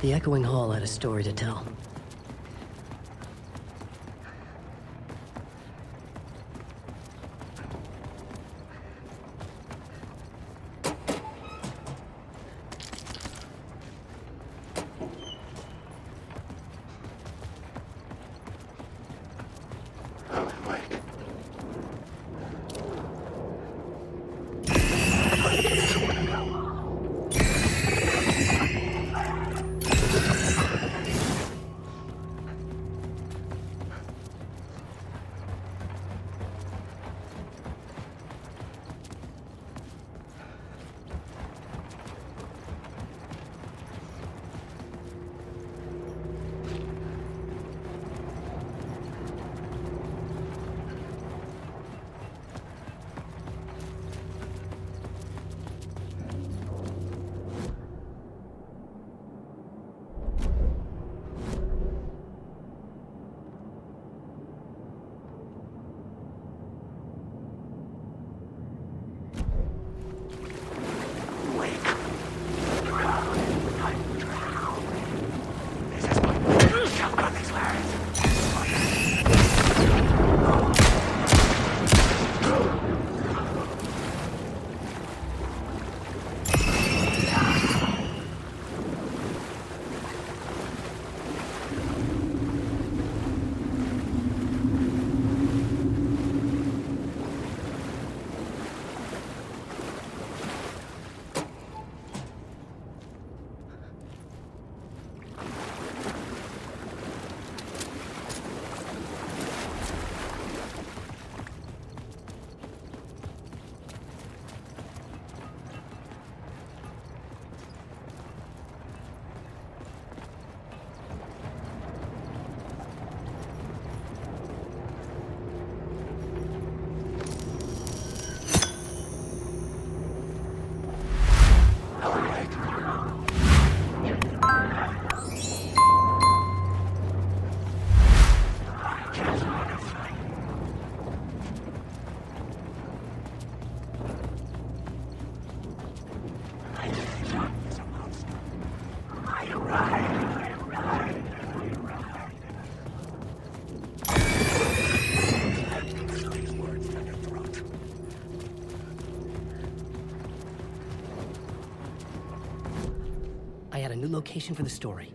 The echoing hall had a story to tell. I had a new location for the story.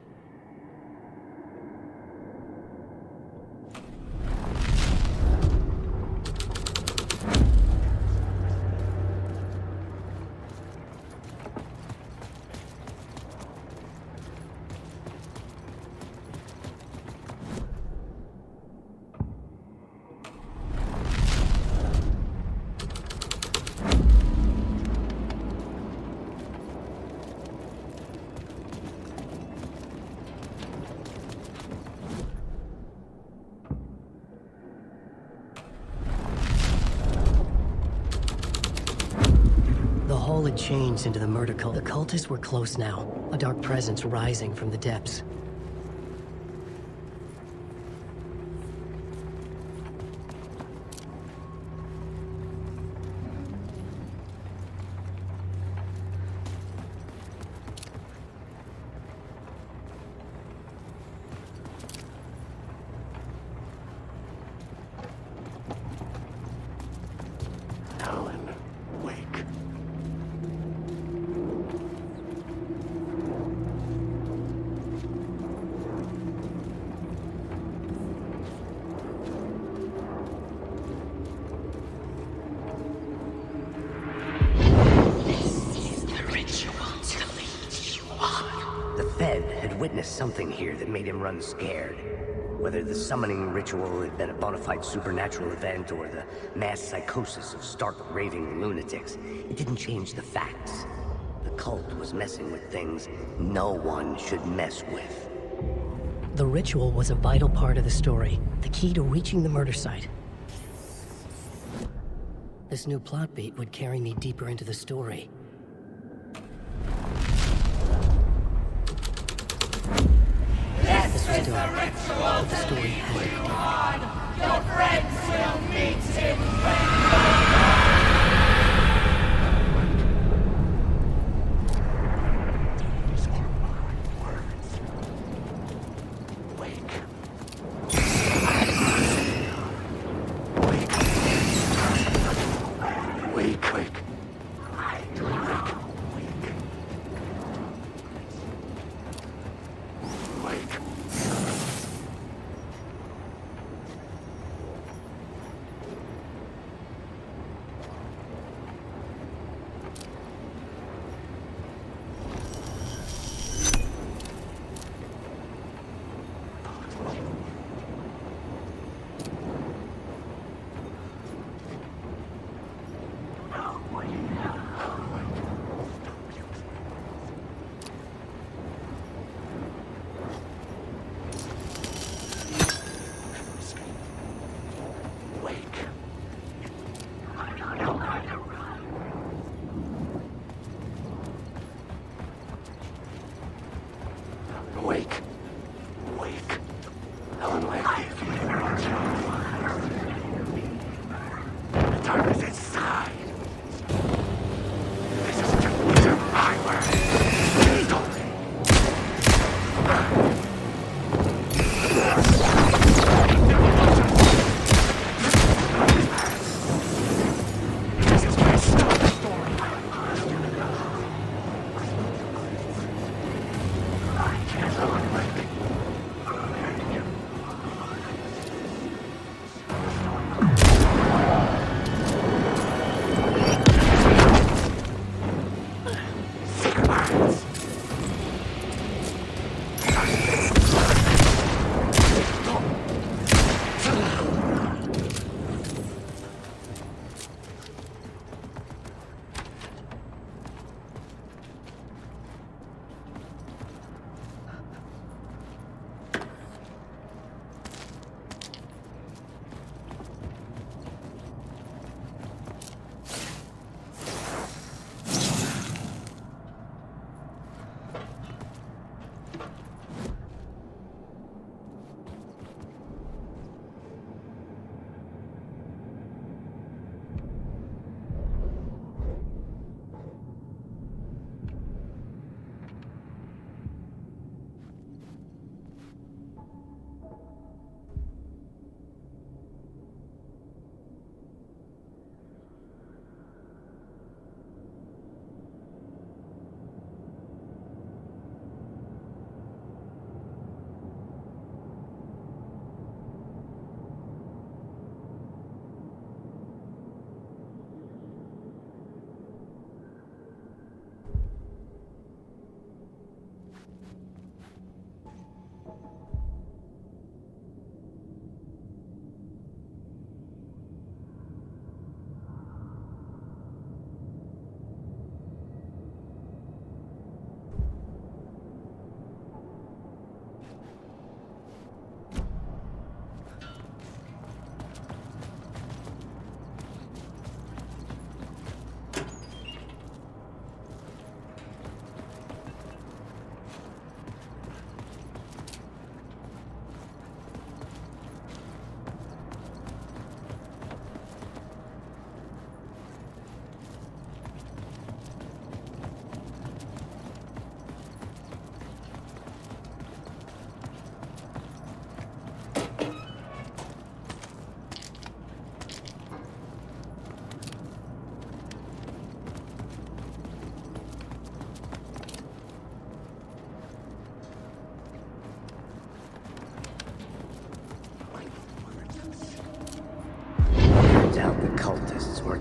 The hall had changed into the murder cult. The cultists were close now, a dark presence rising from the depths. Witnessed something here that made him run scared. Whether the summoning ritual had been a bona fide supernatural event or the mass psychosis of stark raving lunatics, it didn't change the facts. The cult was messing with things no one should mess with. The ritual was a vital part of the story, the key to reaching the murder site. This new plot beat would carry me deeper into the story. This is the ritual to lead you on. Your friends will meet him These are my words.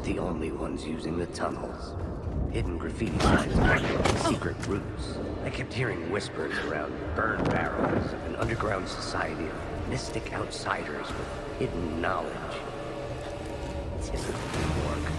the only ones using the tunnels. Hidden graffiti signs marking secret routes. I kept hearing whispers around burn barrels of an underground society of mystic outsiders with hidden knowledge. This isn't gonna work.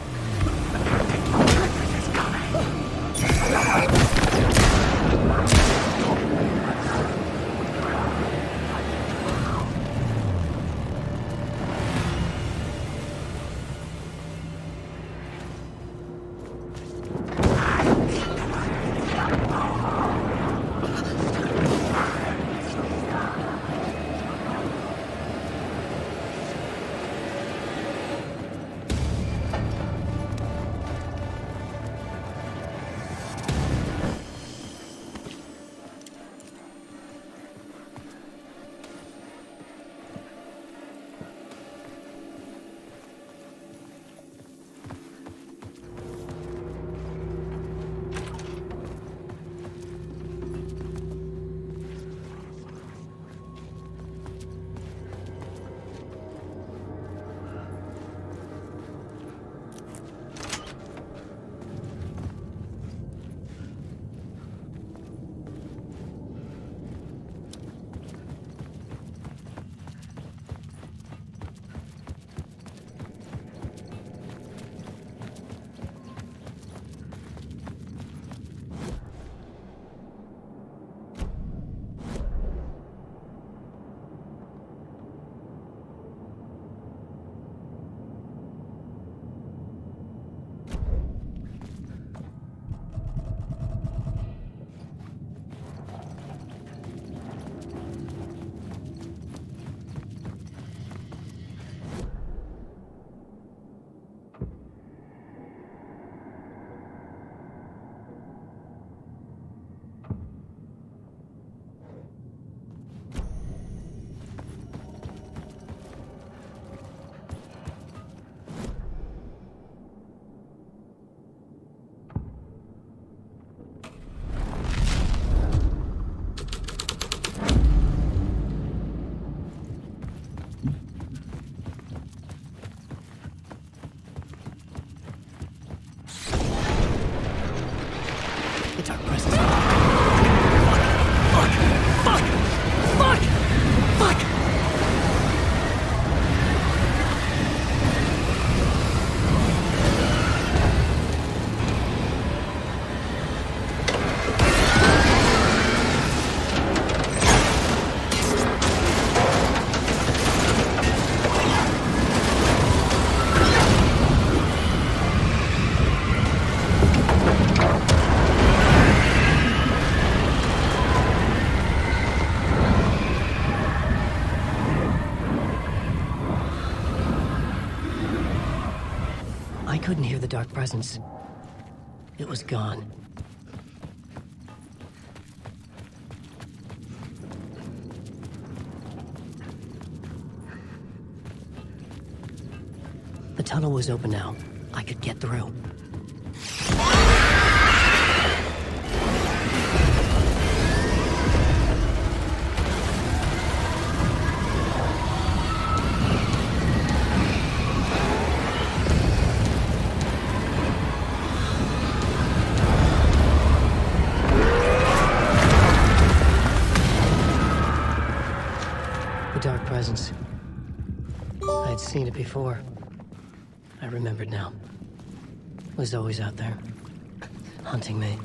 I couldn't hear the dark presence. It was gone. The tunnel was open now. I could get through. Presence. I had seen it before. I remembered now. It was always out there, hunting me.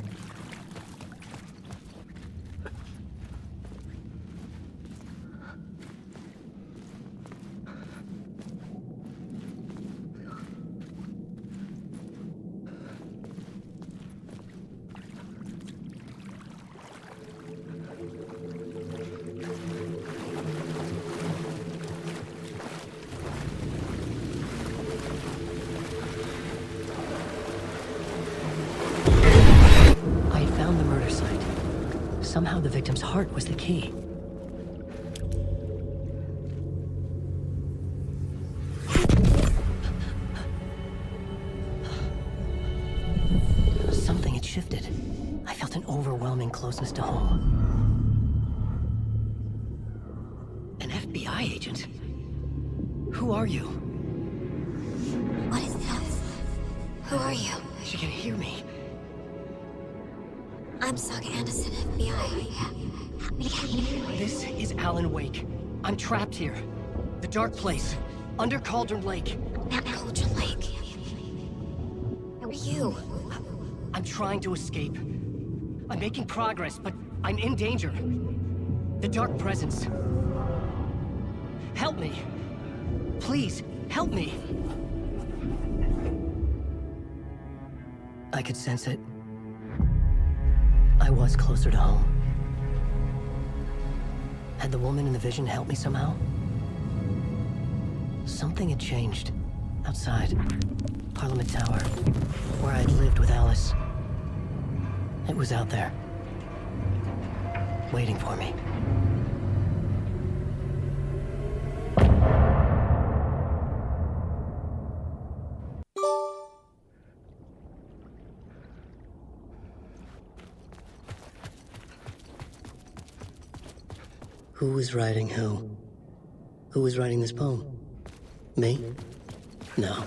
Somehow the victim's heart was the key. Something had shifted. I felt an overwhelming closeness to home. An FBI agent? Who are you? What is this? can hear me. I'm Saga Anderson, FBI. This is Alan Wake. I'm trapped here. The dark place. Under Cauldron Lake. At Cauldron Lake. Who are you? I'm trying to escape. I'm making progress, but I'm in danger. The dark presence. Help me. Please, help me. I could sense it. I was closer to home. Had the woman in the vision helped me somehow? Something had changed. Outside. Parliament Tower. Where I'd lived with Alice. It was out there. Waiting for me. Who was writing who? Who was writing this poem? Me? No.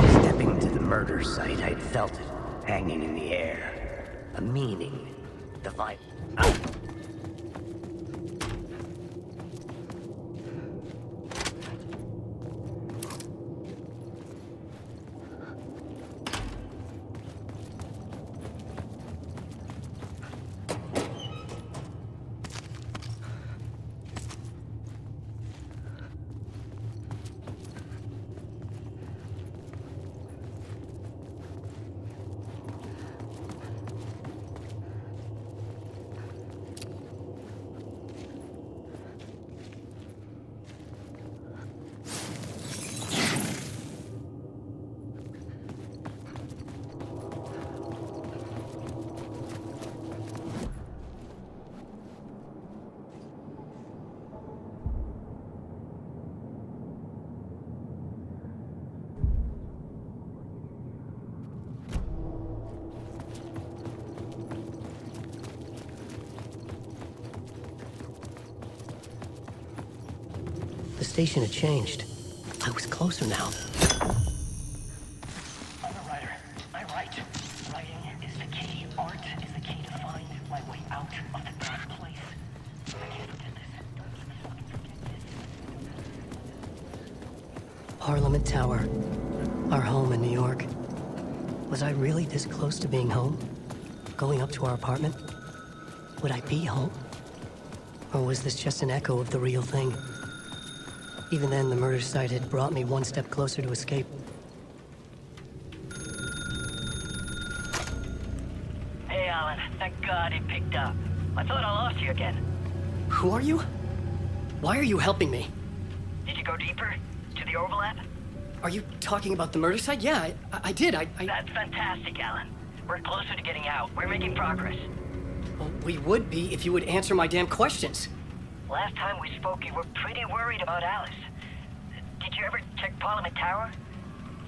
Stepping to the murder site, I'd felt it, hanging in the air. A meaning. Divine. The station had changed. I was closer now. I'm a writer. I write. Writing is the key. Art is the key to find my way out of the dark place. I can't forget this. Don't even fucking forget this. Parliament Tower. Our home in New York. Was I really this close to being home? Going up to our apartment? Would I be home? Or was this just an echo of the real thing? Even then, the murder site had brought me one step closer to escape. Hey, Alan. Thank God it picked up. I thought I lost you again. Who are you? Why are you helping me? Did you go deeper? To the overlap? Are you talking about the murder site? Yeah, I did. That's fantastic, Alan. We're closer to getting out. We're making progress. Well, we would be if you would answer my damn questions. Last time we spoke, you were pretty worried about Alice. Did you ever check Parliament Tower?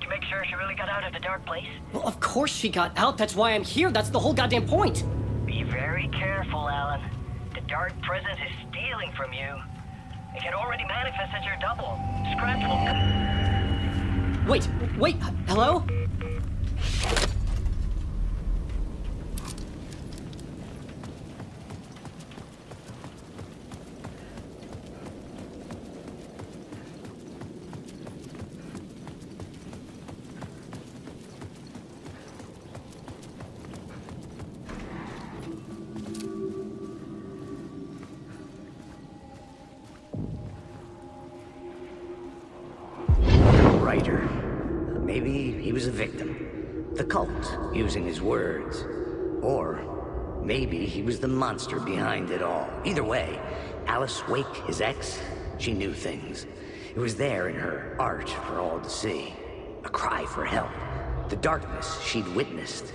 To make sure she really got out of the dark place? Well, of course she got out. That's why I'm here. That's the whole goddamn point. Be very careful, Alan. The dark presence is stealing from you. It can already manifest as your double. Scratch will come. Wait, hello? Writer. Maybe he was a victim. The cult, using his words. Or maybe he was the monster behind it all. Either way, Alice Wake, his ex, she knew things. It was there in her art for all to see. A cry for help. The darkness she'd witnessed.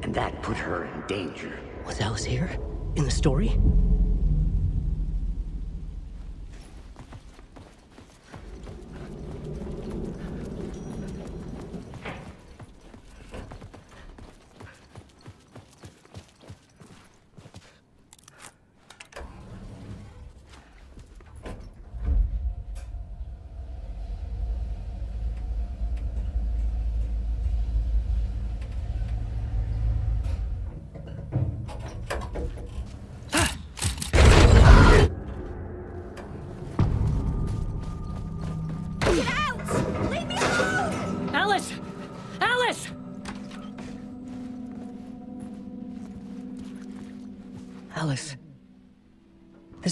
And that put her in danger. Was Alice here? In the story?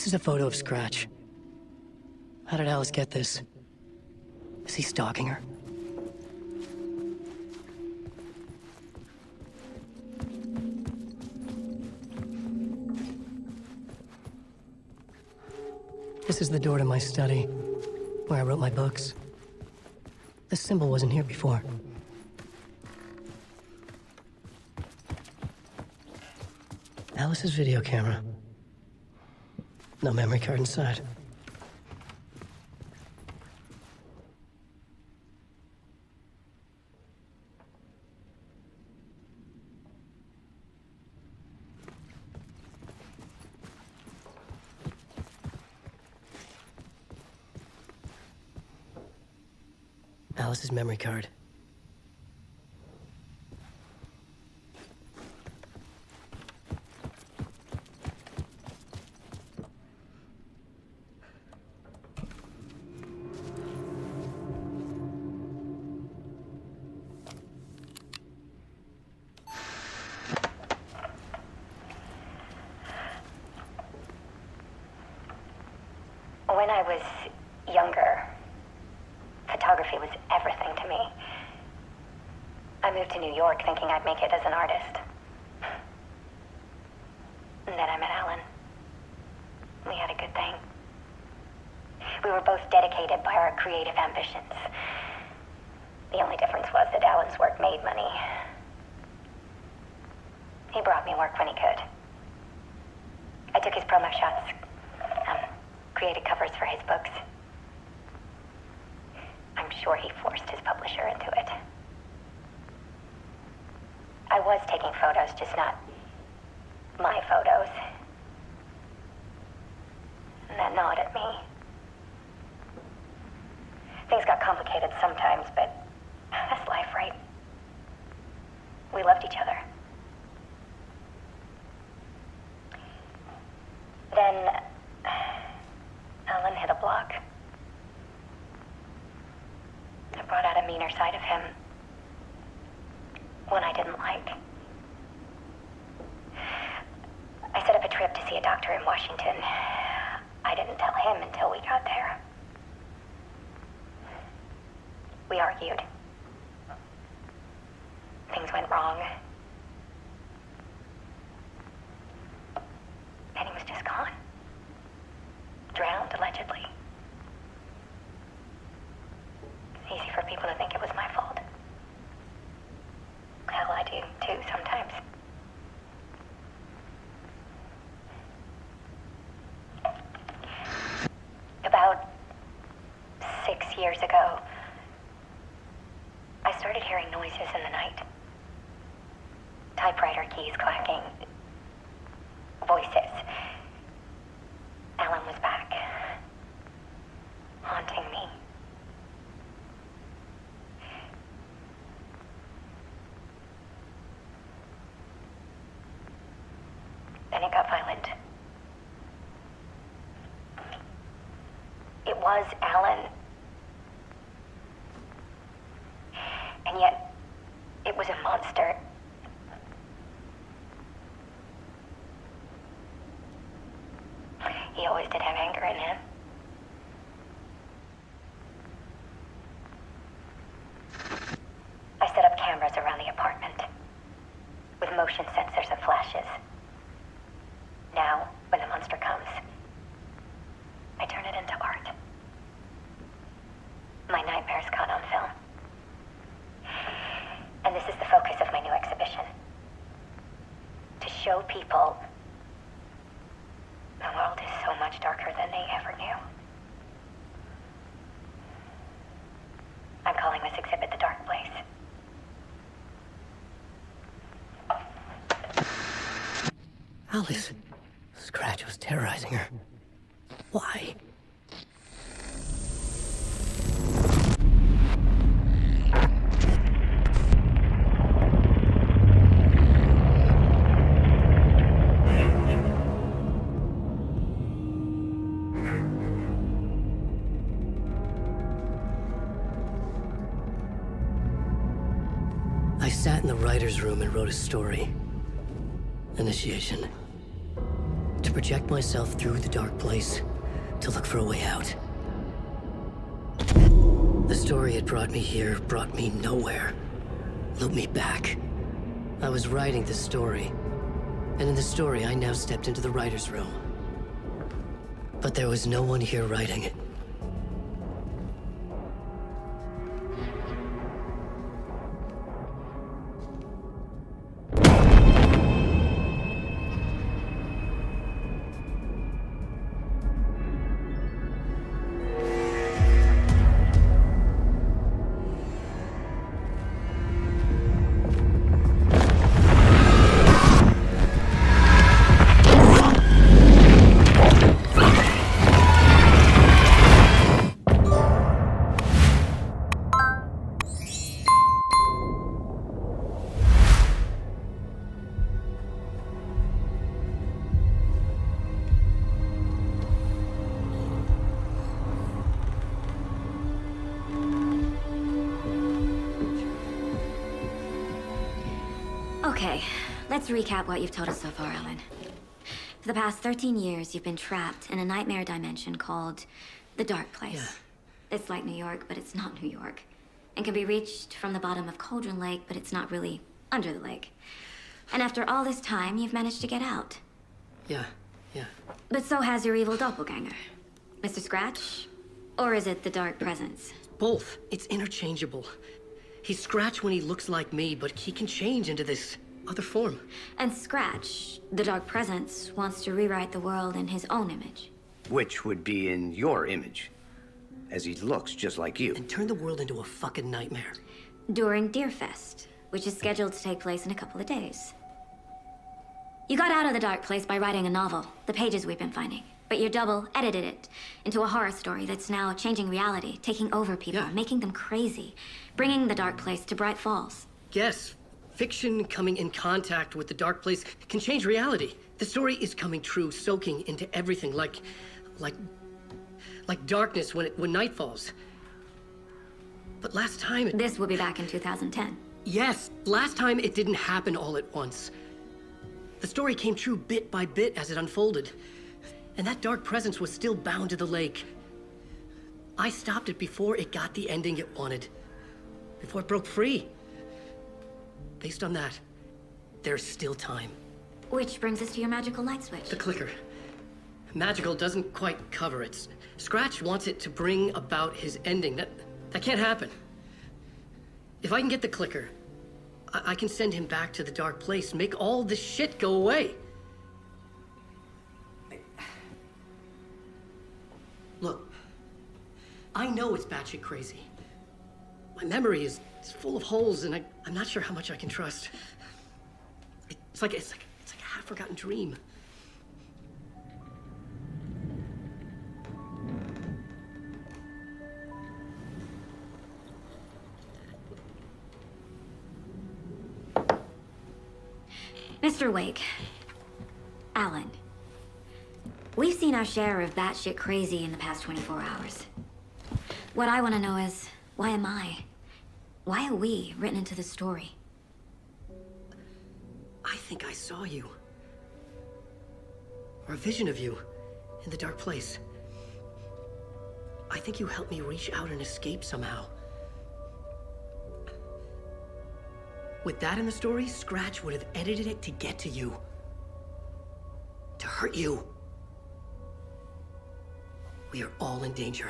This is a photo of Scratch. How did Alice get this? Is he stalking her? This is the door to my study, where I wrote my books. This symbol wasn't here before. Alice's video camera. No memory card inside. Alice's memory card. When I was younger, photography was everything to me. I moved to New York thinking I'd make it as an artist. And then I met Alan. We had a good thing. We were both dedicated by our creative ambitions. The only difference was that Alan's work made money. He brought me work when he could. I took his promo shots, created covers for his books. I'm sure he forced his publisher into it. I was taking photos, just not my photos. And that gnawed at me. Things got complicated sometimes, but that's life, right? We loved each other. Then Alan hit a block. It brought out a meaner side of him. One I didn't like. I set up a trip to see a doctor in Washington. I didn't tell him until we got there. We argued. Things went wrong. And he was just gone. Drowned, allegedly. It's easy for people to think it was my fault. Hell, I do too sometimes. About 6 years ago, I started hearing noises in the night. Typewriter keys clacking. Voices. Alan was back. Haunting me. Then it got violent. It was Alan. And yet, it was a monster. He always did have anger in him. I set up cameras around the apartment with motion sensors and flashes. Now, when the monster comes, I turn it into art. My nightmares caught on film. And this is the focus of my new exhibition. To show people the world is so much darker than they ever knew. I'm calling this exhibit The Dark Place. Alice. Scratch was terrorizing her. Why? I sat in the writer's room and wrote a story. Initiation. To project myself through the dark place to look for a way out. The story it brought me here brought me nowhere. Looped me back. I was writing the story, and in the story I now stepped into the writer's room. But there was no one here writing it. Okay, let's recap what you've told us so far, Alan. For the past 13 years, you've been trapped in a nightmare dimension called the Dark Place. Yeah. It's like New York, but it's not New York. And can be reached from the bottom of Cauldron Lake, but it's not really under the lake. And after all this time, you've managed to get out. Yeah. But so has your evil doppelganger. Mr. Scratch? Or is it the Dark Presence? Both. It's interchangeable. He's Scratch when he looks like me, but he can change into this other form. And Scratch, the Dark Presence, wants to rewrite the world in his own image. Which would be in your image, as he looks just like you. And turn the world into a fucking nightmare. During Deerfest, which is scheduled to take place in a couple of days. You got out of the Dark Place by writing a novel, the pages we've been finding. But your double edited it into a horror story that's now changing reality, taking over people, Yeah. making them crazy, bringing the Dark Place to Bright Falls. Yes, fiction coming in contact with the dark place can change reality. The story is coming true, soaking into everything, like darkness when night falls. But last time This will be back in 2010. Yes, last time it didn't happen all at once. The story came true bit by bit as it unfolded. And that dark presence was still bound to the lake. I stopped it before it got the ending it wanted. Before it broke free. Based on that, there's still time. Which brings us to your magical light switch. The clicker. Magical doesn't quite cover it. Scratch wants it to bring about his ending. That can't happen. If I can get the clicker, I can send him back to the dark place, make all this shit go away. Look, I know it's batshit crazy. My memory is full of holes, and I'm not sure how much I can trust. It's like a half-forgotten dream. Mr. Wake. Alan. We've seen our share of batshit crazy in the past 24 hours. What I want to know is, why am I? Why are we written into the story? I think I saw you. Or a vision of you in the dark place. I think you helped me reach out and escape somehow. With that in the story, Scratch would have edited it to get to you. To hurt you. We are all in danger.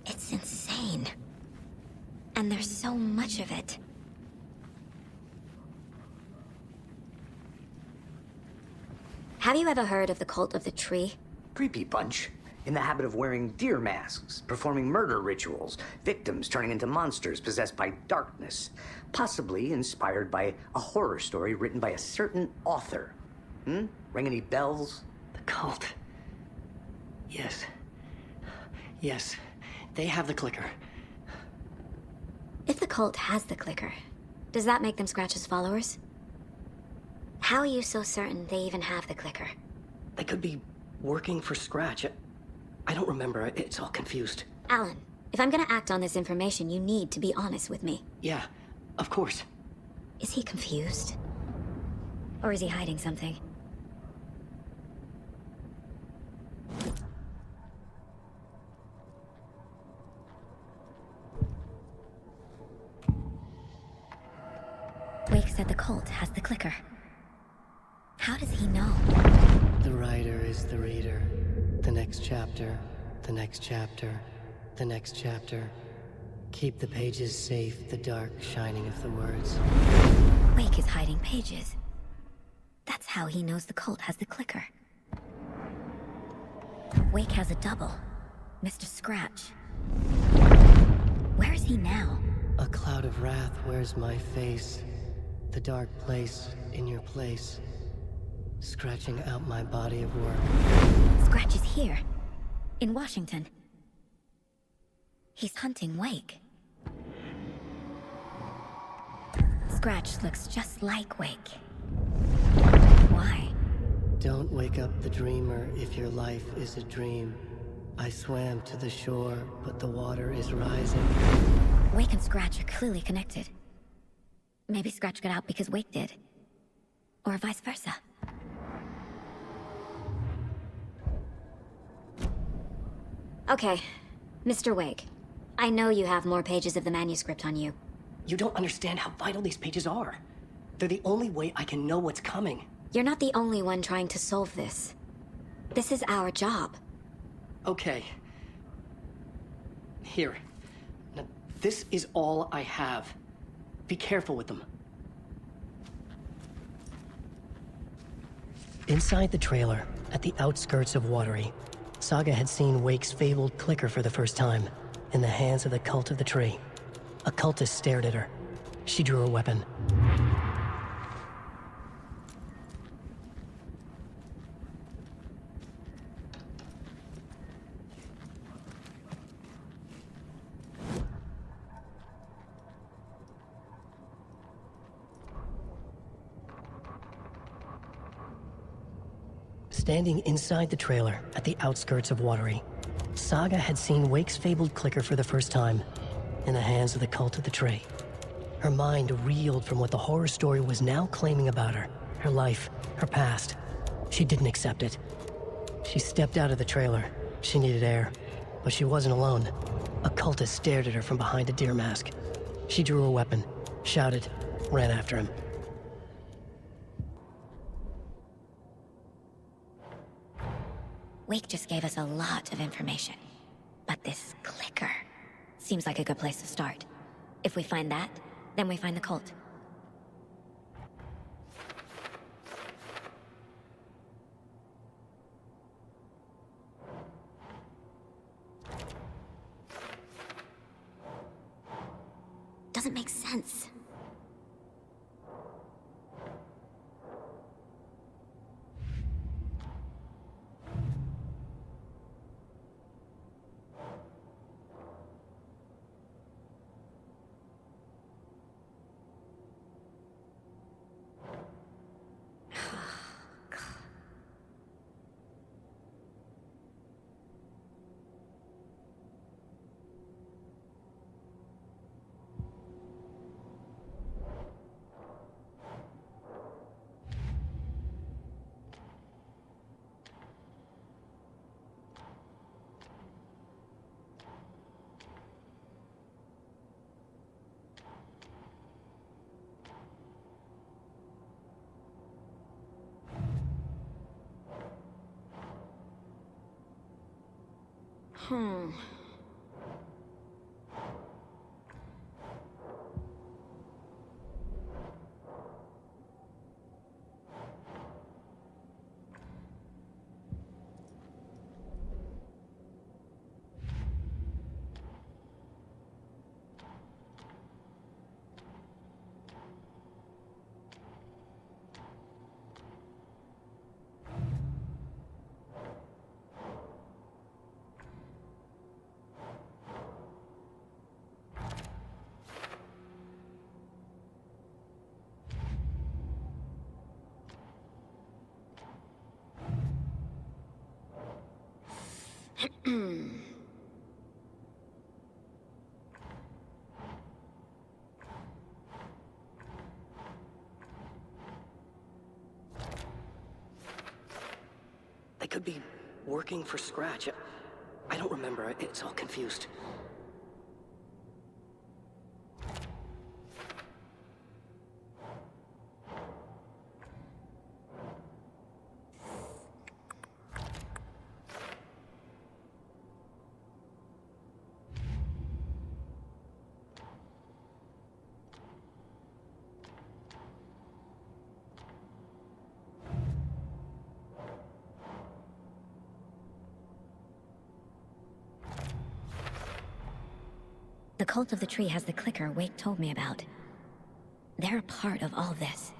It's insane. And there's so much of it. Have you ever heard of the cult of the tree? Creepy bunch. In the habit of wearing deer masks, performing murder rituals, victims turning into monsters possessed by darkness. Possibly inspired by a horror story written by a certain author. Ring any bells? The cult. Yes. Yes. They have the clicker. If the cult has the clicker, does that make them Scratch's followers? How are you so certain they even have the clicker? They could be Working for Scratch? I don't remember. It's all confused. Alan, if I'm gonna act on this information, you need to be honest with me. Yeah, of course. Is he confused? Or is he hiding something? Wake said the cult has the clicker. How does he know? The writer is the reader. The next chapter, the next chapter, the next chapter. Keep the pages safe, the dark shining of the words. Wake is hiding pages. That's how he knows the cult has the clicker. Wake has a double. Mr. Scratch. Where is he now? A cloud of wrath wears my face. The dark place in your place. Scratching out my body of work. Scratch is here. In Washington. He's hunting Wake. Scratch looks just like Wake. Why? Don't wake up the dreamer if your life is a dream. I swam to the shore, but the water is rising. Wake and Scratch are clearly connected. Maybe Scratch got out because Wake did. Or vice versa. Okay, Mr. Wake. I know you have more pages of the manuscript on you. You don't understand how vital these pages are. They're the only way I can know what's coming. You're not the only one trying to solve this. This is our job. Okay. Here. Now, this is all I have. Be careful with them. Inside the trailer, at the outskirts of Watery, Saga had seen Wake's fabled clicker for the first time, in the hands of the Cult of the Tree. A cultist stared at her. She drew a weapon. Standing inside the trailer at the outskirts of Watery, Saga had seen Wake's fabled clicker for the first time, in the hands of the Cult of the Tree. Her mind reeled from what the horror story was now claiming about her, her life, her past. She didn't accept it. She stepped out of the trailer. She needed air, but she wasn't alone. A cultist stared at her from behind a deer mask. She drew a weapon, shouted, ran after him. Wake just gave us a lot of information. But this clicker seems like a good place to start. If we find that, then we find the cult. Doesn't make sense. They could be working for Scratch. I don't remember. It's all confused. The cult of the tree has the clicker Wake told me about. They're a part of all this.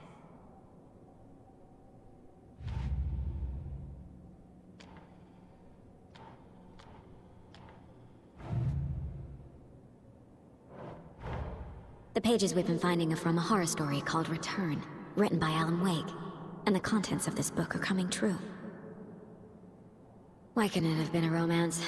The pages we've been finding are from a horror story called Return, written by Alan Wake, and the contents of this book are coming true. Why couldn't it have been a romance?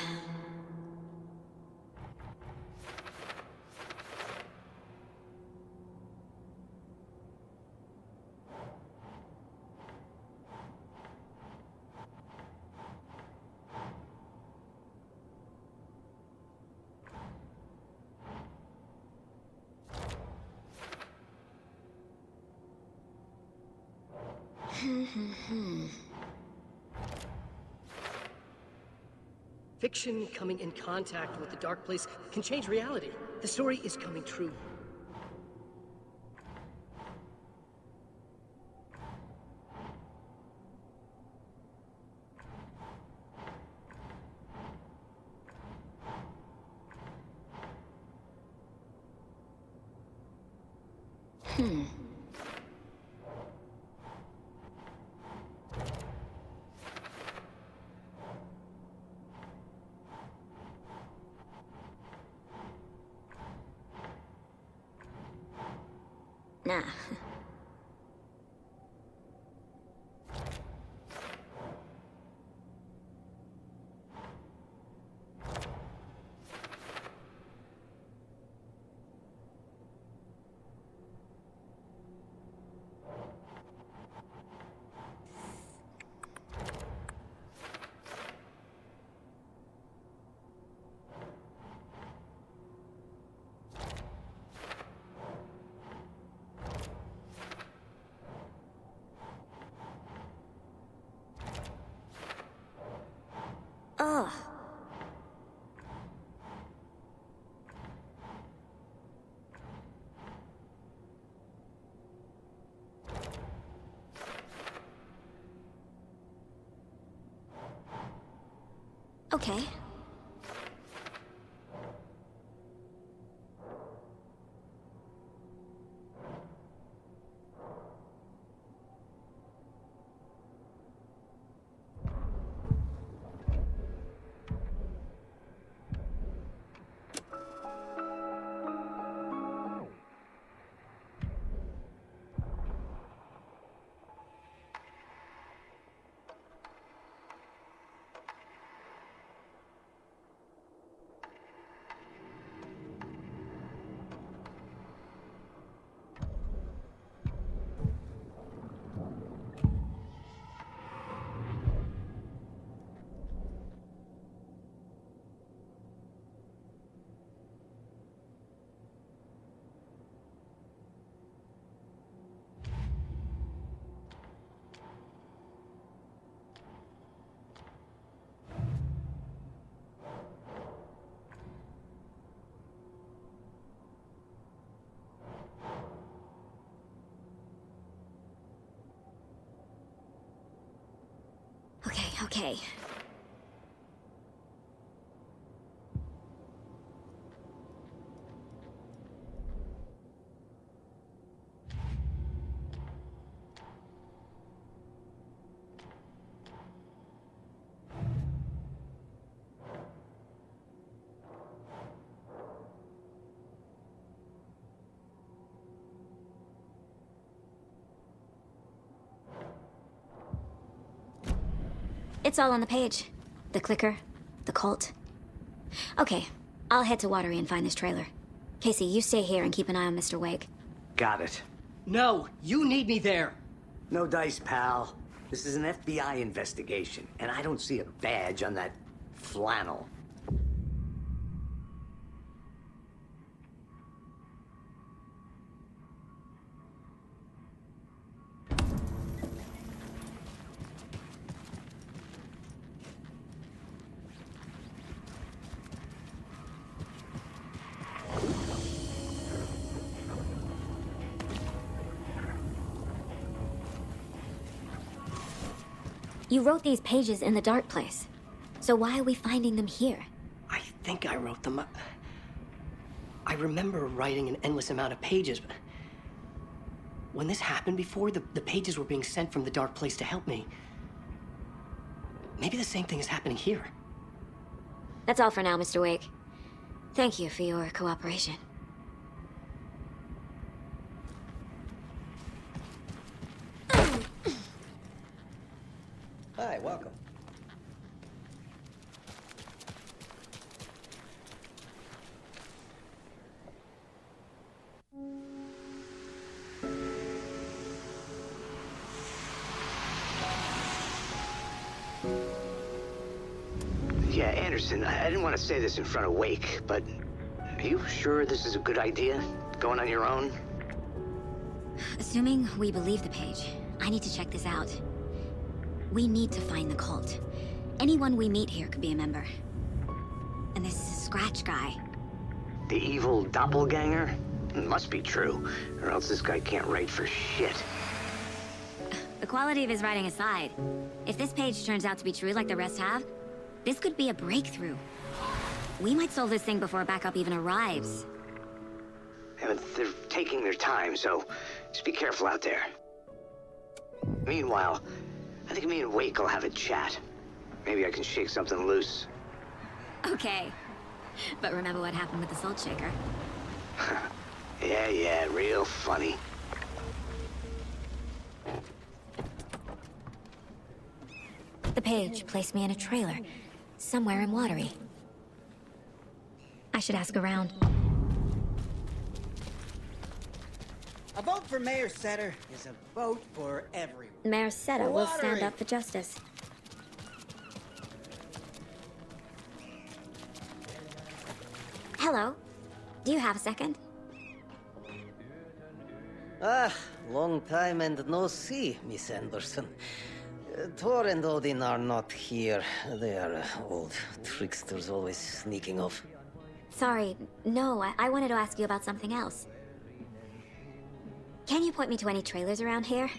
Fiction coming in contact with the dark place can change reality. The story is coming true. Nah. Ugh. Okay. Okay. It's all on the page. The clicker, the cult. Okay, I'll head to Watery and find this trailer. Casey, you stay here and keep an eye on Mr. Wake. Got it. No, you need me there. No dice, pal. This is an FBI investigation, and I don't see a badge on that flannel. You wrote these pages in the dark place. So why are we finding them here? I think I wrote them. I remember writing an endless amount of pages, but when this happened before, the pages were being sent from the dark place to help me. Maybe the same thing is happening here. That's all for now, Mr. Wake. Thank you for your cooperation. Hi, welcome. Yeah, Anderson, I didn't want to say this in front of Wake, but are you sure this is a good idea? Going on your own? Assuming we believe the page, I need to check this out. We need to find the cult. Anyone we meet here could be a member. And this Scratch guy. The evil doppelganger? It must be true, or else this guy can't write for shit. The quality of his writing aside, if this page turns out to be true like the rest have, this could be a breakthrough. We might solve this thing before backup even arrives. Yeah, but they're taking their time, so just be careful out there. Meanwhile, I think me and Wake will have a chat. Maybe I can shake something loose. Okay. But remember what happened with the salt shaker? Yeah, real funny. The page placed me in a trailer, somewhere in Watery. I should ask around. A vote for Mayor Setter is a vote for everyone. Mayor Seta will stand Watery. up for justice. Hello. Do you have a second? Ah, long time and no see, Miss Anderson. Thor and Odin are not here. They are old tricksters always sneaking off. Sorry, no, I wanted to ask you about something else. Can you point me to any trailers around here?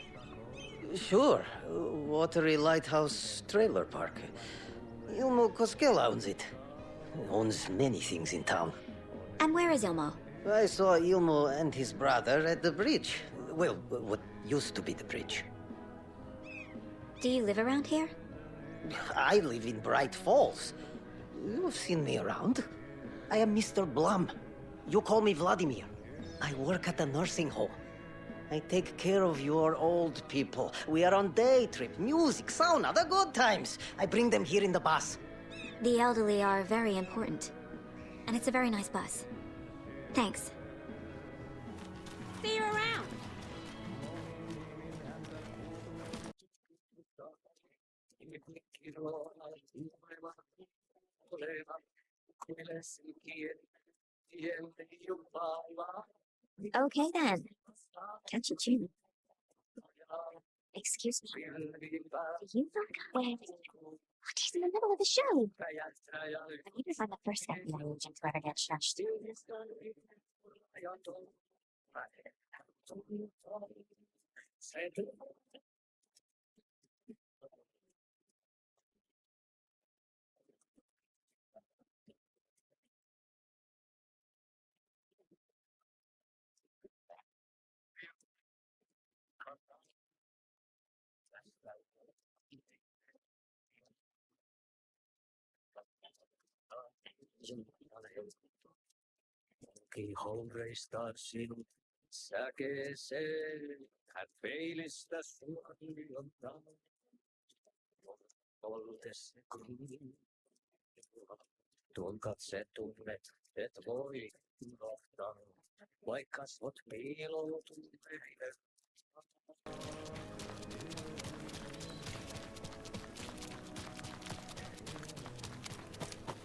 Sure, Watery Lighthouse Trailer Park. Ilmo Koskela owns it. Owns many things in town. And where is Ilmo? I saw Ilmo and his brother at the bridge. Well, what used to be the bridge. Do you live around here? I live in Bright Falls. You've seen me around. I am Mr. Blum. You call me Vladimir. I work at a nursing home. I take care of your old people. We are on day trip, music, sauna, the good times. I bring them here in the bus. The elderly are very important. And it's a very nice bus. Thanks. See you around! Okay then. Catch you tune. Excuse me. Do you know where? What is in the middle of the show? I need to find the first FBI agent to ever get shushed.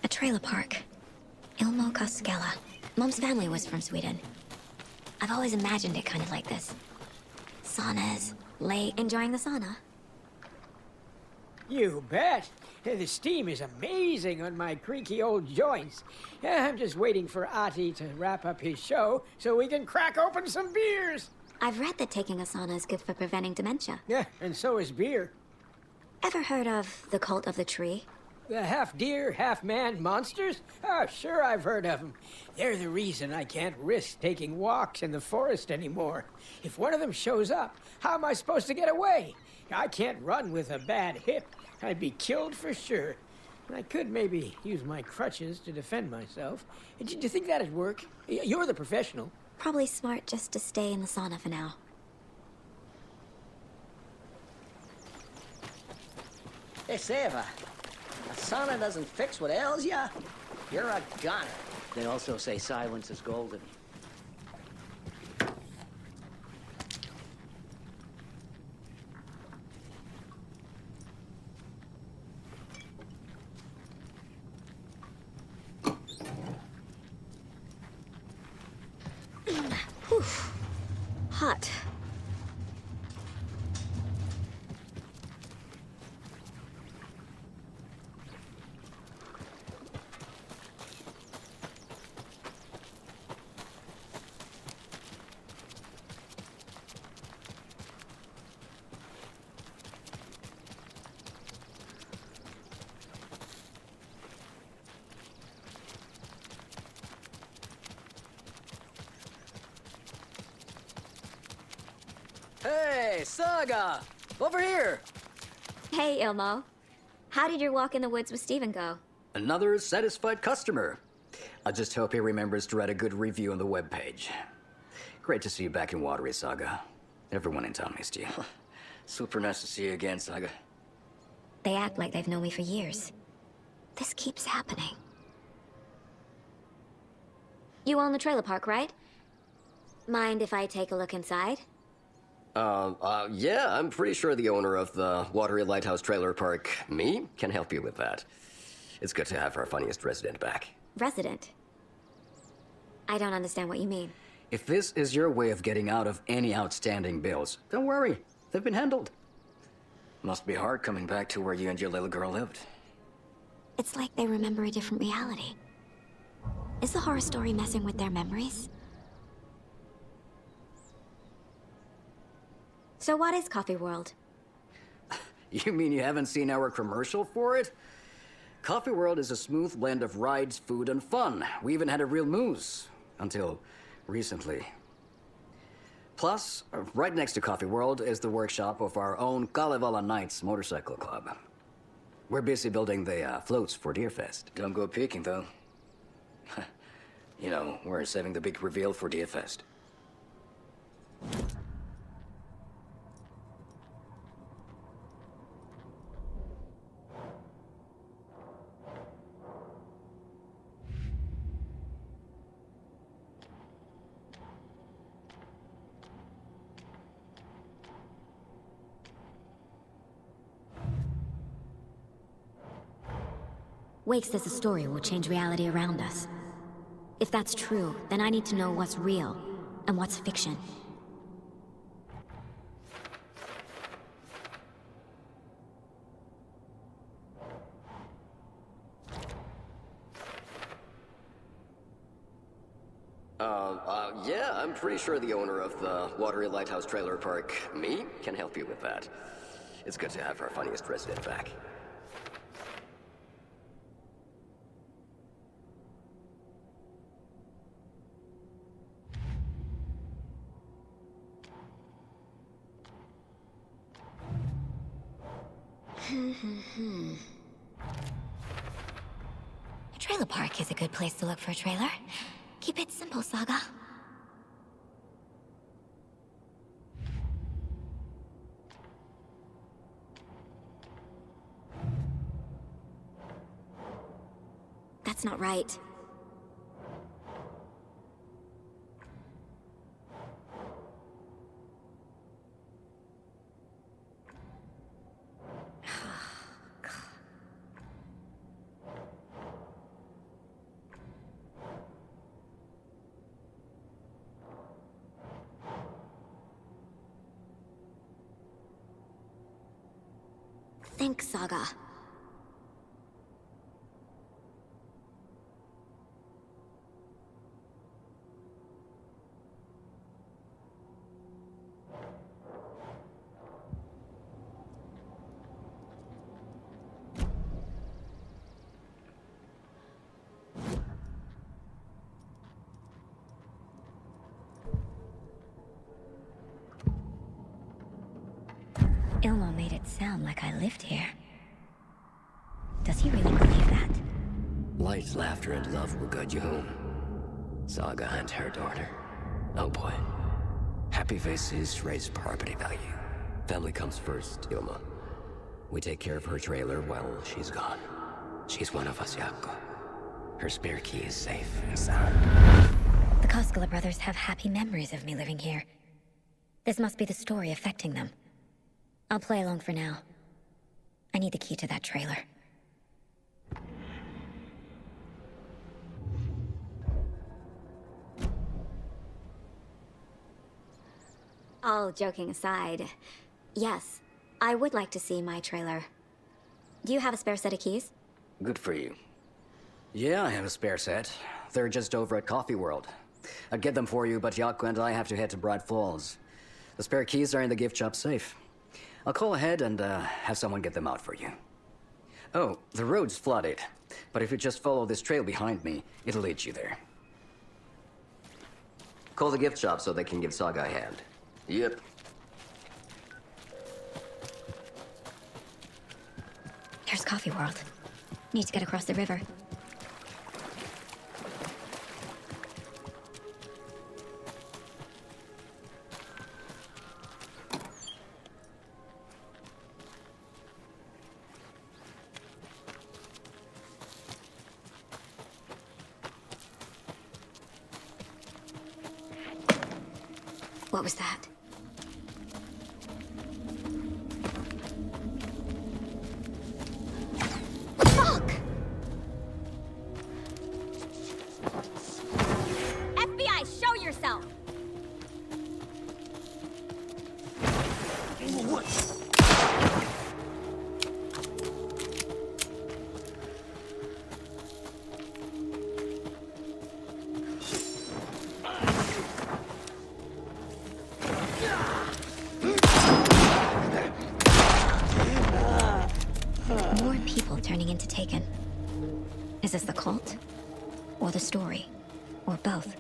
A trailer park. Ilmo Koskela. Mom's family was from Sweden. I've always imagined it kind of like this. Saunas, lake, enjoying the sauna. You bet. The steam is amazing on my creaky old joints. I'm just waiting for Ati to wrap up his show so we can crack open some beers. I've read that taking a sauna is good for preventing dementia. Yeah, and so is beer. Ever heard of the cult of the tree? The half-deer, half-man monsters? Oh, sure I've heard of them. They're the reason I can't risk taking walks in the forest anymore. If one of them shows up, how am I supposed to get away? I can't run with a bad hip. I'd be killed for sure. I could maybe use my crutches to defend myself. Do you think that'd work? You're the professional. Probably smart just to stay in the sauna for now. Hey, Seva. A sauna doesn't fix what ails ya. You're a goner. They also say silence is golden. Whew. Hot. Hey, Saga! Over here! Hey, Ilmo. How did your walk in the woods with Steven go? Another satisfied customer. I just hope he remembers to write a good review on the webpage. Great to see you back in Watery, Saga. Everyone in town missed you. Super nice to see you again, Saga. They act like they've known me for years. This keeps happening. You own the trailer park, right? Mind if I take a look inside? Yeah, I'm pretty sure the owner of the Watery Lighthouse Trailer Park, me, can help you with that. It's good to have our funniest resident back. Resident? I don't understand what you mean. If this is your way of getting out of any outstanding bills, don't worry. They've been handled. Must be hard coming back to where you and your little girl lived. It's like they remember a different reality. Is the horror story messing with their memories? So what is Coffee World? You mean you haven't seen our commercial for it? Coffee World is a smooth blend of rides, food, and fun. We even had a real moose. Until recently. Plus, right next to Coffee World is the workshop of our own Kalevala Knights Motorcycle Club. We're busy building the floats for Deerfest. Don't go peeking, though. You know, we're saving the big reveal for Deerfest. Wake says the story will change reality around us. If that's true, then I need to know what's real and what's fiction. Yeah, I'm pretty sure the owner of the Watery Lighthouse Trailer Park, me, can help you with that. It's good to have our funniest resident back. A trailer park is a good place to look for a trailer. Keep it simple, Saga. That's not right. Think, Saga. Ilmo made it sound like I lived here. Does he really believe that? Light, laughter, and love will guide you home. Saga and her daughter. Oh boy. Happy faces raise property value. Family comes first, Ilma. We take care of her trailer while she's gone. She's one of us, Yakko. Her spare key is safe and sound. The Koskela brothers have happy memories of me living here. This must be the story affecting them. I'll play along for now. I need the key to that trailer. All joking aside, yes, I would like to see my trailer. Do you have a spare set of keys? Good for you. Yeah, I have a spare set. They're just over at Coffee World. I'd get them for you, but Yakko and I have to head to Bright Falls. The spare keys are in the gift shop safe. I'll call ahead and have someone get them out for you. Oh, the road's flooded, but if you just follow this trail behind me, it'll lead you there. Call the gift shop so they can give Saga a hand. Yep. There's Coffee World. Need to get across the river. What was that? Fuck! FBI, show yourself! More people turning into Taken. Is this the cult? Or the story? Or both?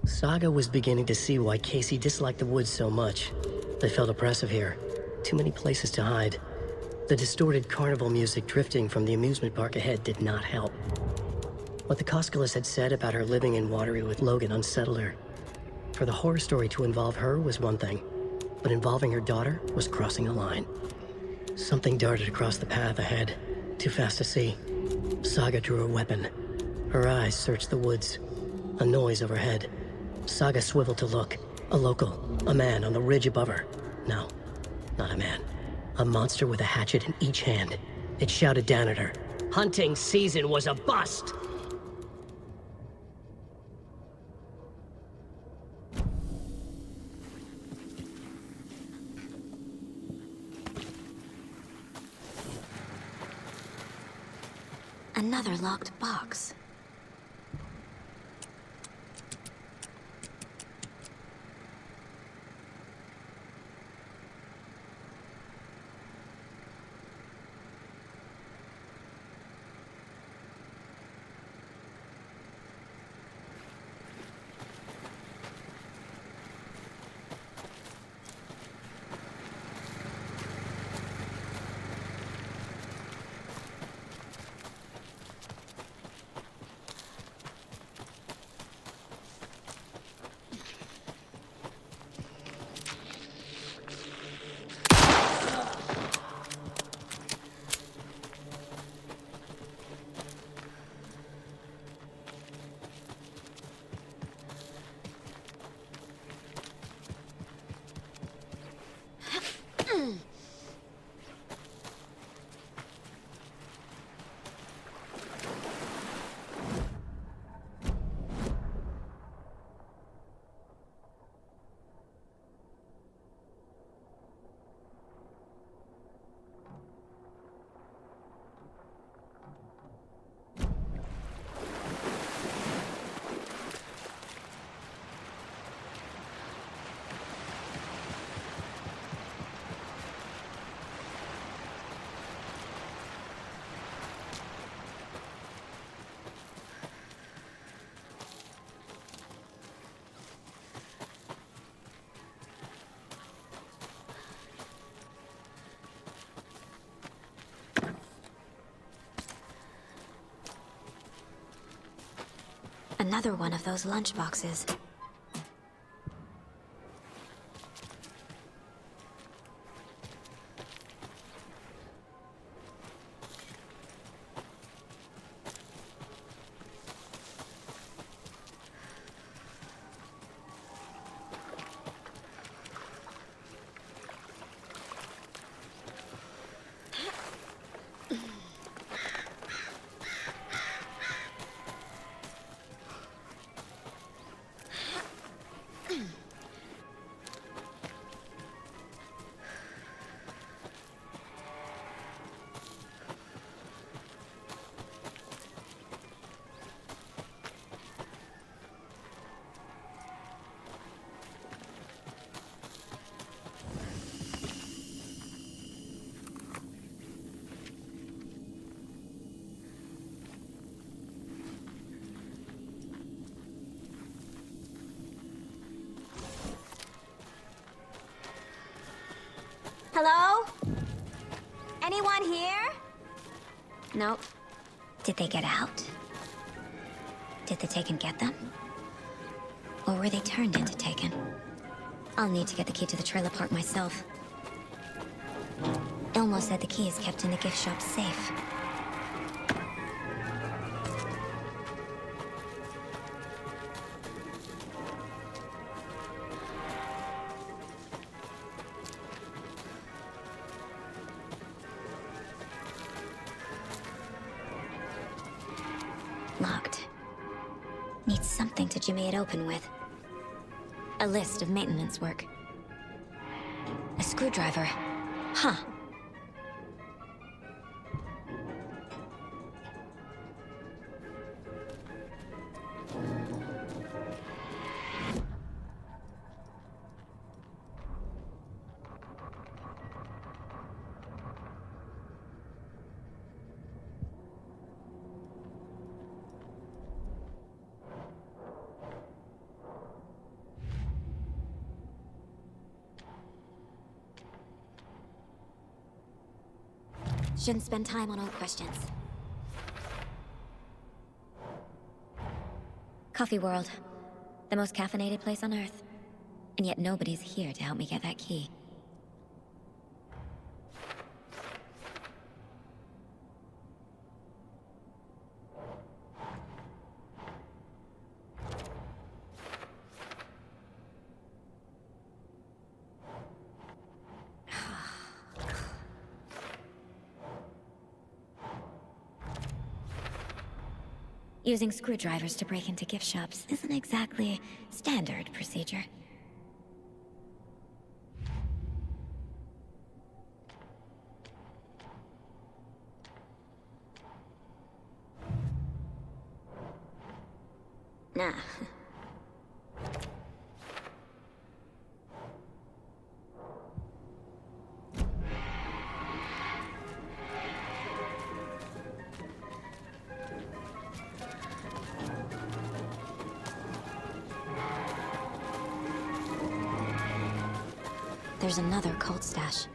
Saga was beginning to see why Casey disliked the woods so much. They felt oppressive here. Too many places to hide. The distorted carnival music drifting from the amusement park ahead did not help. What the Koskelas had said about her living in Watery with Logan unsettled her. For the horror story to involve her was one thing, but involving her daughter was crossing a line. Something darted across the path ahead, too fast to see. Saga drew her weapon. Her eyes searched the woods. A noise overhead. Saga swiveled to look. A local. A man on the ridge above her. No, not a man. A monster with a hatchet in each hand. It shouted down at her. Hunting season was a bust! Another locked box. Another one of those lunch boxes. Hello? Anyone here? Nope. Did they get out? Did the Taken get them? Or were they turned into Taken? I'll need to get the key to the trailer park myself. Elmo said the key is kept in the gift shop's safe. Locked. Needs something to jimmy it open with. A list of maintenance work. A screwdriver. Huh. Shouldn't spend time on old questions. Coffee World. The most caffeinated place on Earth. And yet nobody's here to help me get that key. Using screwdrivers to break into gift shops isn't exactly standard procedure. Nah. There's another cult stash.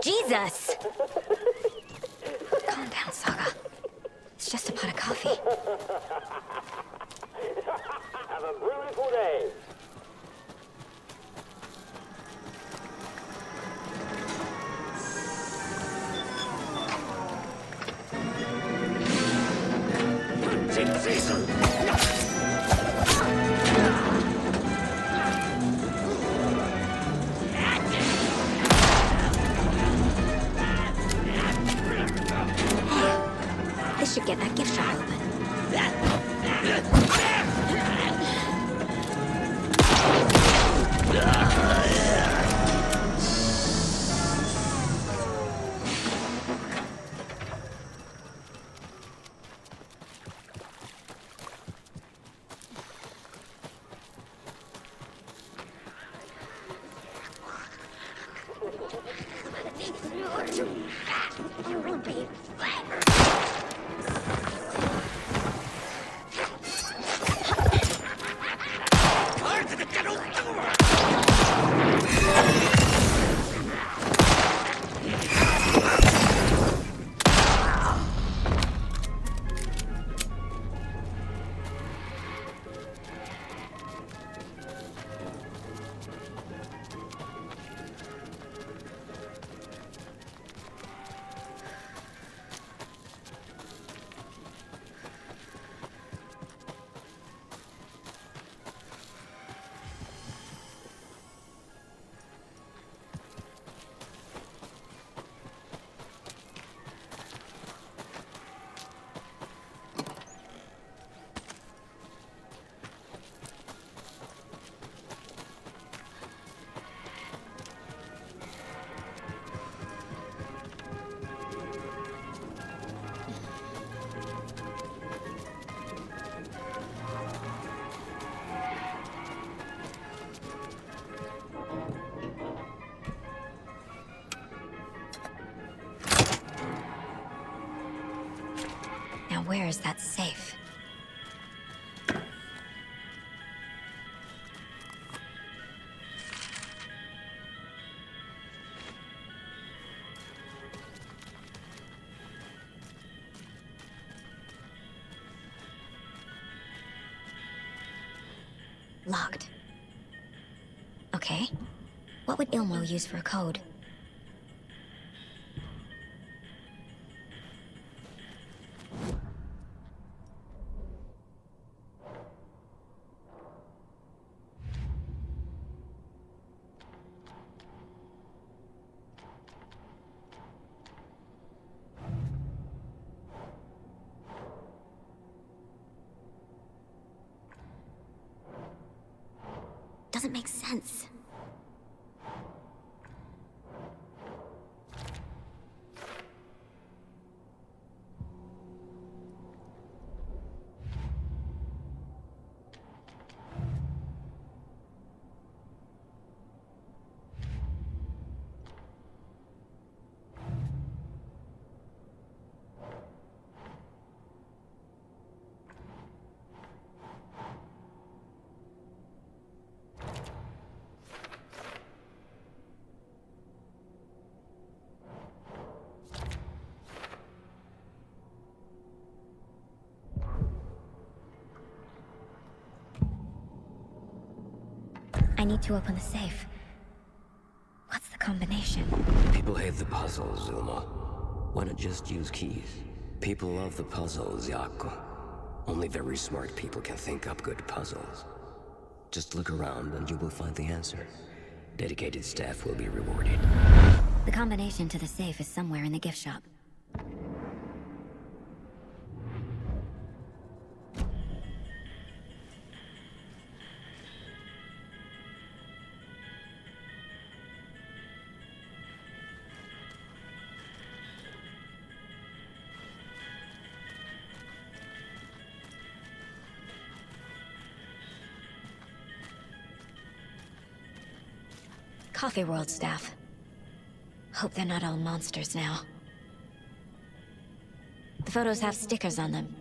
Jesus! Calm down, Saga. It's just a pot of coffee. Have a beautiful day. This should get that gift shop open. Now where is that safe? Locked. Okay. What would Ilmo use for a code? Doesn't make sense. I need to open the safe. What's the combination? People hate the puzzles, Ilma. Why not just use keys? People love the puzzles, Yako. Only very smart people can think up good puzzles. Just look around and you will find the answer. Dedicated staff will be rewarded. The combination to the safe is somewhere in the gift shop. Coffee World staff. Hope they're not all monsters now. The photos have stickers on them.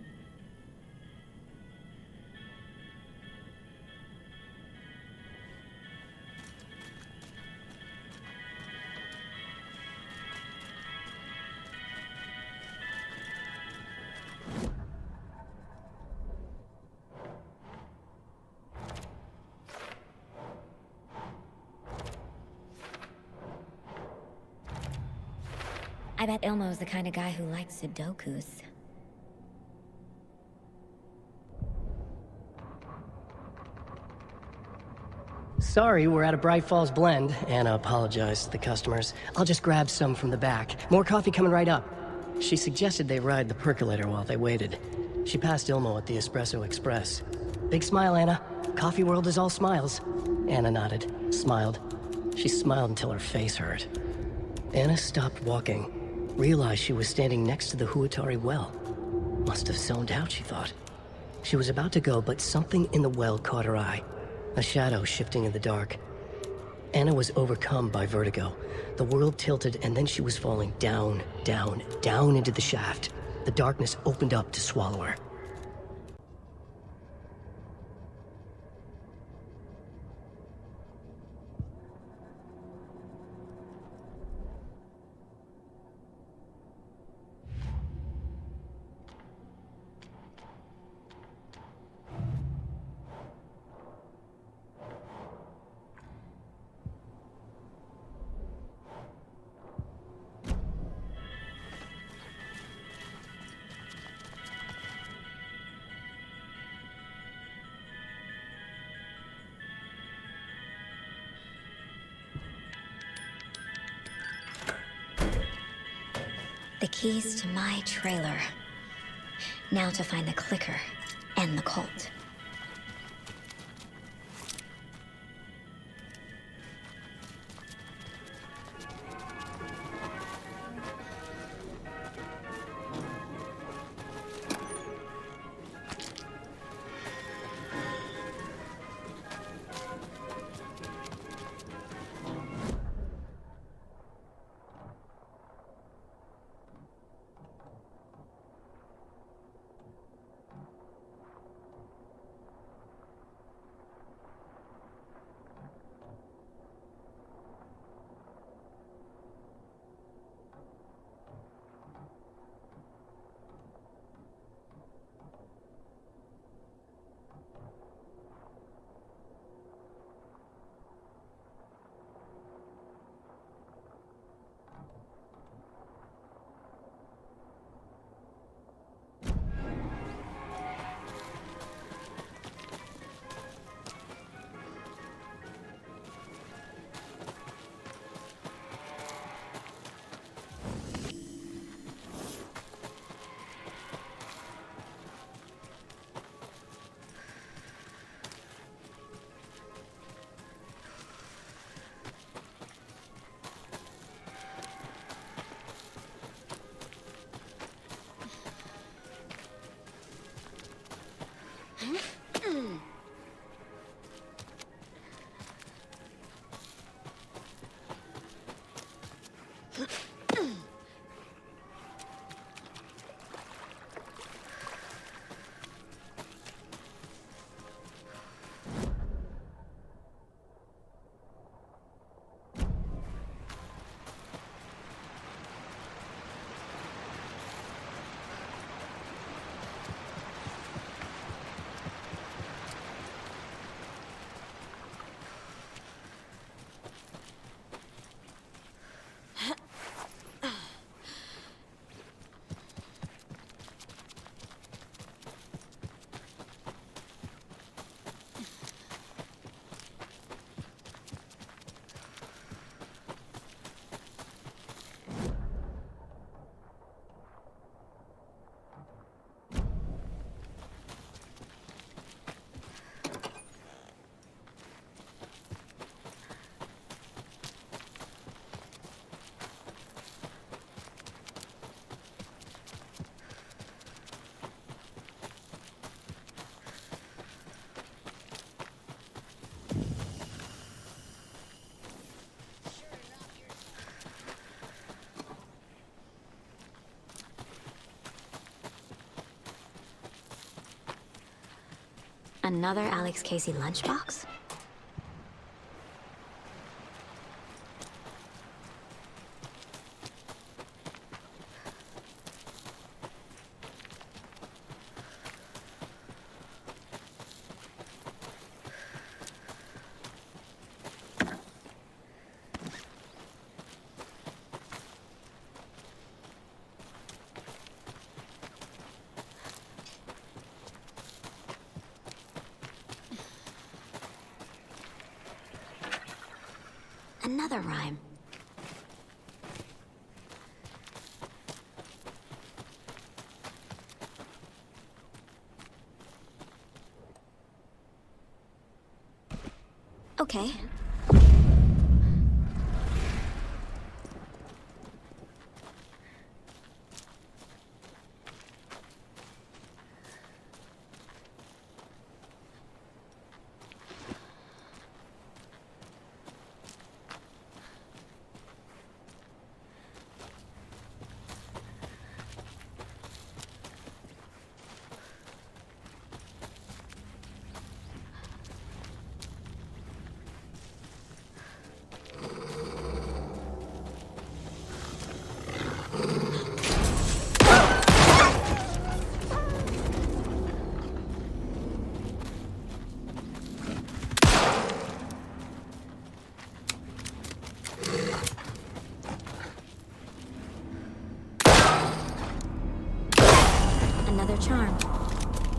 I bet Ilmo's the kind of guy who likes Sudokus. Sorry, we're at a Bright Falls blend. Anna apologized to the customers. I'll just grab some from the back. More coffee coming right up. She suggested they ride the percolator while they waited. She passed Ilmo at the Espresso Express. Big smile, Anna. Coffee World is all smiles. Anna nodded, smiled. She smiled until her face hurt. Anna stopped walking. Realized she was standing next to the Huatari well. Must have zoned out, she thought. She was about to go, but something in the well caught her eye. A shadow shifting in the dark. Anna was overcome by vertigo. The world tilted, and then she was falling down, down, down into the shaft. The darkness opened up to swallow her. The keys to my trailer. Now to find the clicker and the cult. Another Alex Casey lunchbox? Another rhyme. Okay. Another charm.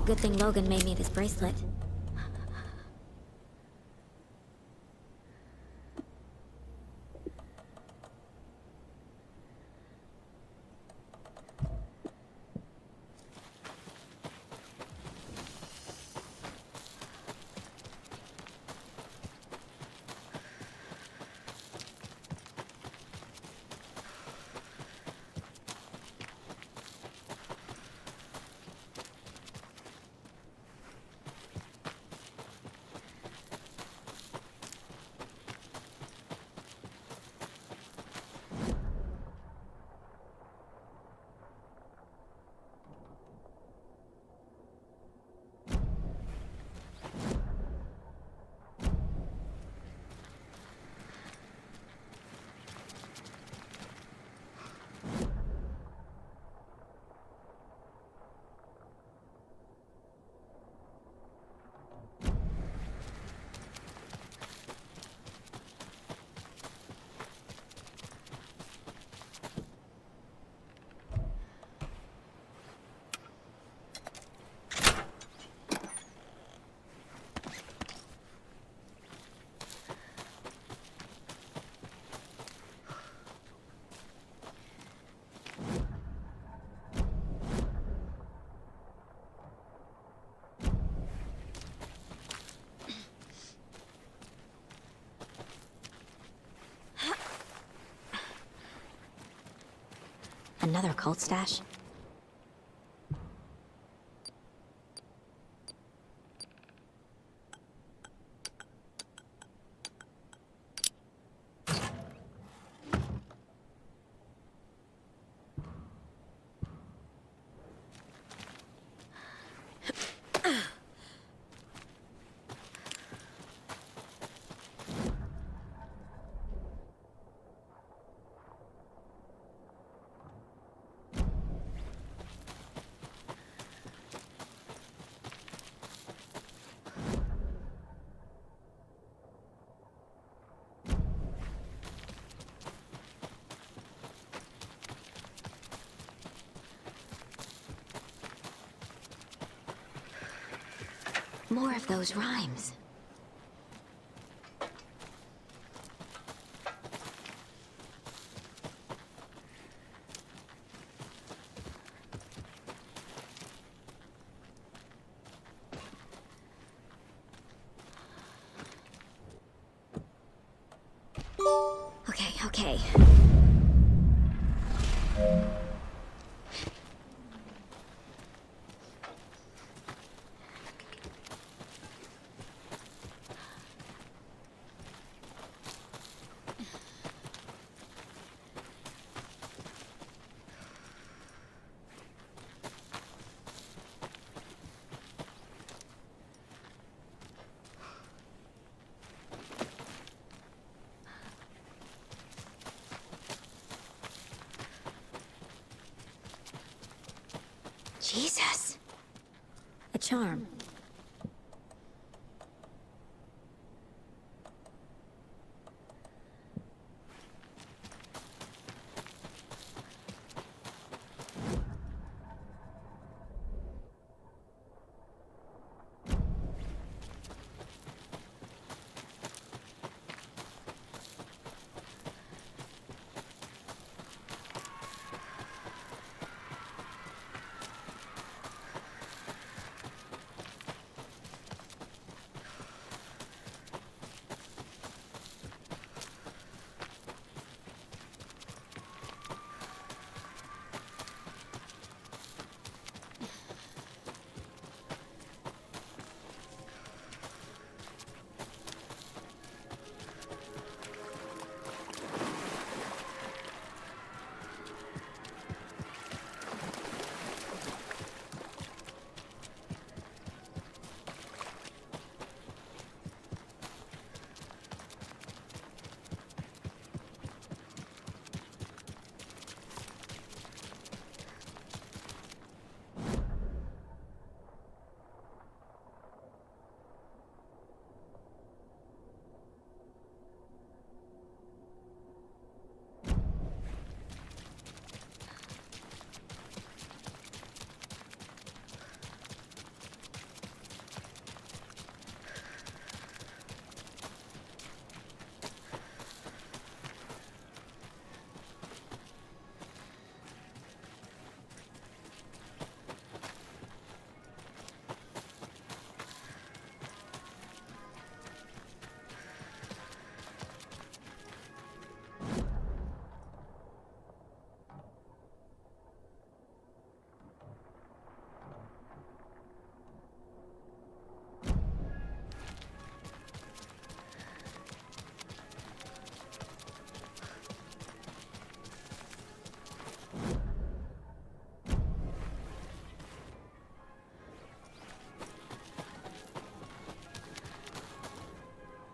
Good thing Logan made me this bracelet. Another cult stash? More of those rhymes. Okay. Jesus. A charm.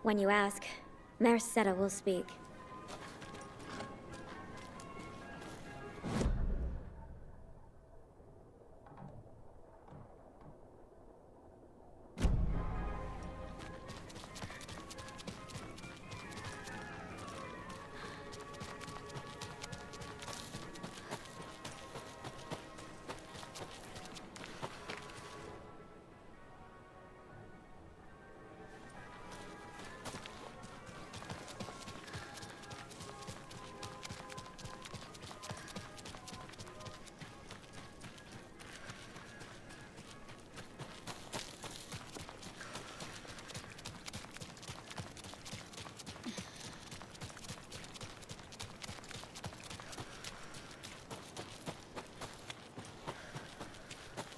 When you ask, Merceda will speak.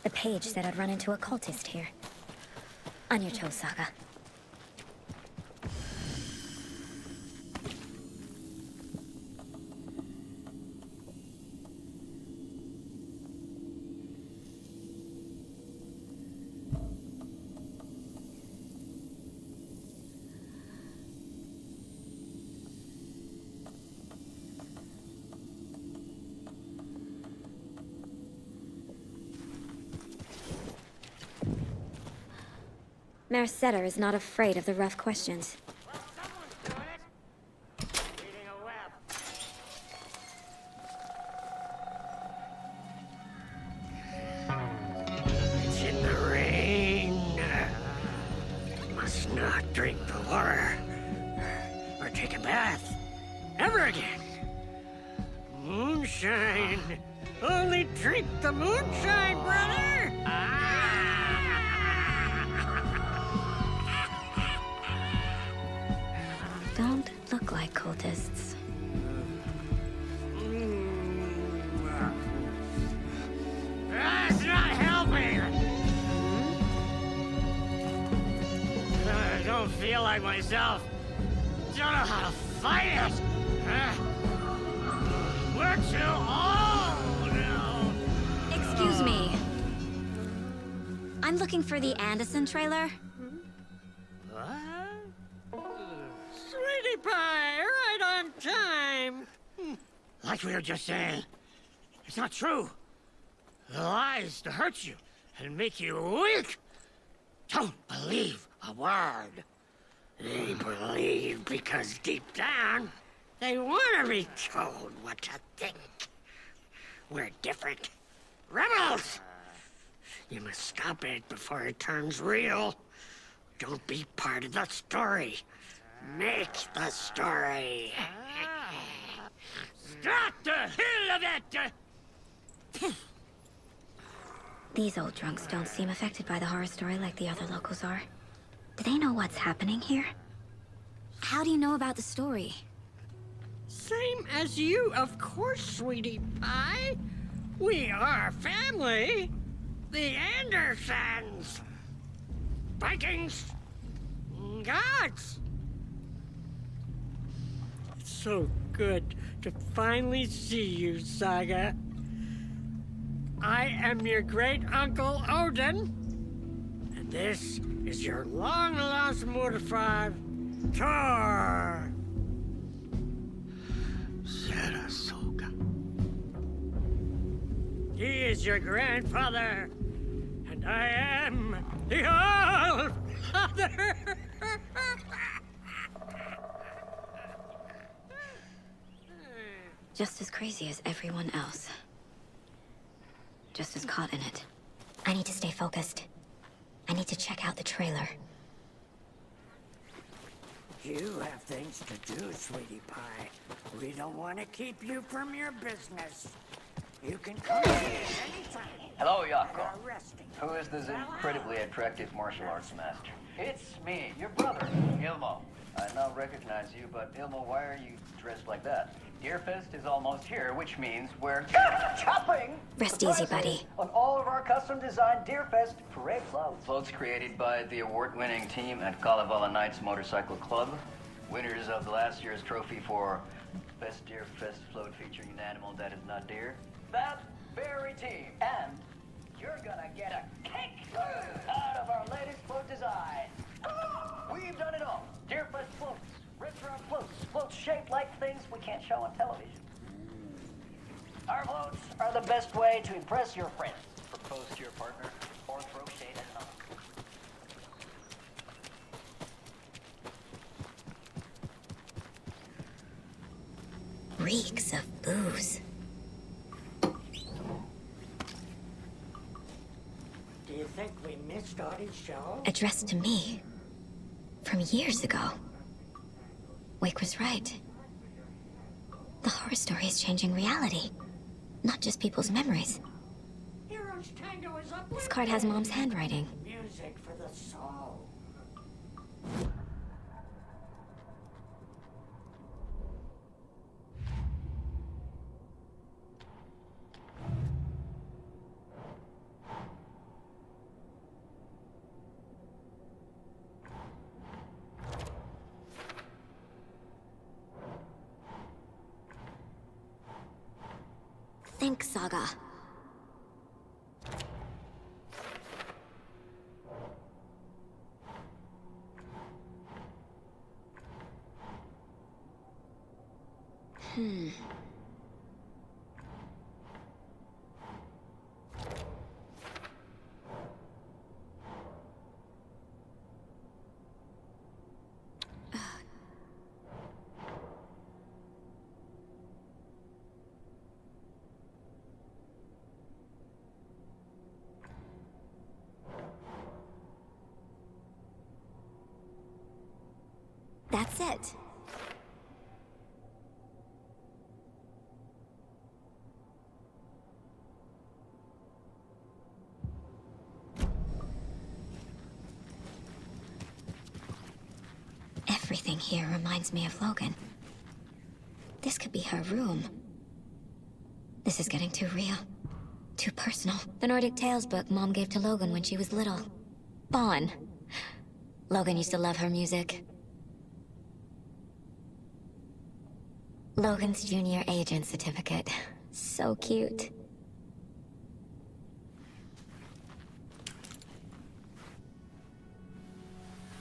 The page said I'd run into a cultist here. On your toes, Saga. Merceda is not afraid of the rough questions. It's in the rain. Must not drink the water. Or take a bath. Ever again. Moonshine. Only drink the moonshine, brother! Don't look like cultists. That's not helping! I don't feel like myself. Don't know how to fight it! We're too old now! Excuse me. I'm looking for the Anderson trailer. What? Sweetie pie, right on time! Like we were just saying, it's not true. The lies to hurt you and make you weak. Don't believe a word. They believe because deep down, they want to be told what to think. We're different. Rebels! You must stop it before it turns real. Don't be part of the story. Make the story. Stop the hell of it! These old drunks don't seem affected by the horror story like the other locals are. Do they know what's happening here? How do you know about the story? Same as you, of course, sweetie pie. We are family. The Andersons. Vikings. Gods. It's so good to finally see you, Saga. I am your great-uncle Odin. And this is your long-lost Mortified, Thor. Sarasota. He is your grandfather, and I am the All-Father. Just as crazy as everyone else. Just as caught in it. I need to stay focused. I need to check out the trailer. You have things to do, sweetie pie. We don't want to keep you from your business. You can come here anytime. Hello, Yako. You're resting. Who is this incredibly attractive martial arts master? It's me, your brother, Ilmo. I now recognize you, but Ilmo, why are you dressed like that? Deerfest is almost here, which means we're chopping! Rest easy, buddy. On all of our custom-designed Deerfest parade floats. Floats created by the award-winning team at Kalevala Knights Motorcycle Club. Winners of the last year's trophy for Best Deerfest float featuring an animal that is not deer. That very team. And you're gonna get a kick out of our latest float design. We've done it all. Deerfest floats, restaurant floats, floats shaped like things we can't show on television. Our floats are the best way to impress your friends, propose to your partner, or throw shade at another. Reeks of booze. Do you think we missed Audie's show? Addressed to me. From years ago. Wake was right. The horror story is changing reality. Not just people's memories. Heroes Tango is up. This card has Mom's handwriting. Music for the soul. Think, Saga. That's it. Everything here reminds me of Logan. This could be her room. This is getting too real. Too personal. The Nordic Tales book Mom gave to Logan when she was little. Bon. Logan used to love her music. Logan's junior agent certificate. So cute.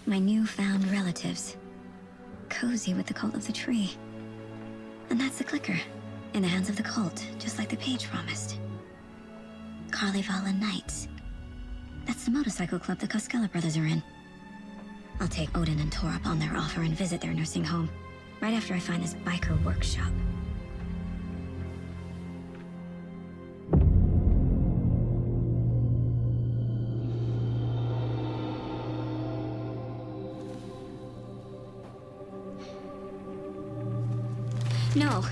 My newfound relatives. Cozy with the cult of the tree. And that's the clicker. In the hands of the cult, just like the page promised. Valhalla Nights. That's the motorcycle club the Koskela brothers are in. I'll take Odin and Tor up on their offer and visit their nursing home, right after I find this biker workshop. No.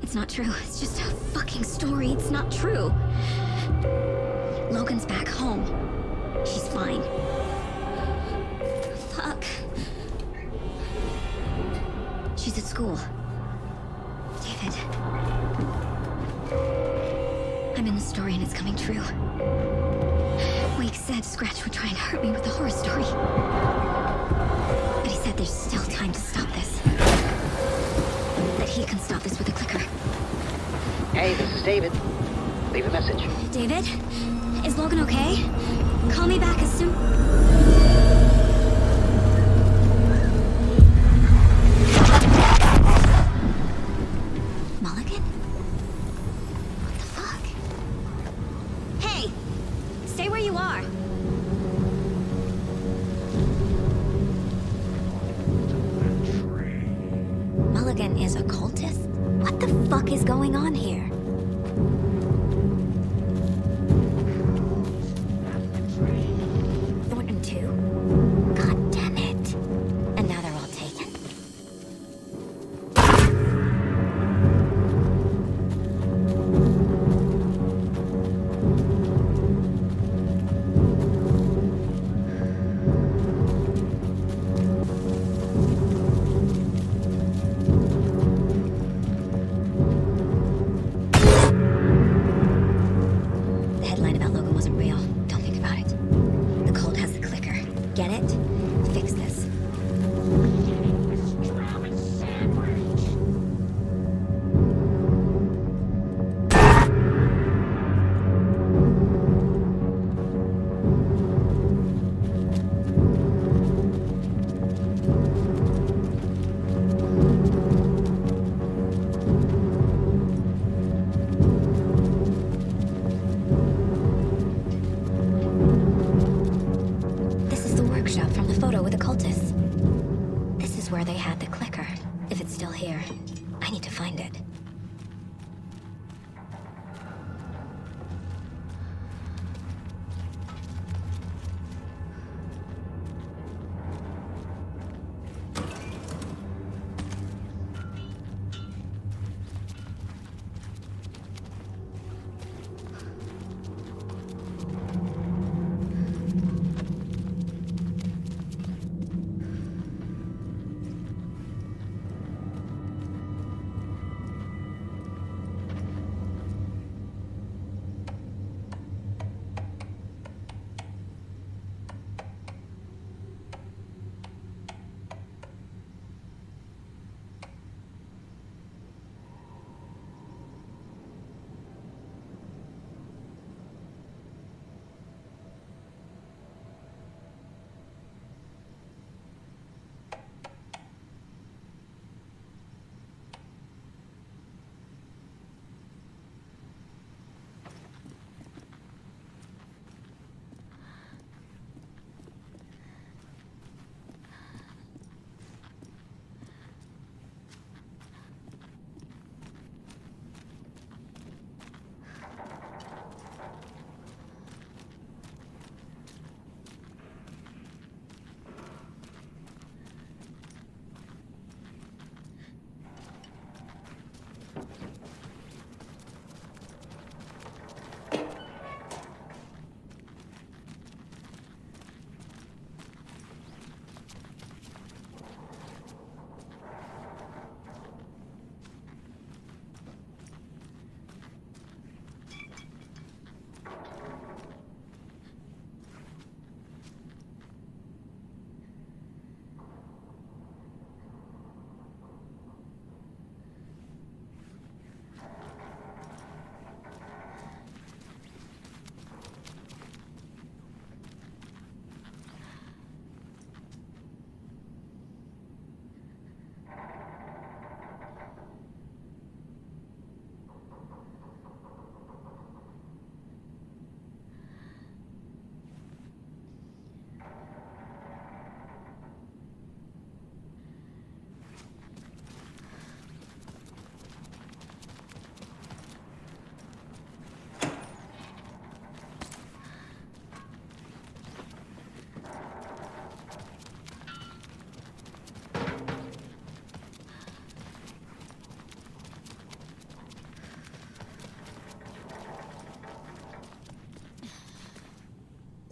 It's not true. It's just a fucking story. It's not true. Logan's back home. She's fine. Fuck. She's at school. David. I'm in the story and it's coming true. Wake said Scratch would try and hurt me with the horror story. But he said there's still time to stop this. That he can stop this with a clicker. Hey, this is David. Leave a message. David? Is Logan okay? Call me back as soon... Mulligan? What the fuck? Hey! Stay where you are. Mulligan is a cultist? What the fuck is going on here? Thornton 2? God damn it. And now they're all taken. The headline about Logan wasn't real. Don't think about it. The cult has the clicker. Get it? Fix this. This is the workshop from the photo with the cultists. This is where they had the clicker. If it's still here, I need to find it.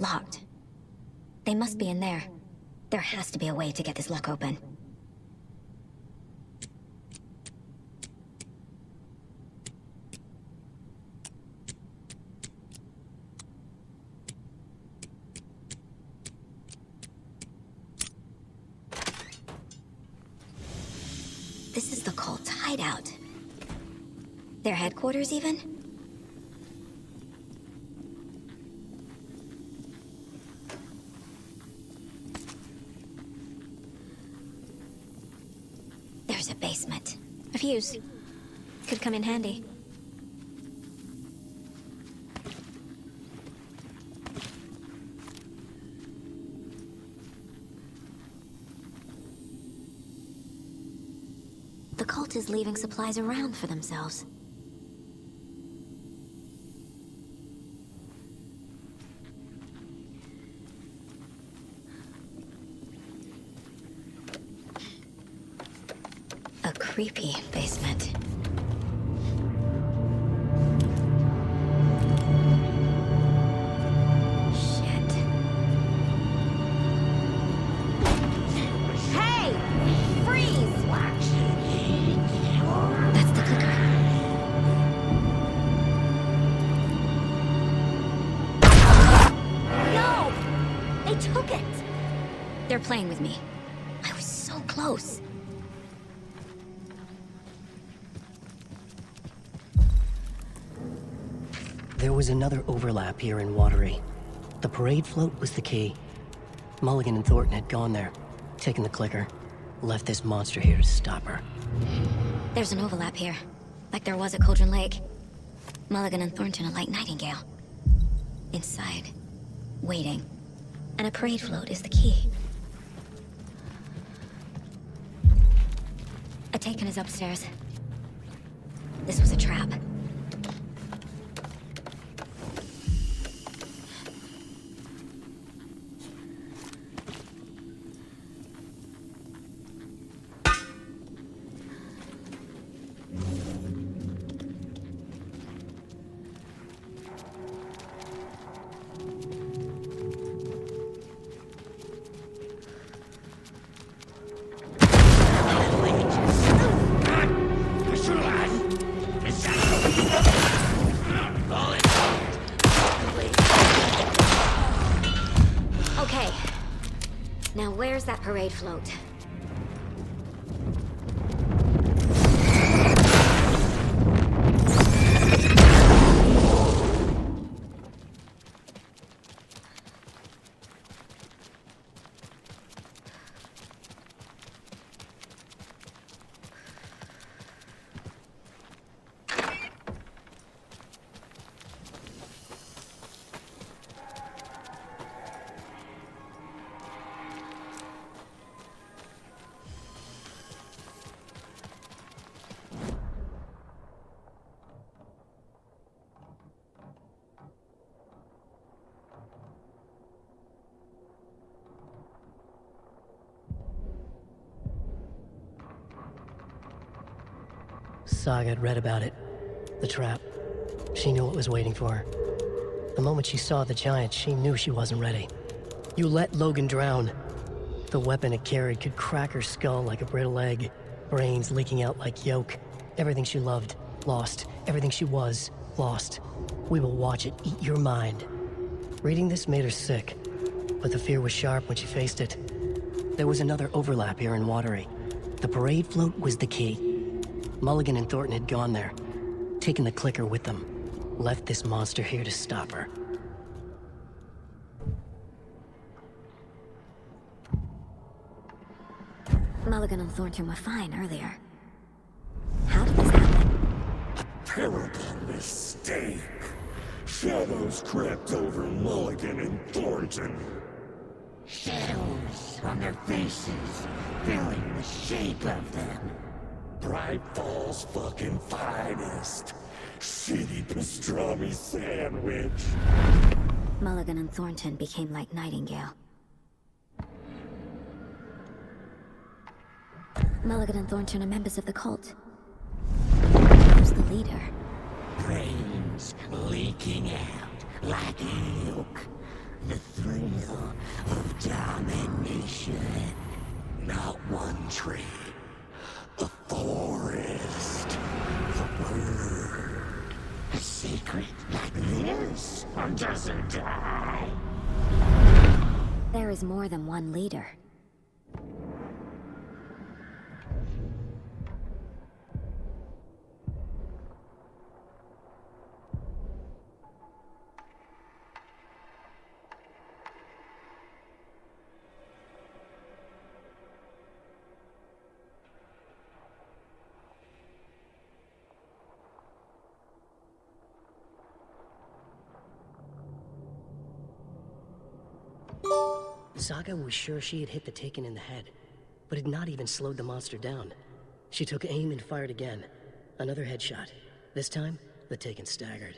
Locked. They must be in there. There has to be a way to get this lock open. This is the cult's hideout. Their headquarters, even? There's a basement. A fuse. Could come in handy. The cult is leaving supplies around for themselves. A creepy basement. Shit. Hey! Freeze! That's the clicker. No! They took it! They're playing with me. I was so close. There was another overlap here in Watery. The parade float was the key. Mulligan and Thornton had gone there, taken the clicker, left this monster here to stop her. There's an overlap here, like there was at Cauldron Lake. Mulligan and Thornton are like Nightingale. Inside, waiting. And a parade float is the key. Ataken is upstairs. This was a trap. Okay. Now where's that parade float? Saga had read about it. The trap. She knew what was waiting for her. The moment she saw the giant, she knew she wasn't ready. You let Logan drown. The weapon it carried could crack her skull like a brittle egg. Brains leaking out like yolk. Everything she loved, lost. Everything she was, lost. We will watch it eat your mind. Reading this made her sick, but the fear was sharp when she faced it. There was another overlap here in Watery. The parade float was the key. Mulligan and Thornton had gone there, taken the clicker with them, left this monster here to stop her. Mulligan and Thornton were fine earlier. How did this happen? Terrible mistake. Shadows crept over Mulligan and Thornton. Shadows on their faces, filling the shape of them. Bright Falls fucking finest. Shitty pastrami sandwich. Mulligan and Thornton became like Nightingale. Mulligan and Thornton are members of the cult. Who's the leader? Brains leaking out like milk. The thrill of domination. Not one tree. A forest. The bird. A secret like this doesn't die. There is more than one leader. Saga was sure she had hit the Taken in the head, but had not even slowed the monster down. She took aim and fired again. Another headshot. This time, the Taken staggered.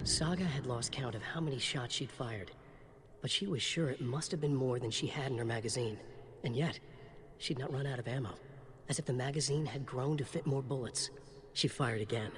Saga had lost count of how many shots she'd fired, but she was sure it must have been more than she had in her magazine. And yet, she'd not run out of ammo. As if the magazine had grown to fit more bullets. She fired again.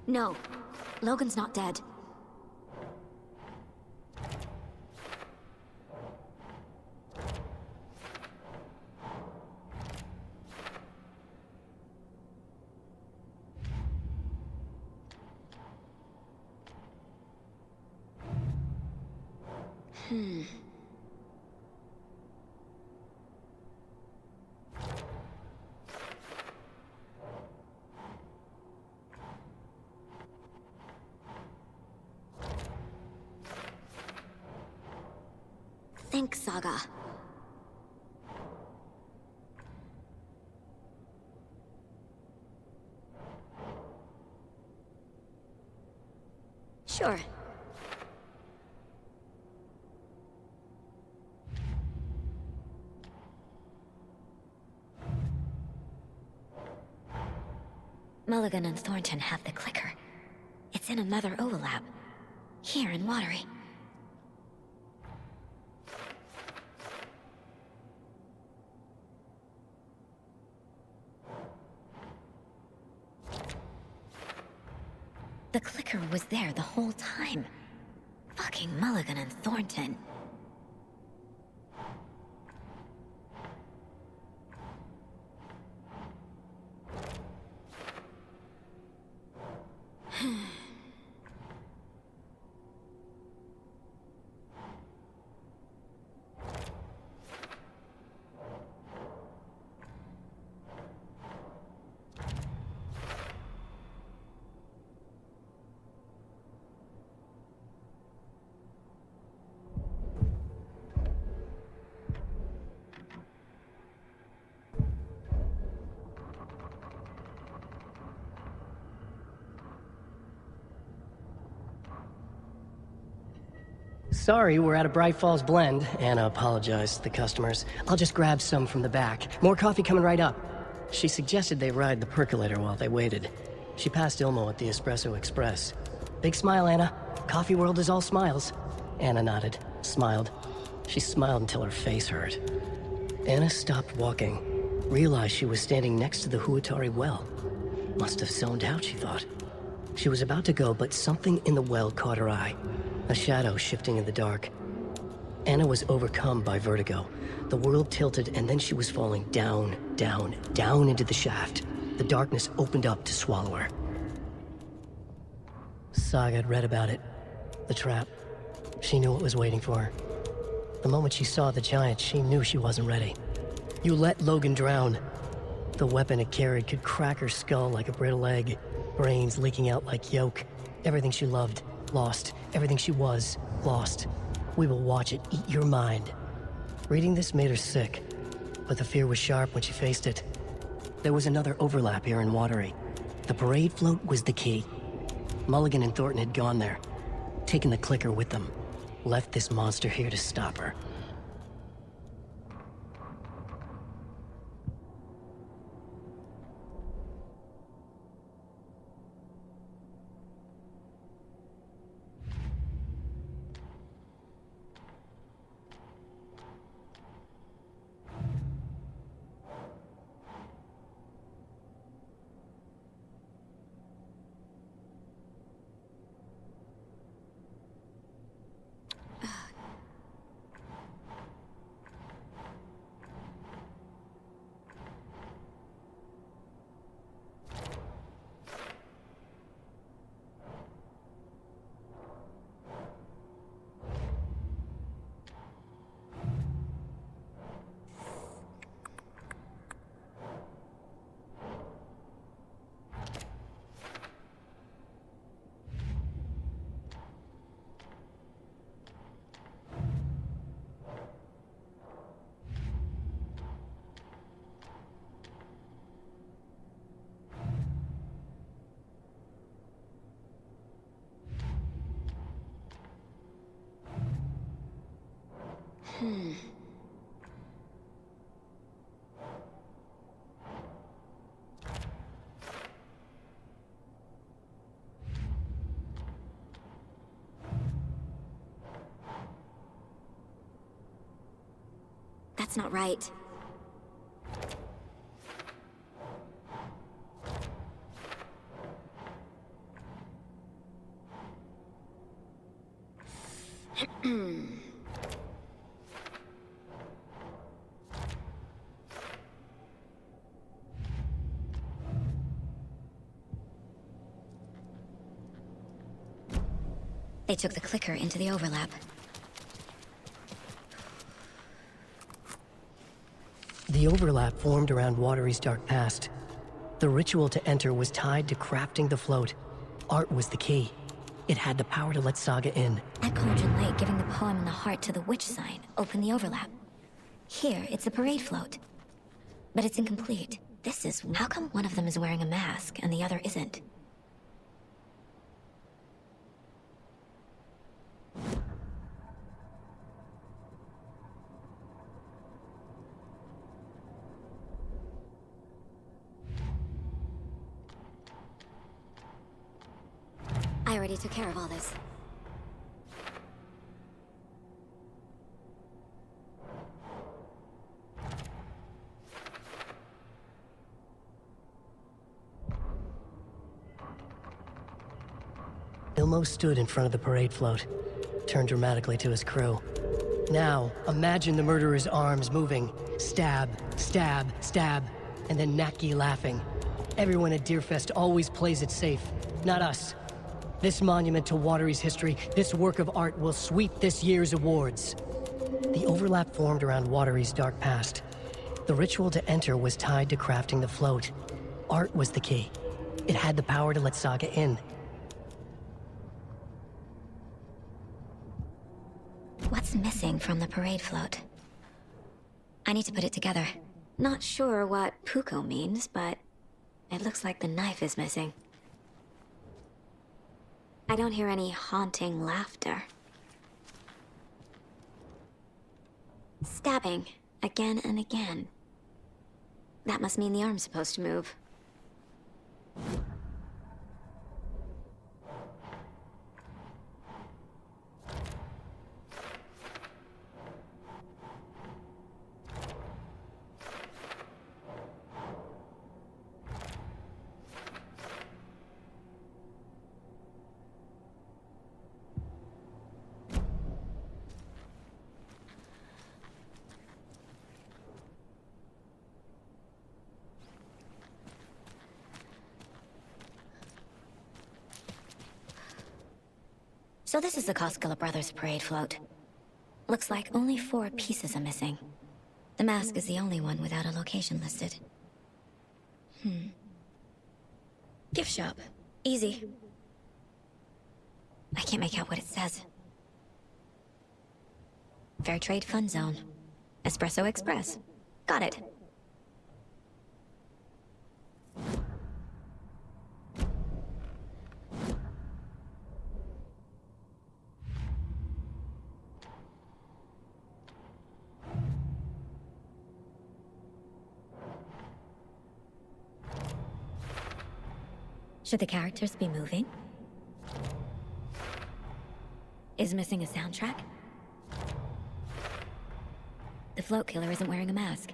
No, Logan's not dead. Think, Saga. Sure. Mulligan and Thornton have the clicker. It's in another overlap. Here in Watery. The clicker was there the whole time. Fucking Mulligan and Thornton. Sorry, we're out of Bright Falls blend. Anna apologized to the customers. I'll just grab some from the back. More coffee coming right up. She suggested they ride the percolator while they waited. She passed Ilmo at the Espresso Express. Big smile, Anna. Coffee world is all smiles. Anna nodded, smiled. She smiled until her face hurt. Anna stopped walking, realized she was standing next to the Huatari well. Must have zoned out, she thought. She was about to go, but something in the well caught her eye. A shadow shifting in the dark. Anna was overcome by vertigo. The world tilted, and then she was falling down, down, down into the shaft. The darkness opened up to swallow her. Saga had read about it. The trap. She knew what was waiting for her. The moment she saw the giant, she knew she wasn't ready. You let Logan drown. The weapon it carried could crack her skull like a brittle egg. Brains leaking out like yolk. Everything she loved. Lost. Everything she was, lost. We will watch it eat your mind. Reading this made her sick, but the fear was sharp when she faced it. There was another overlap here in Watery. The parade float was the key. Mulligan and Thornton had gone there, taken the clicker with them, left this monster here to stop her. That's not right. They took the clicker into the overlap. The overlap formed around Watery's dark past. The ritual to enter was tied to crafting the float. Art was the key. It had the power to let Saga in. At Cauldron Lake, giving the poem and the heart to the witch sign opened the overlap. Here, it's the parade float. But it's incomplete. This is... How come one of them is wearing a mask and the other isn't? I already took care of all this. Ilmo stood in front of the parade float, turned dramatically to his crew. Now, imagine the murderer's arms moving. Stab, stab, stab, and then Naki laughing. Everyone at Deerfest always plays it safe, not us. This monument to Watery's history, this work of art will sweep this year's awards. The overlap formed around Watery's dark past. The ritual to enter was tied to crafting the float. Art was the key. It had the power to let Saga in. What's missing from the parade float? I need to put it together. Not sure what Puko means, but it looks like the knife is missing. I don't hear any haunting laughter. Stabbing, again and again. That must mean the arm's supposed to move. So this is the Koskela Brothers parade float. Looks like only 4 pieces are missing. The mask is the only one without a location listed. Gift shop. Easy. I can't make out what it says. Fair Trade Fun Zone. Espresso Express. Got it. Should the characters be moving? Is missing a soundtrack? The float killer isn't wearing a mask.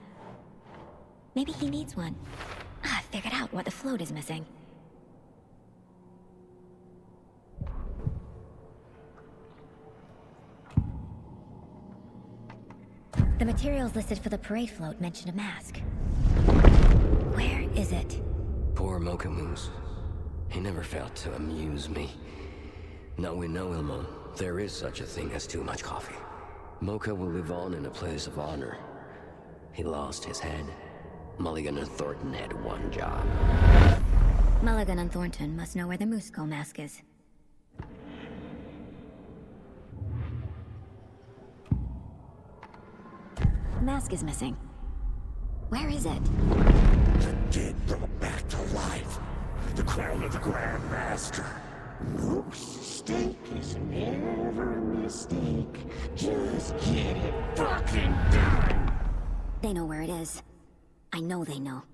Maybe he needs one. I figured out what the float is missing. The materials listed for the parade float mention a mask. Where is it? Poor Mocha Moose. He never failed to amuse me. Now we know, Ilmo, there is such a thing as too much coffee. Mocha will live on in a place of honor. He lost his head. Mulligan and Thornton had one job. Mulligan and Thornton must know where the Moose Skull mask is. The mask is missing. Where is it? The dead brought back to life. The crown of the Grand Master. Moose steak is never a mistake. Just get it fucking done. They know where it is. I know they know.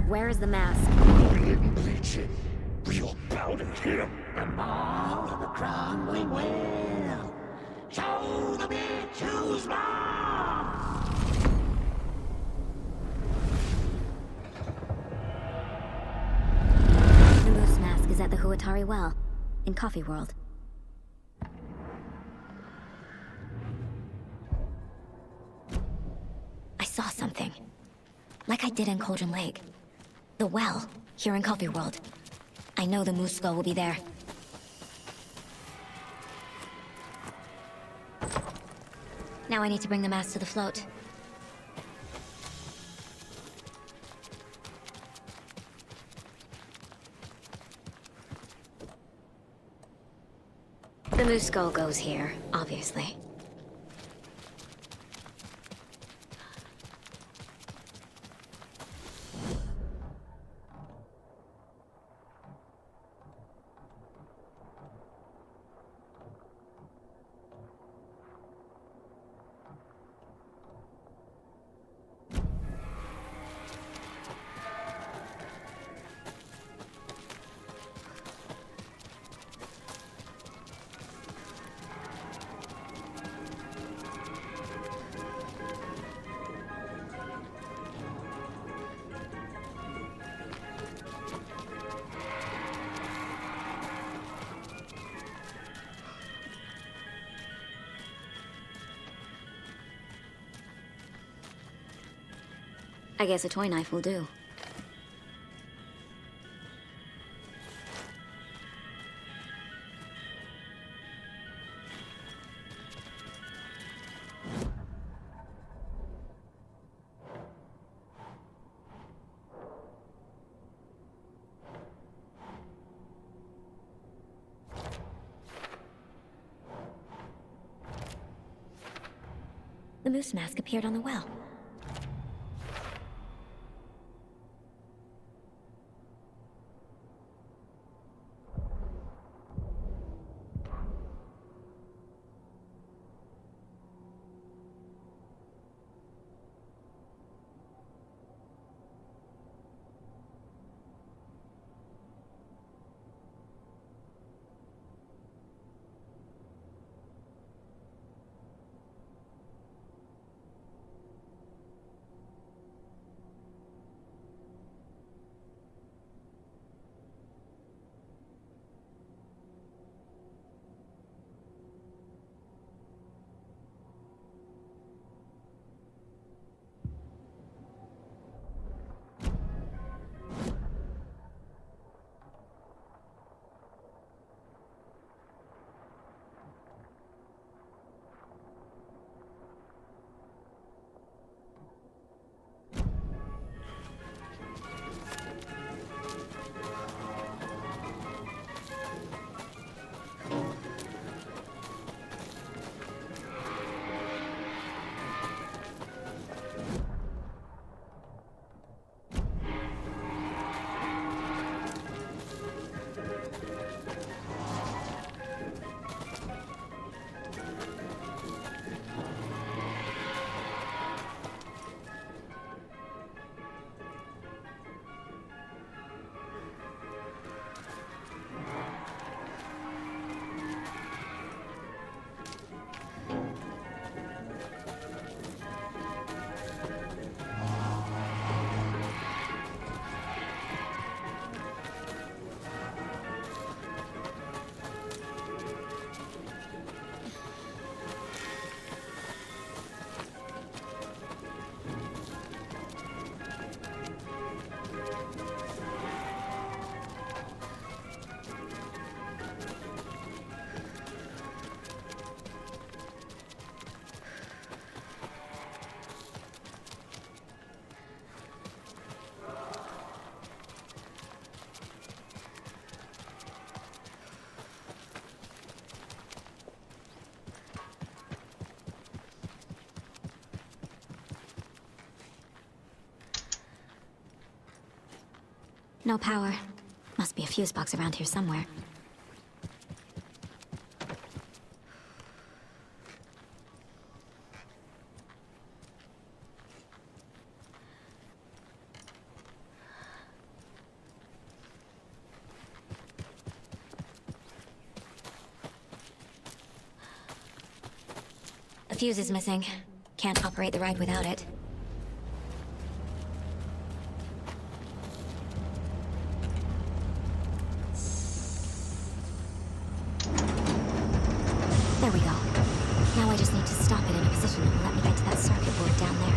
Where is the mask? We didn't bleach it. We'll powder him. And all of the crumbling well. Show the bitch who's boss! The moose mask is at the Huatari Well, in Coffee World. I saw something. Like I did in Cauldron Lake. The well, here in Coffee World. I know the moose skull will be there. Now I need to bring the mask to the float. The moose skull goes here, obviously. I guess a toy knife will do. The moose mask appeared on the well. No power. Must be a fuse box around here somewhere. fuse is missing. Can't operate the ride without it. There we go. Now I just need to stop it in a position that will let me get to that circuit board down there.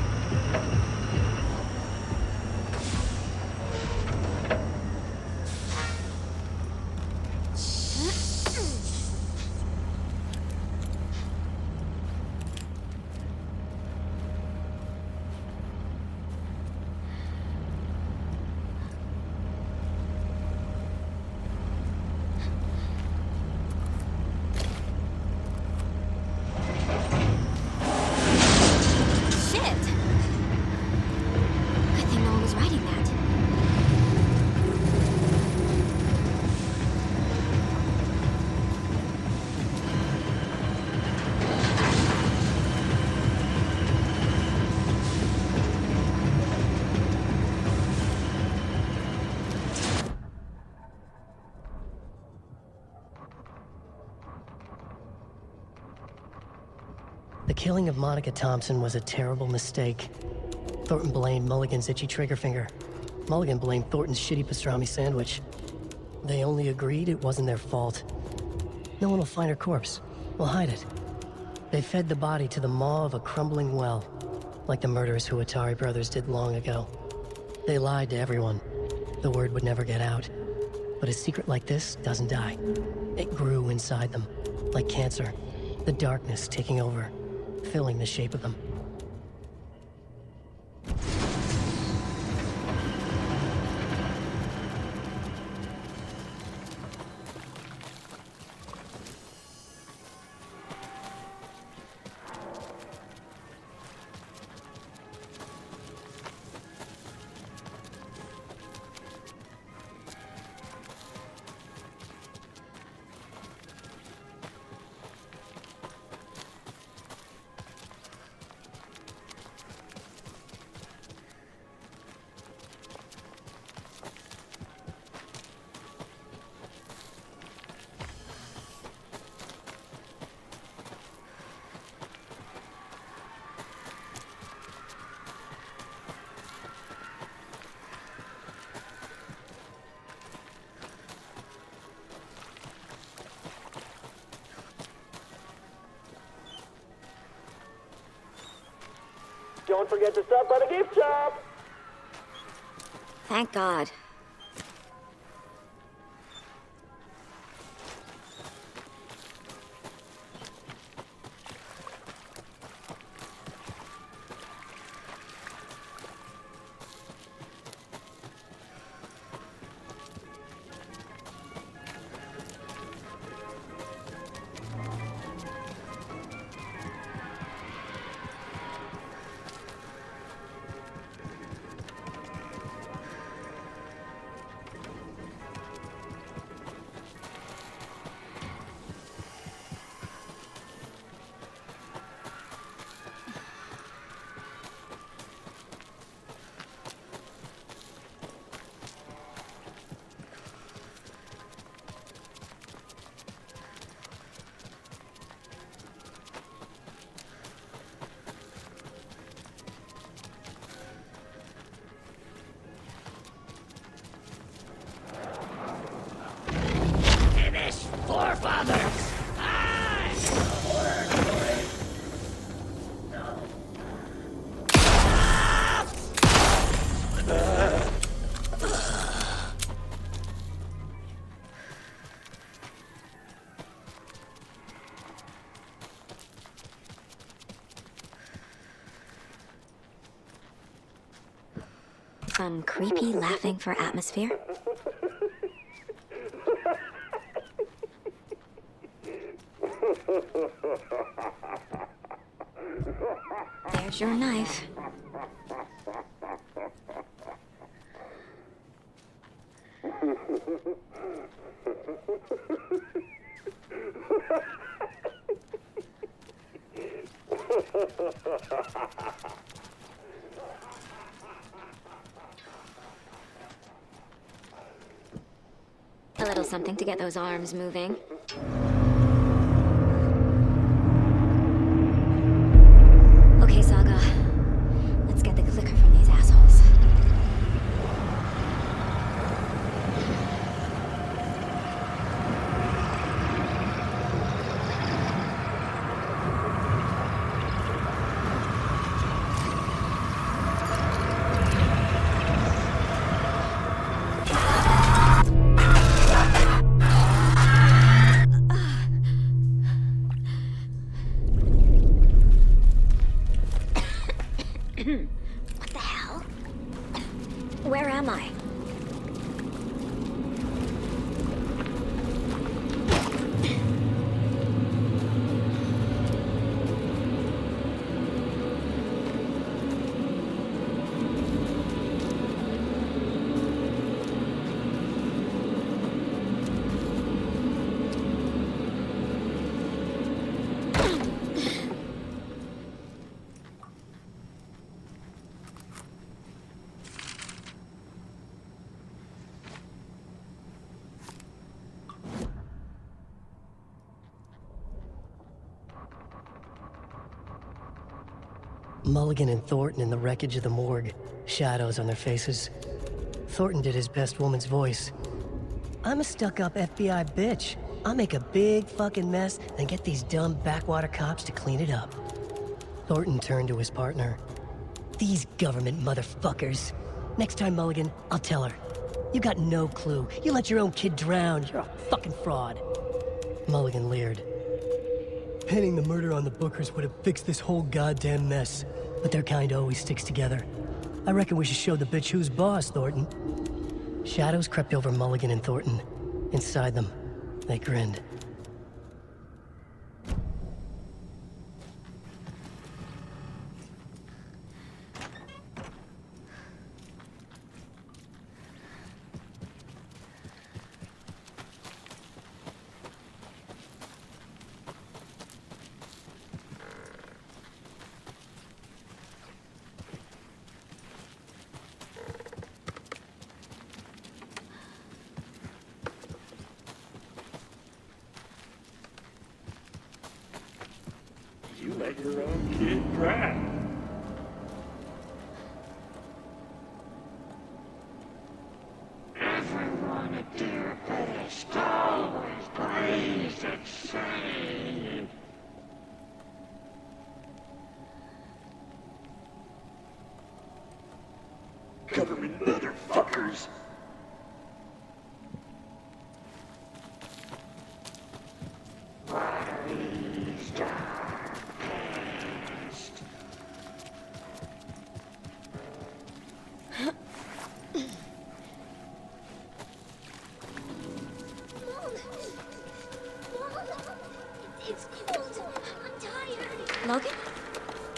The killing of Monica Thompson was a terrible mistake. Thornton blamed Mulligan's itchy trigger finger. Mulligan blamed Thornton's shitty pastrami sandwich. They only agreed it wasn't their fault. No one will find her corpse. We'll hide it. They fed the body to the maw of a crumbling well, like the murderous Huatari brothers did long ago. They lied to everyone. The word would never get out. But a secret like this doesn't die. It grew inside them, like cancer. The darkness taking over, filling the shape of them. Don't forget to stop by the gift shop! Thank God. Forefathers! Some creepy laughing for atmosphere? There's your knife. A little something to get those arms moving. Where am I? Mulligan and Thornton in the wreckage of the morgue, shadows on their faces. Thornton did his best woman's voice. I'm a stuck-up FBI bitch. I'll make a big fucking mess, then get these dumb backwater cops to clean it up. Thornton turned to his partner. These government motherfuckers. Next time, Mulligan, I'll tell her. You got no clue. You let your own kid drown. You're a fucking fraud. Mulligan leered. Pinning the murder on the Bookers would have fixed this whole goddamn mess. But their kind always sticks together. I reckon we should show the bitch who's boss, Thornton. Shadows crept over Mulligan and Thornton. Inside them, they grinned. You let your own kid drown. Everyone at Deer Best always breathes insane. Government motherfuckers. Watery's dark past. It's cold. I'm tired. Logan?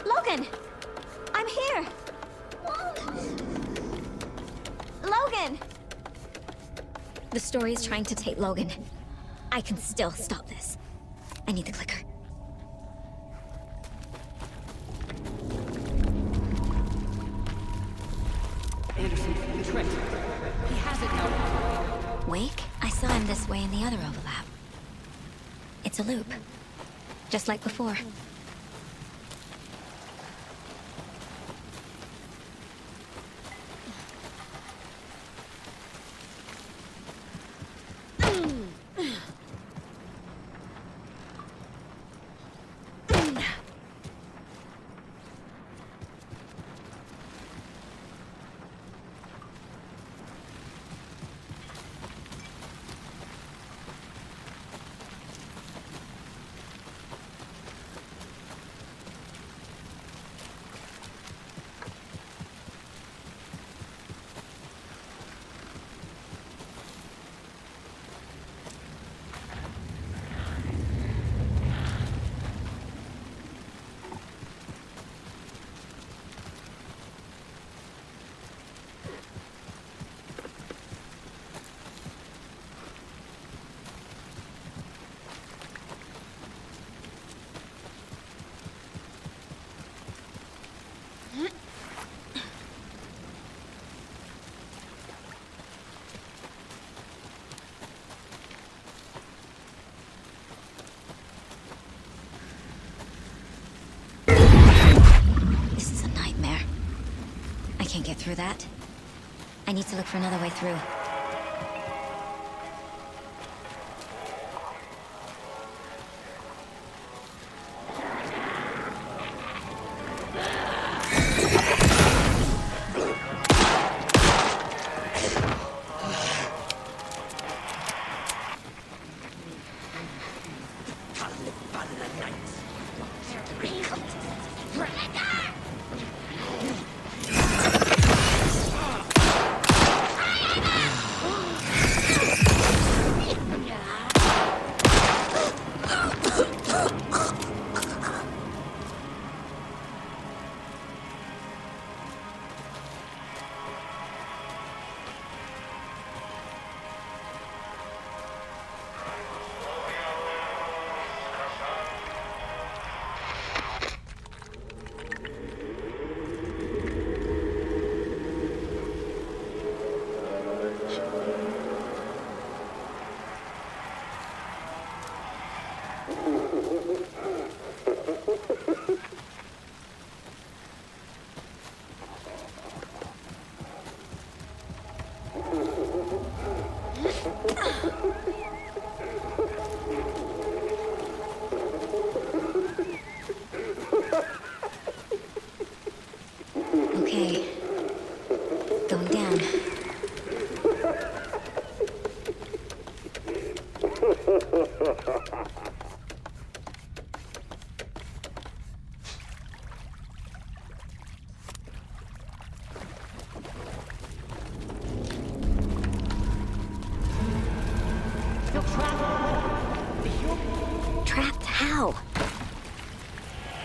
Logan! I'm here! Logan! The story is trying to take Logan. I can still stop this. I need the clicker. Anderson, the Trent. He has it now. Wake? I saw him this way in the other overlap. It's a loop. Just like before. Can't get through that. I need to look for another way through.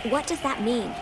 What does that mean?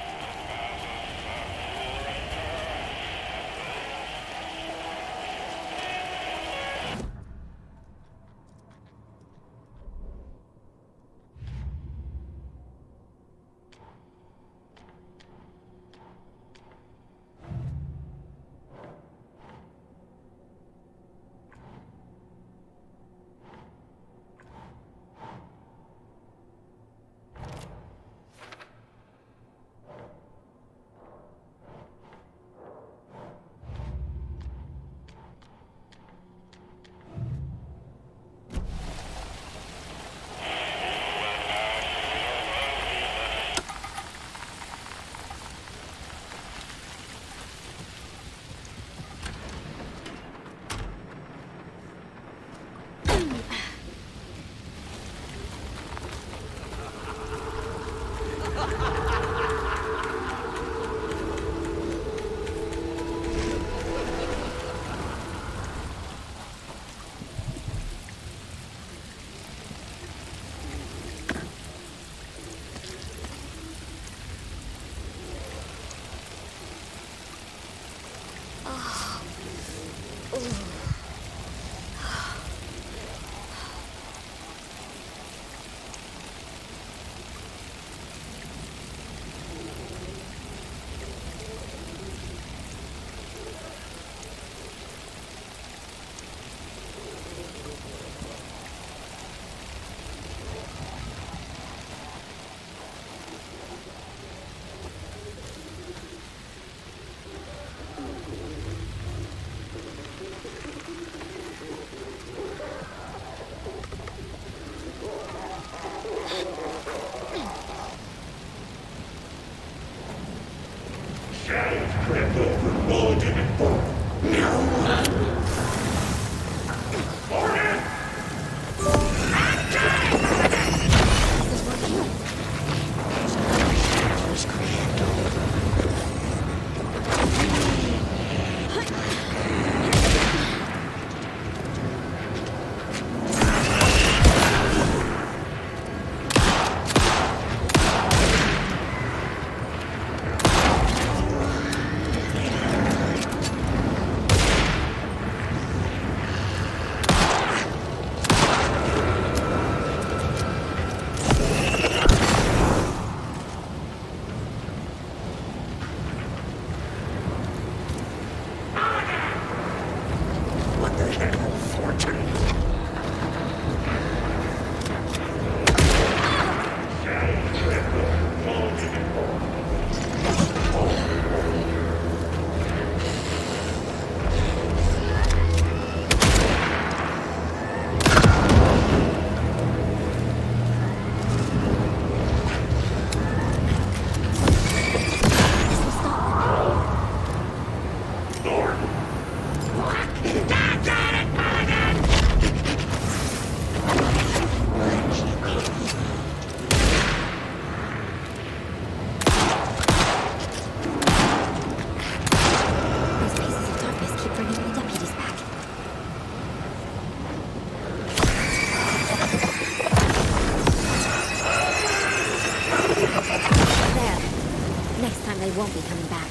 They won't be coming back.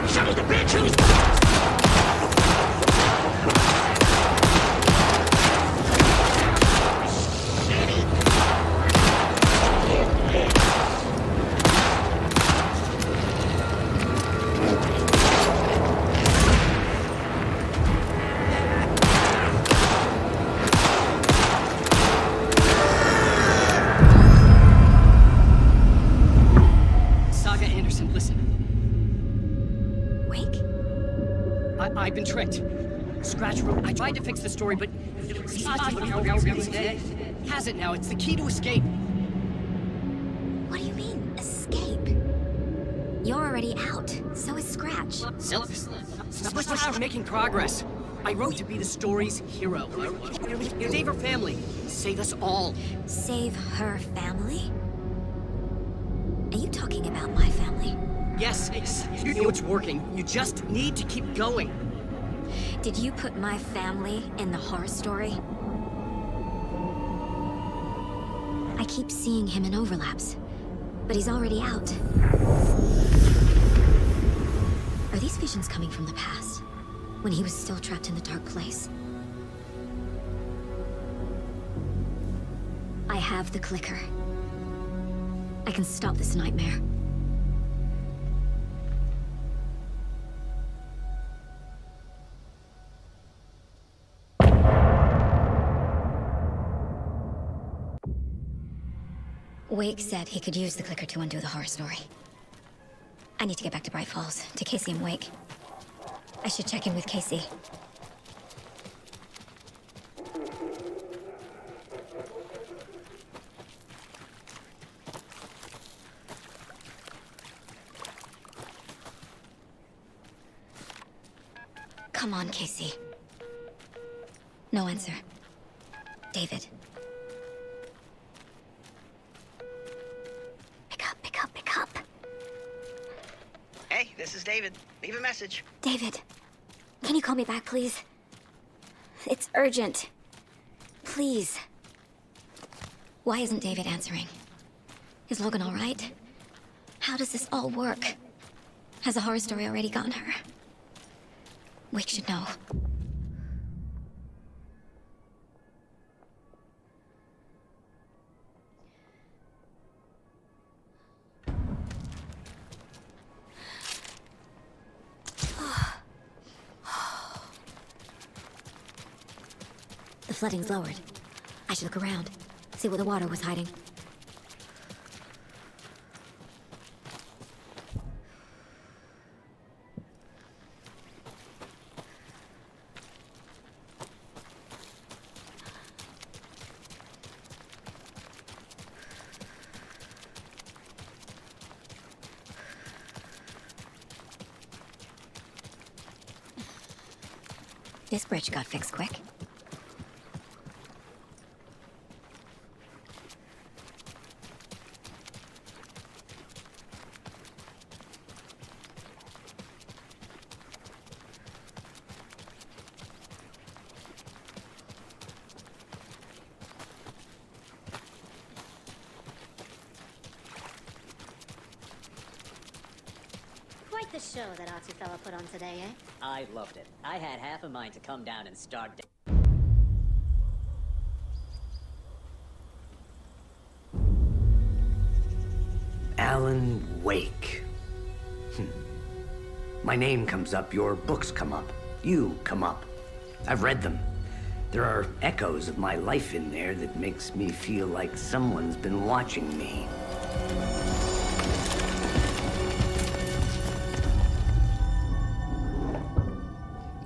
Some of the bitch who's... Saga Anderson, listen. Wake? I've been tricked. Scratch Road. I tried to fix the story, but has it now. It's the key to escape. What do you mean, escape? You're already out. So is Scratch. We're making progress. I wrote to be the story's hero. Save her family. Save us all. Save her family? Are you talking about my family? Yes, you know it's working. You just need to keep going. Did you put my family in the horror story? I keep seeing him in overlaps, but he's already out. Are these visions coming from the past, when he was still trapped in the dark place? I have the clicker. I can stop this nightmare. Wake said he could use the clicker to undo the horror story. I need to get back to Bright Falls, to Casey and Wake. I should check in with Casey. Come on, Casey. No answer. David. Pick up. Hey, this is David. Leave a message. David, can you call me back, please? It's urgent. Please. Why isn't David answering? Is Logan all right? How does this all work? Has the horror story already gotten her? Wake should know. The flooding's lowered. I should look around, see where the water was hiding. This bridge got fixed quick. Quite the show that artsy fella put on today, eh? I loved it. I had half a mind to come down and start. Alan Wake. My name comes up, your books come up, you come up. I've read them. There are echoes of my life in there that makes me feel like someone's been watching me.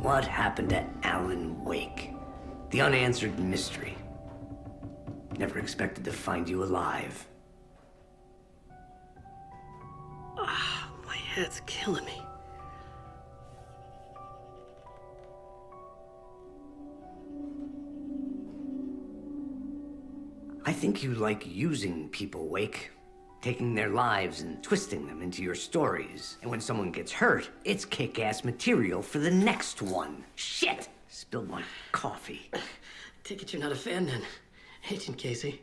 What happened to Alan Wake? The unanswered mystery. Never expected to find you alive. My head's killing me. I think you like using people, Wake. Taking their lives and twisting them into your stories. And when someone gets hurt, it's kick-ass material for the next one. Shit! Spilled my coffee. Take it you're not a fan then, Agent Casey.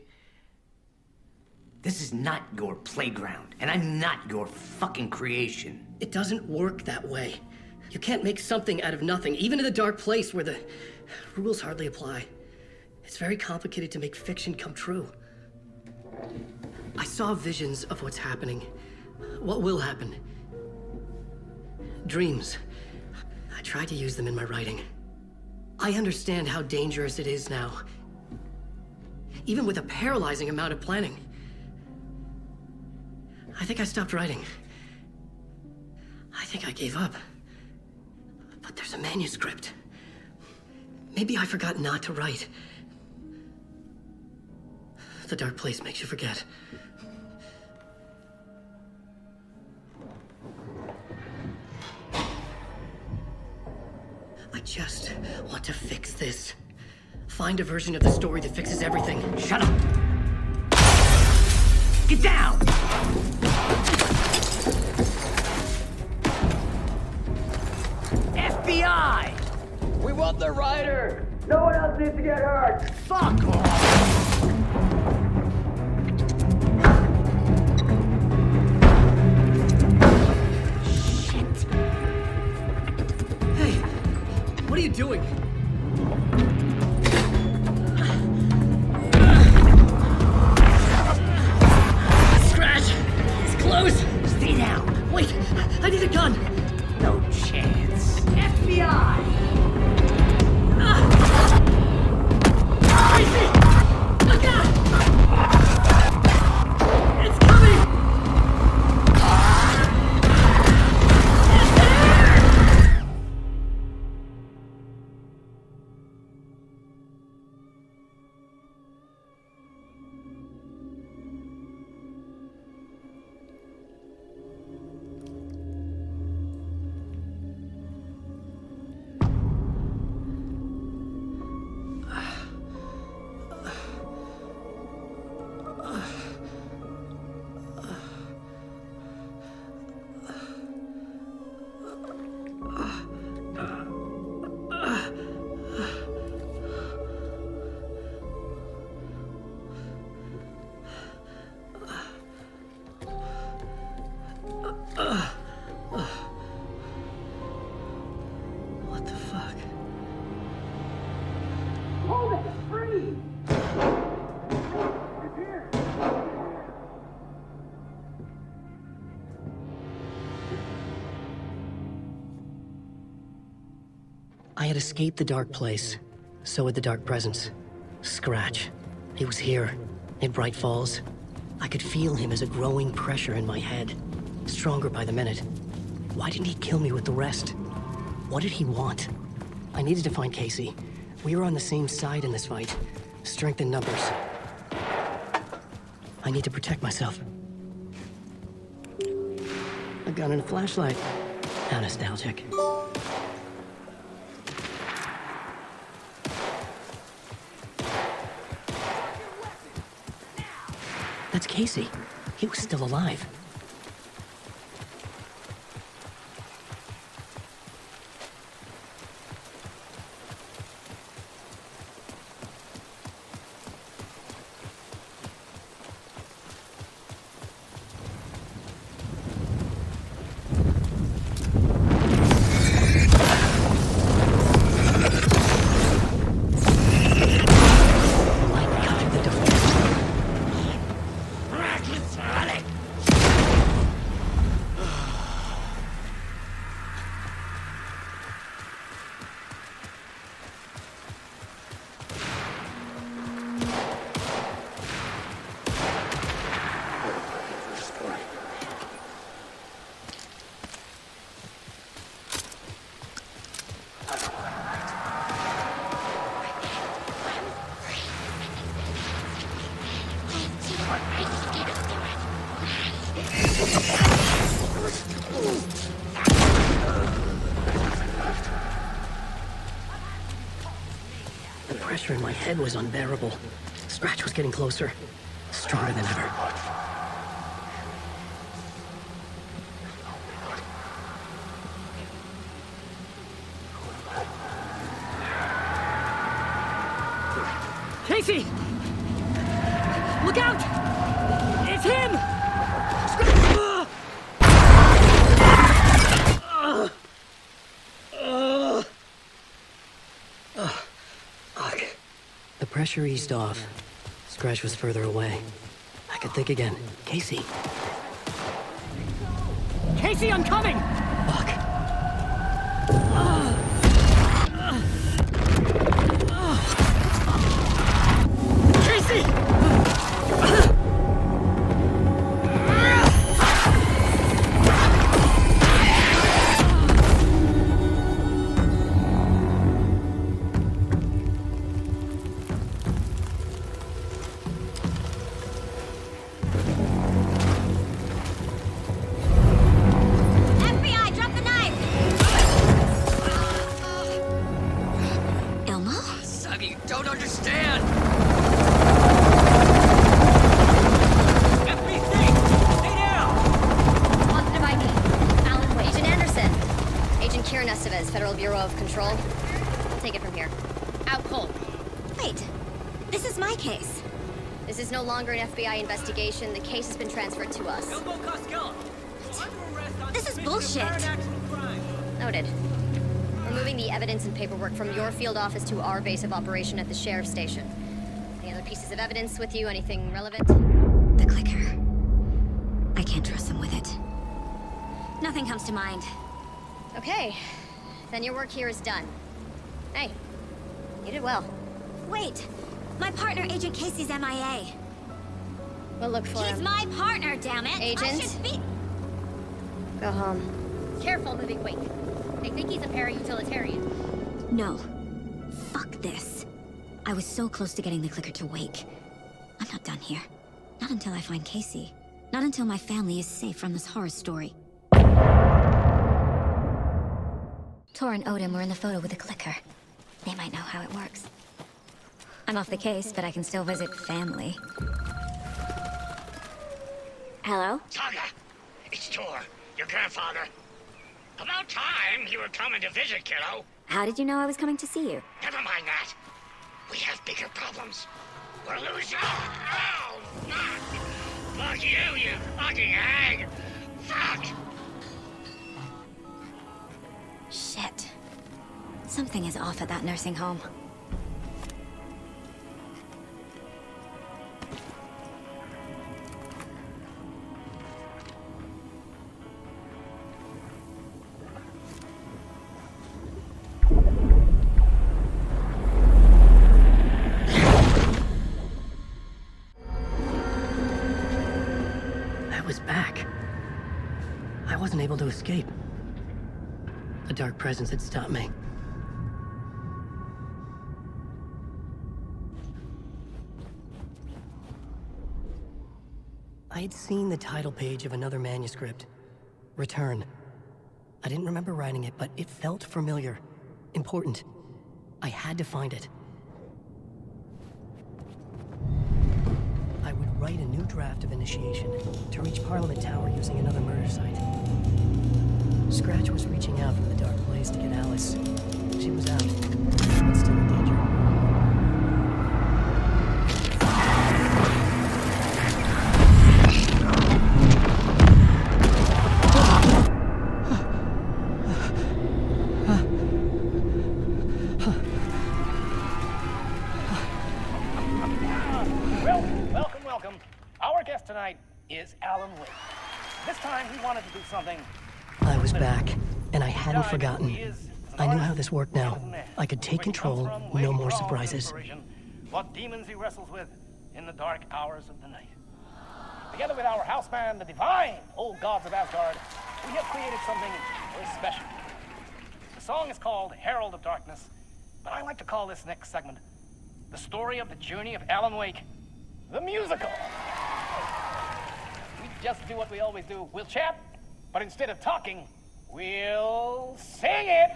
This is not your playground, and I'm not your fucking creation. It doesn't work that way. You can't make something out of nothing, even in a dark place where the rules hardly apply. It's very complicated to make fiction come true. I saw visions of what's happening, what will happen. Dreams. I tried to use them in my writing. I understand how dangerous it is now, even with a paralyzing amount of planning. I think I stopped writing. I think I gave up. But there's a manuscript. Maybe I forgot not to write. The dark place makes you forget. I just want to fix this. Find a version of the story that fixes everything. Shut up! Get down! FBI! I'm the rider! No one else needs to get hurt! Fuck off! Hey, what are you doing? Scratch! It's close! Stay down. Wait, I need a gun! No chance. FBI! It's coming! What the fuck? Hold it! Free! I had escaped the dark place. So had the dark presence. Scratch. He was here, in Bright Falls. I could feel him as a growing pressure in my head. Stronger by the minute. Why didn't he kill me with the rest? What did he want? I needed to find Casey. We were on the same side in this fight. Strength in numbers. I need to protect myself. A gun and a flashlight. How nostalgic. That's Casey. He was still alive. The pressure in my head was unbearable. Scratch was getting closer. Stronger than ever. Casey! Look out! It's him! The pressure eased off. Scratch was further away. I could think again. Casey. Casey, I'm coming! Fuck. Casey! FBI, drop the knife! Elmo? Saga, you don't understand! no longer an FBI investigation. The case has been transferred to us. This is bullshit. Noted. We're moving the evidence and paperwork from your field office to our base of operation at the sheriff's station. Any other pieces of evidence with you? Anything relevant? The clicker. I can't trust them with it. Nothing comes to mind. Okay. Then your work here is done. Hey, you did well. Wait! My partner, Agent Casey's MIA. We'll look for him. He's my partner, damn it! Agent? I should be... Go home. Careful moving Wake. They think he's a para-utilitarian. No. Fuck this. I was so close to getting the clicker to Wake. I'm not done here. Not until I find Casey. Not until my family is safe from this horror story. Tor and Odin were in the photo with the clicker. They might know how it works. I'm off the case, but I can still visit family. Hello? Saga! It's Tor, your grandfather. About time you were coming to visit, kiddo. How did you know I was coming to see you? Never mind that. We have bigger problems. We're losing... Oh, fuck! Fuck you fucking hag! Fuck! Shit. Something is off at that nursing home. I was back. I wasn't able to escape. The dark presence had stopped me. I had seen the title page of another manuscript. Return. I didn't remember writing it, but it felt familiar. Important. I had to find it. I would write a new draft of initiation to reach Parliament Tower using another murder site. Scratch was reaching out from the dark place to get Alice. She was out, but still in danger. Welcome. Our guest tonight is Alan Wake. This time he wanted to do something. I was back, and I hadn't forgotten. I knew how this worked now. I could take control, no more surprises. What demons he wrestles with in the dark hours of the night. Together with our house band, the divine old gods of Asgard, we have created something very special. The song is called Herald of Darkness, but I like to call this next segment the story of the journey of Alan Wake, the musical. We just do what we always do. We'll chat, but instead of talking, we'll sing it.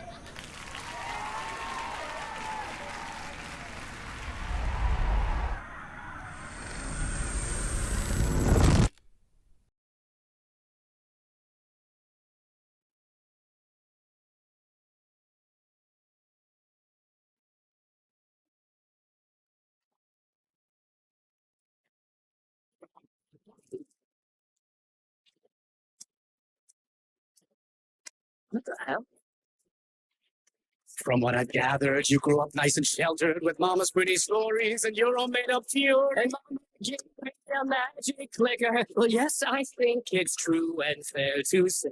What the hell? From what I've gathered, you grew up nice and sheltered with mama's pretty stories, and you're all made up fury. And mama gave me a magic clicker. Well, yes, I think it's true and fair to say.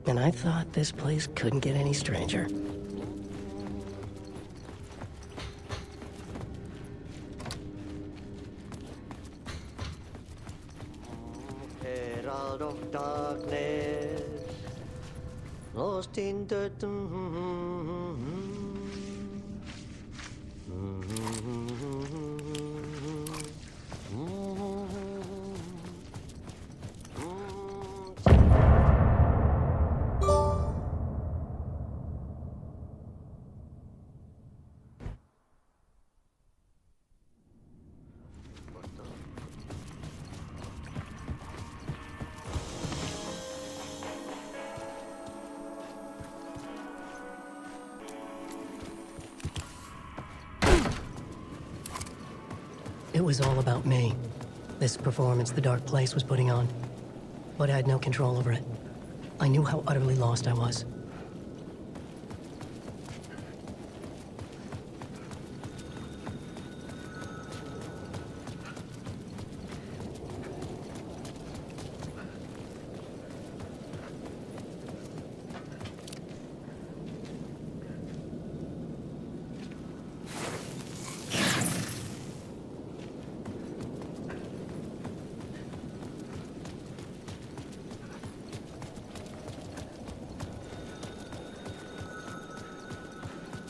And I thought this place couldn't get any stranger. Herald of darkness, lost in dirt. It was all about me. This performance the dark place was putting on. But I had no control over it. I knew how utterly lost I was.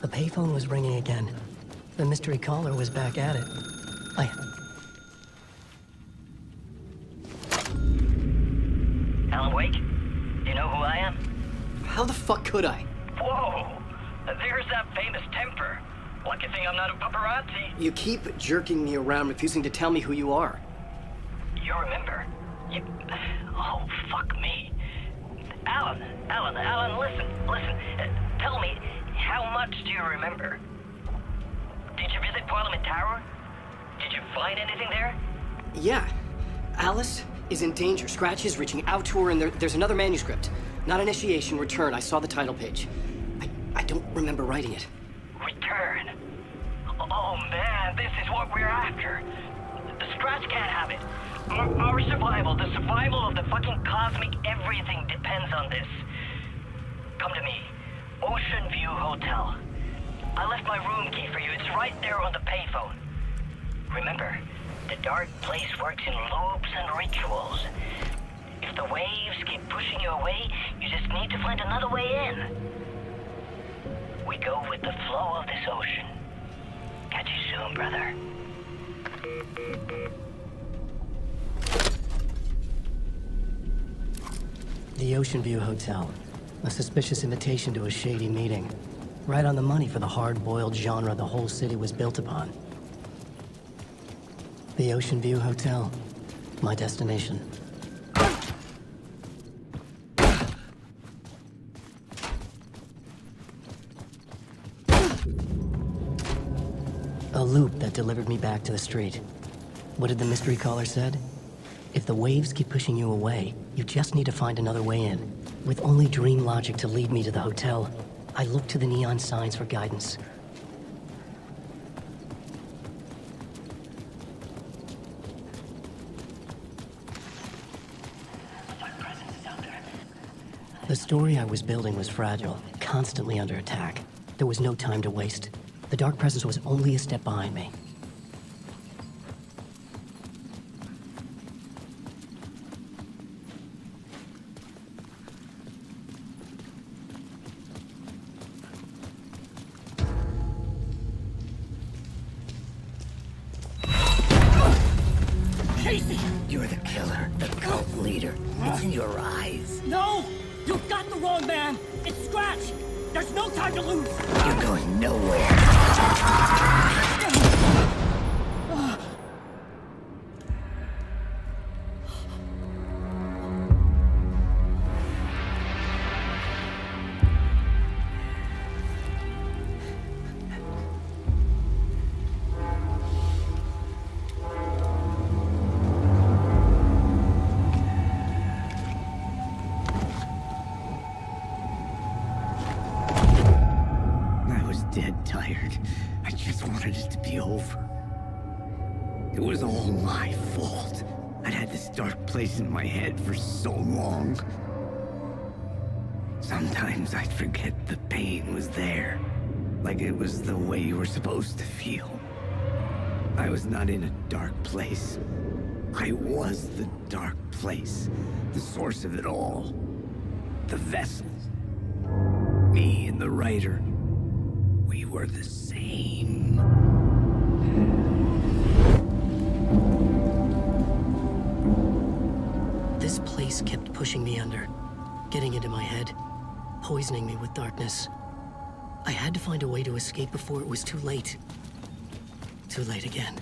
The payphone was ringing again. The mystery caller was back at it. Alan Wake? Do you know who I am? How the fuck could I? Whoa! There's that famous temper. Lucky thing I'm not a paparazzi. You keep jerking me around, refusing to tell me who you are. You remember? You... Oh, fuck me. Alan, listen. Tell me, how much do you remember? Did you visit Parliament Tower? Did you find anything there? Yeah. Alice is in danger. Scratch is reaching out to her, and there's another manuscript. Not initiation, return. I saw the title page. I don't remember writing it. Return? Oh man, this is what we're after. The Scratch can't have it. Our survival, the survival of the fucking cosmic everything depends on this. Come to me. Ocean View Hotel. I left my room key for you. It's right there on the payphone. Remember, the dark place works in loops and rituals. If the waves keep pushing you away, you just need to find another way in. We go with the flow of this ocean. Catch you soon, brother. The Ocean View Hotel. A suspicious invitation to a shady meeting. Right on the money for the hard-boiled genre the whole city was built upon. The Ocean View Hotel. My destination. A loop that delivered me back to the street. What did the mystery caller said? If the waves keep pushing you away, you just need to find another way in. With only dream logic to lead me to the hotel, I looked to the neon signs for guidance. The story I was building was fragile, constantly under attack. There was no time to waste. The dark presence was only a step behind me. You're the killer, the cult leader. It's in your eyes. No! You've got the wrong man! It's Scratch! There's no time to lose! You're going nowhere. Dead tired. I just wanted it to be over. It was all my fault. I'd had this dark place in my head for so long. Sometimes I'd forget the pain was there. Like it was the way you were supposed to feel. I was not in a dark place. I was the dark place. The source of it all. The vessel. Me and the writer. We were the same. This place kept pushing me under, getting into my head, poisoning me with darkness. I had to find a way to escape before it was too late. Too late again.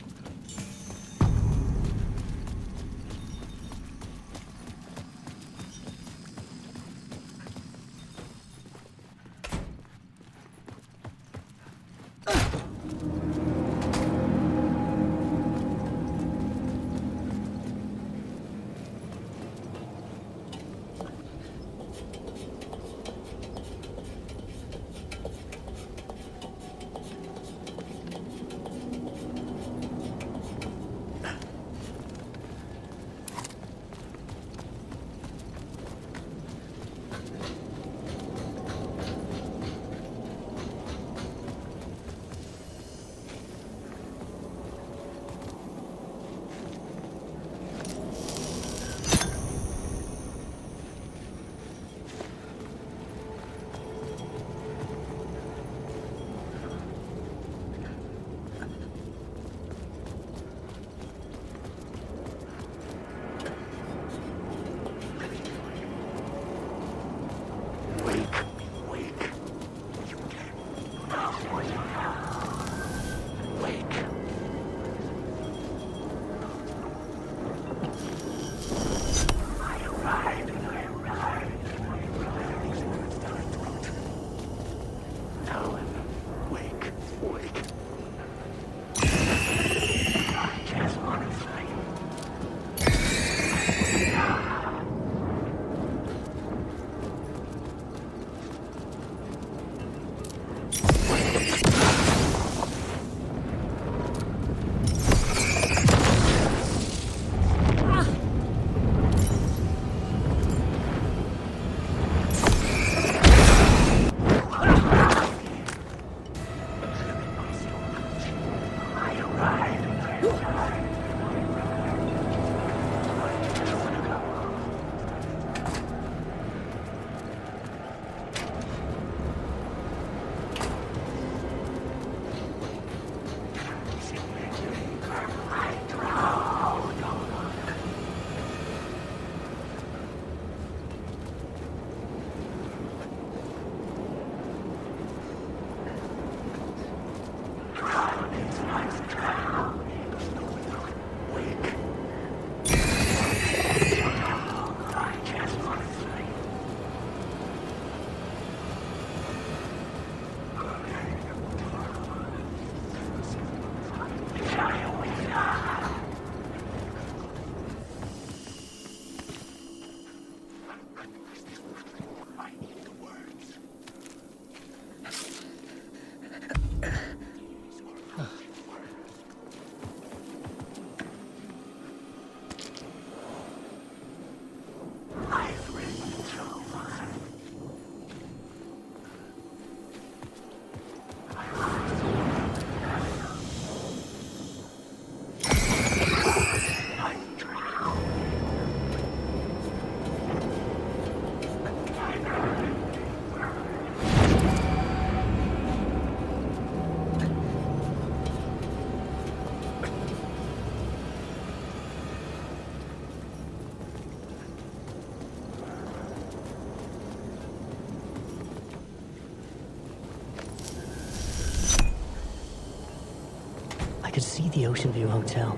I could see the Ocean View Hotel.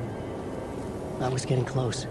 I was getting close.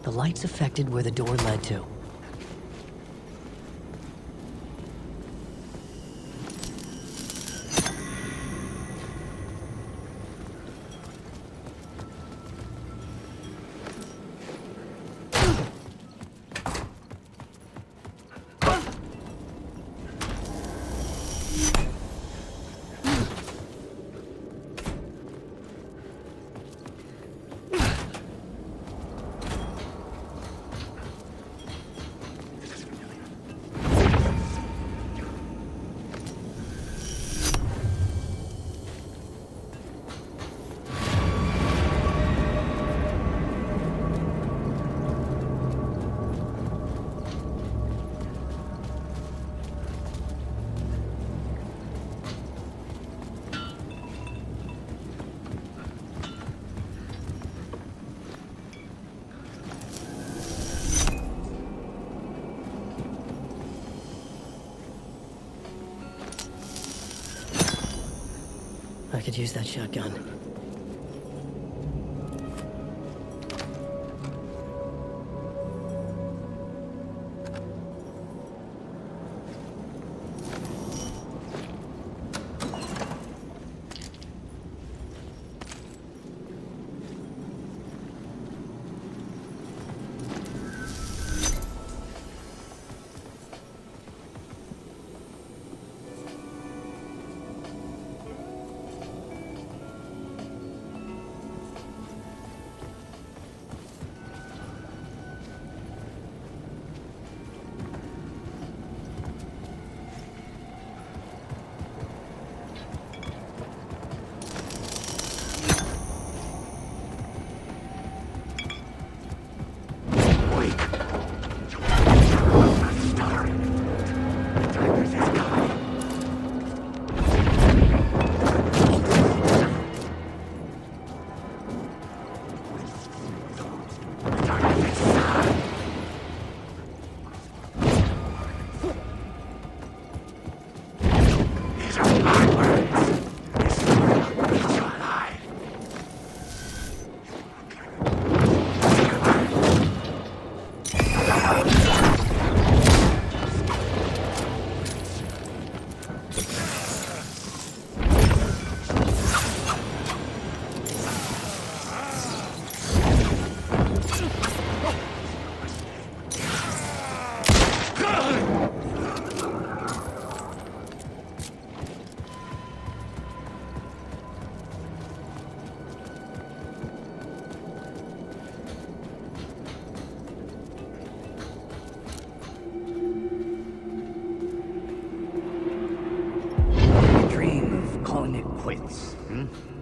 The lights affected where the door led to. I could use that shotgun.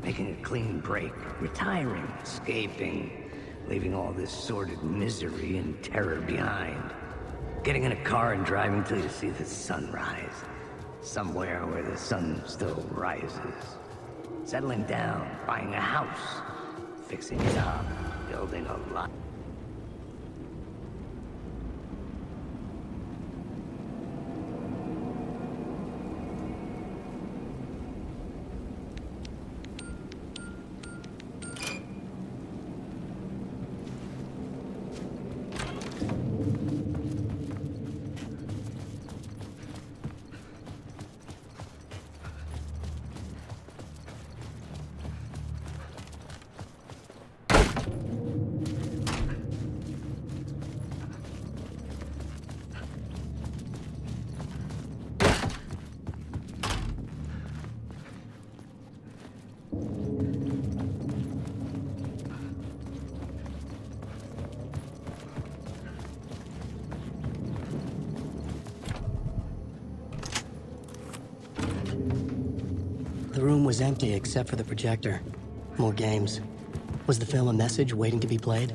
Making a clean break, retiring, escaping, leaving all this sordid misery and terror behind. Getting in a car and driving till you see the sun rise. Somewhere where the sun still rises. Settling down, buying a house, fixing it up, building a life. The room was empty except for the projector. More games. Was the film a message waiting to be played?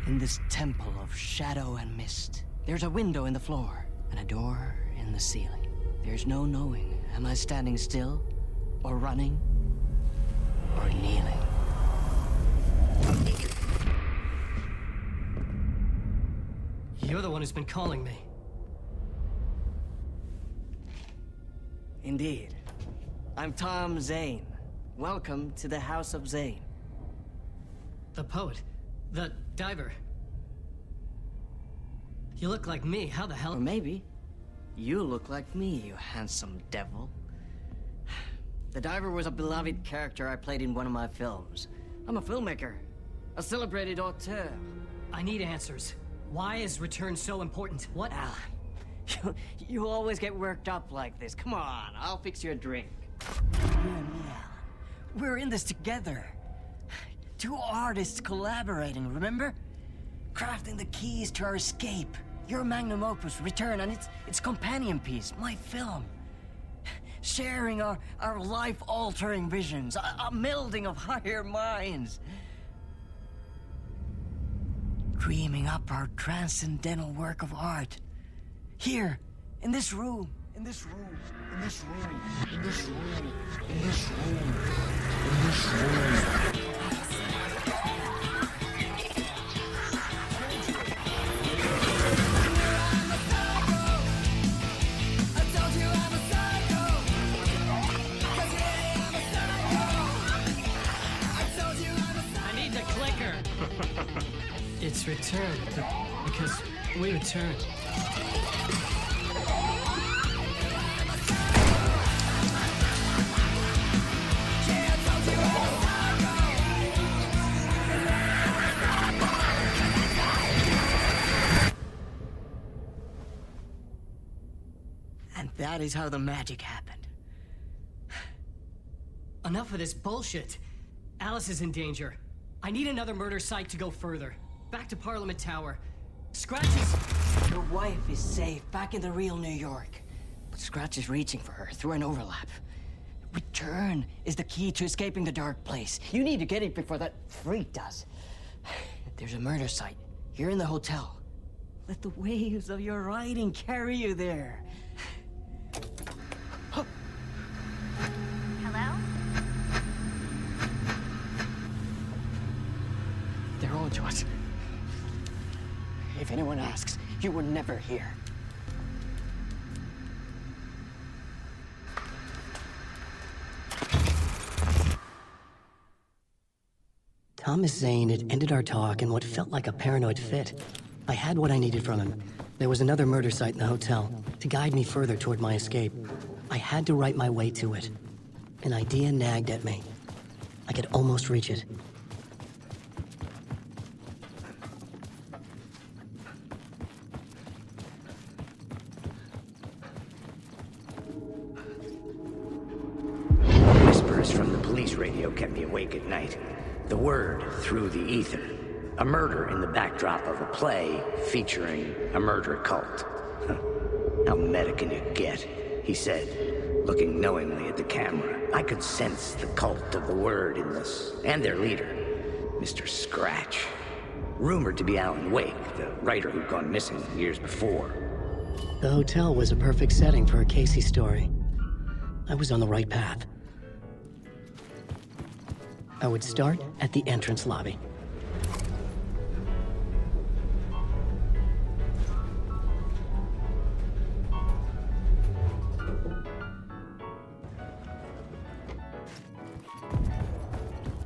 In this temple of shadow and mist, there's a window in the floor and a door in the ceiling. There's no knowing, am I standing still, or running, or kneeling? You're the one who's been calling me. Indeed. I'm Tom Zane. Welcome to the House of Zane. The poet. The diver. You look like me. How the hell? Or maybe you look like me, you handsome devil. The diver was a beloved character I played in one of my films. I'm a filmmaker, a celebrated auteur. I need answers. Why is Return so important? What? Alan, you always get worked up like this. Come on, I'll fix you a drink. You and me, Alan. We're in this together. Two artists collaborating, remember? Crafting the keys to our escape. Your magnum opus, Return, and its companion piece, my film. Sharing our life-altering visions, a melding of higher minds. Dreaming up our transcendental work of art. Here, in this room, in this room, in this room, in this room, in this room, in this room. It's Return, because we return. And that is how the magic happened. Enough of this bullshit. Alice is in danger. I need another murder site to go further. Back to Parliament Tower. Scratch is... Your wife is safe, back in the real New York. But Scratch is reaching for her through an overlap. Return is the key to escaping the dark place. You need to get it before that freak does. There's a murder site here in the hotel. Let the waves of your writing carry you there. Hello? If anyone asks, you were never here. Thomas Zane had ended our talk in what felt like a paranoid fit. I had what I needed from him. There was another murder site in the hotel to guide me further toward my escape. I had to write my way to it. An idea nagged at me. I could almost reach it. Whispers from the police radio kept me awake at night. The word through the ether. A murder in the backdrop of a play featuring a murder cult. How meta can you get? He said, looking knowingly at the camera. I could sense the cult of the word in this, and their leader, Mr. Scratch. Rumored to be Alan Wake, the writer who'd gone missing years before. The hotel was a perfect setting for a Casey story. I was on the right path. I would start at the entrance lobby.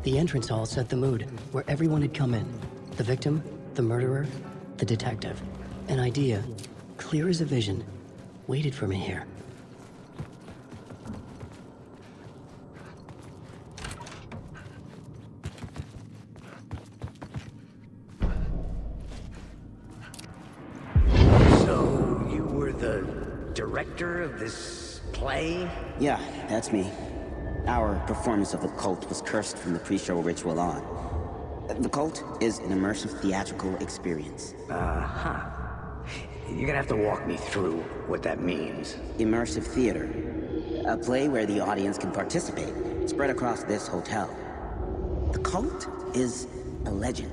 The entrance hall set the mood, where everyone had come in. The victim, the murderer, the detective. An idea, clear as a vision, waited for me here. So, you were the director of this play? Yeah, that's me. Our performance of the cult was cursed from the pre-show ritual on. The cult is an immersive theatrical experience. Uh-huh. You're gonna have to walk me through what that means. Immersive theater. A play where the audience can participate, spread across this hotel. The cult is a legend.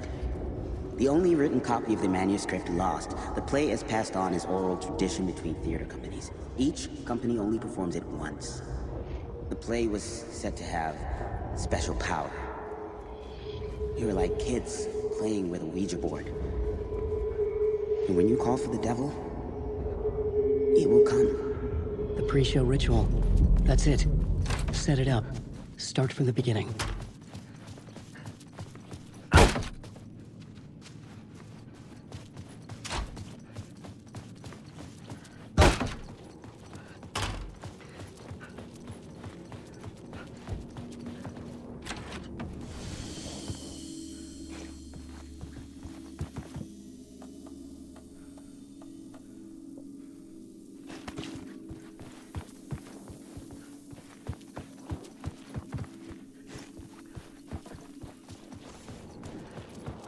The only written copy of the manuscript lost, the play is passed on as oral tradition between theater companies. Each company only performs it once. The play was said to have special power. You were like kids playing with a Ouija board. And when you call for the devil, it will come. The pre-show ritual. That's it. Set it up. Start from the beginning.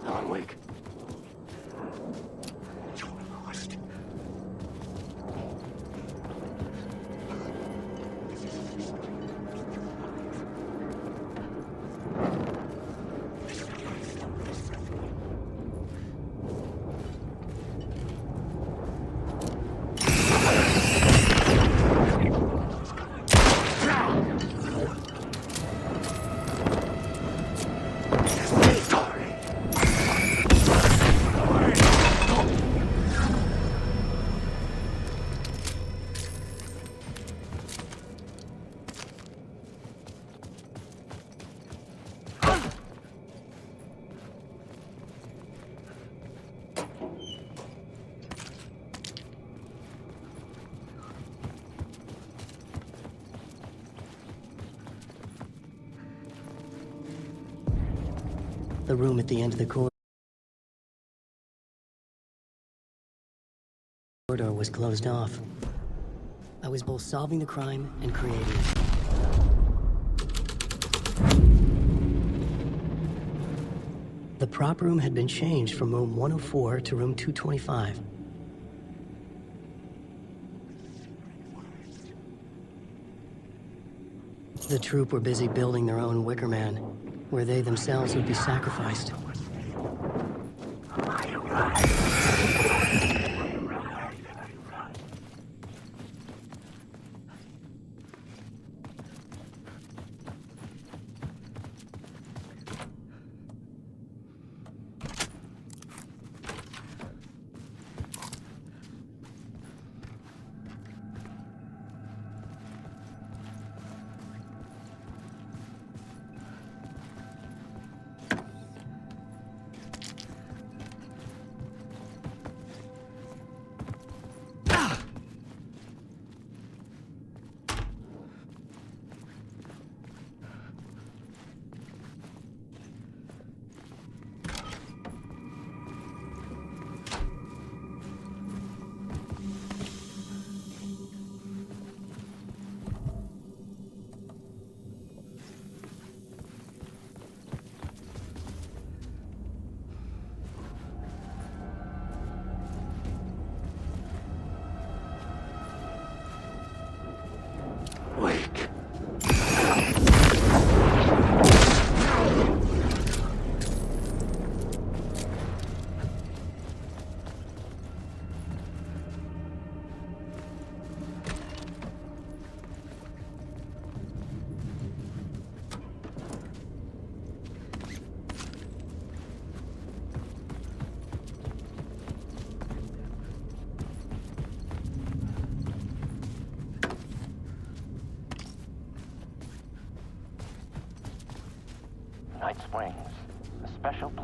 Alan Wake. You're lost. The room at the end of the corridor was closed off. I was both solving the crime and creating it. The prop room had been changed from room 104 to room 225. The troupe were busy building their own Wicker Man, where they themselves would be sacrificed.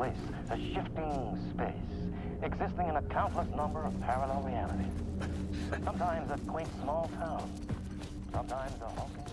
place, a shifting space, existing in a countless number of parallel realities. Sometimes a quaint small town, sometimes a hulking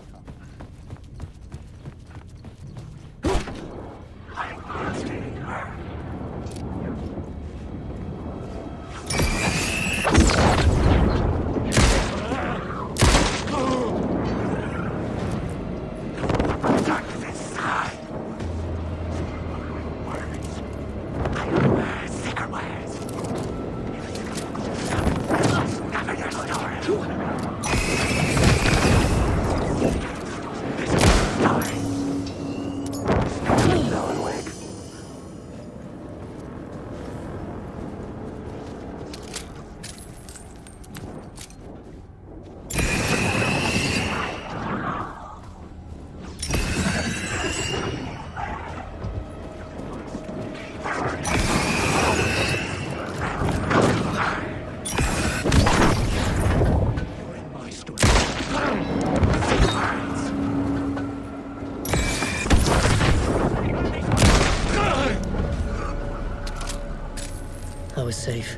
I was safe.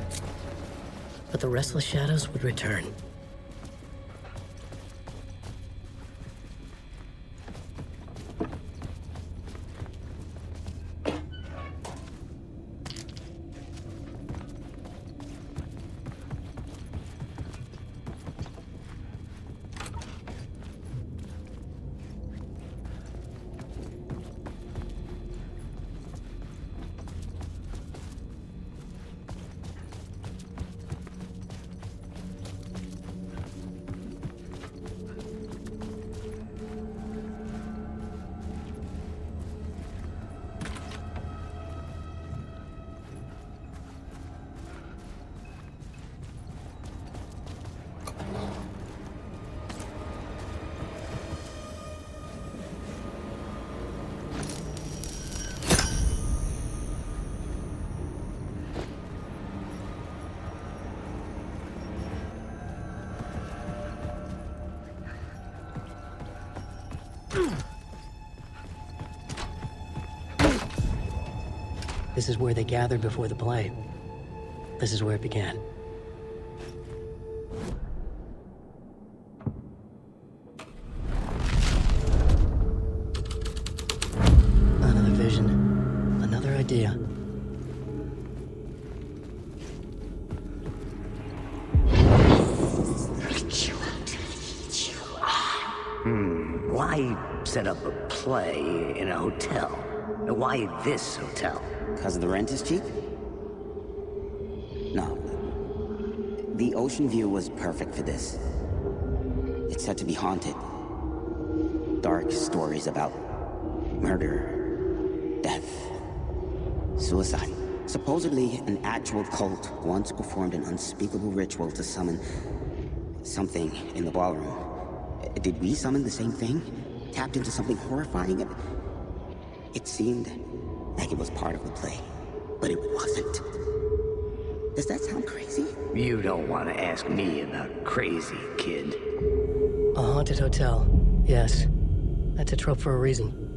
But the restless shadows would return. This is where they gathered before the play. This is where it began. Another vision. Another idea. Why set up a play in a hotel? Why this hotel? Because the rent is cheap? No. The ocean view was perfect for this. It's said to be haunted. Dark stories about murder, death, suicide. Supposedly, an actual cult once performed an unspeakable ritual to summon something in the ballroom. Did we summon the same thing? Tapped into something horrifying? It seemed like it was part of the play, but it wasn't. Does that sound crazy? You don't want to ask me about crazy, kid. A haunted hotel. Yes. That's a trope for a reason.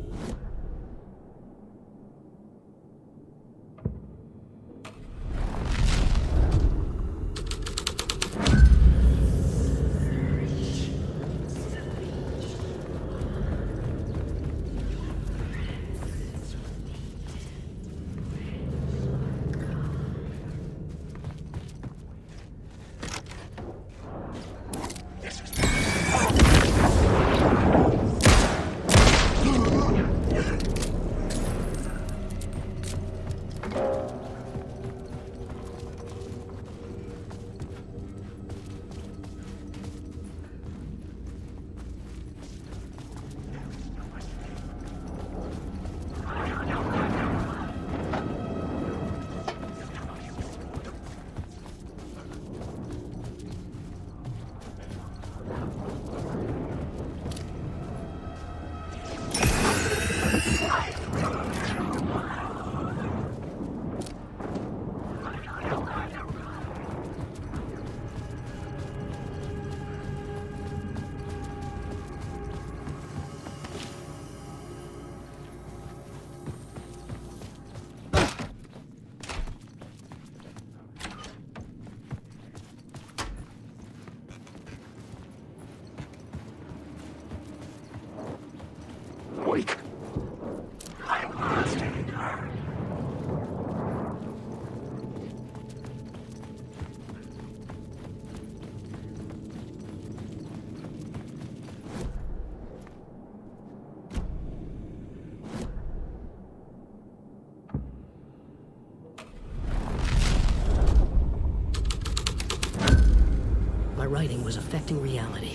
my writing was affecting reality.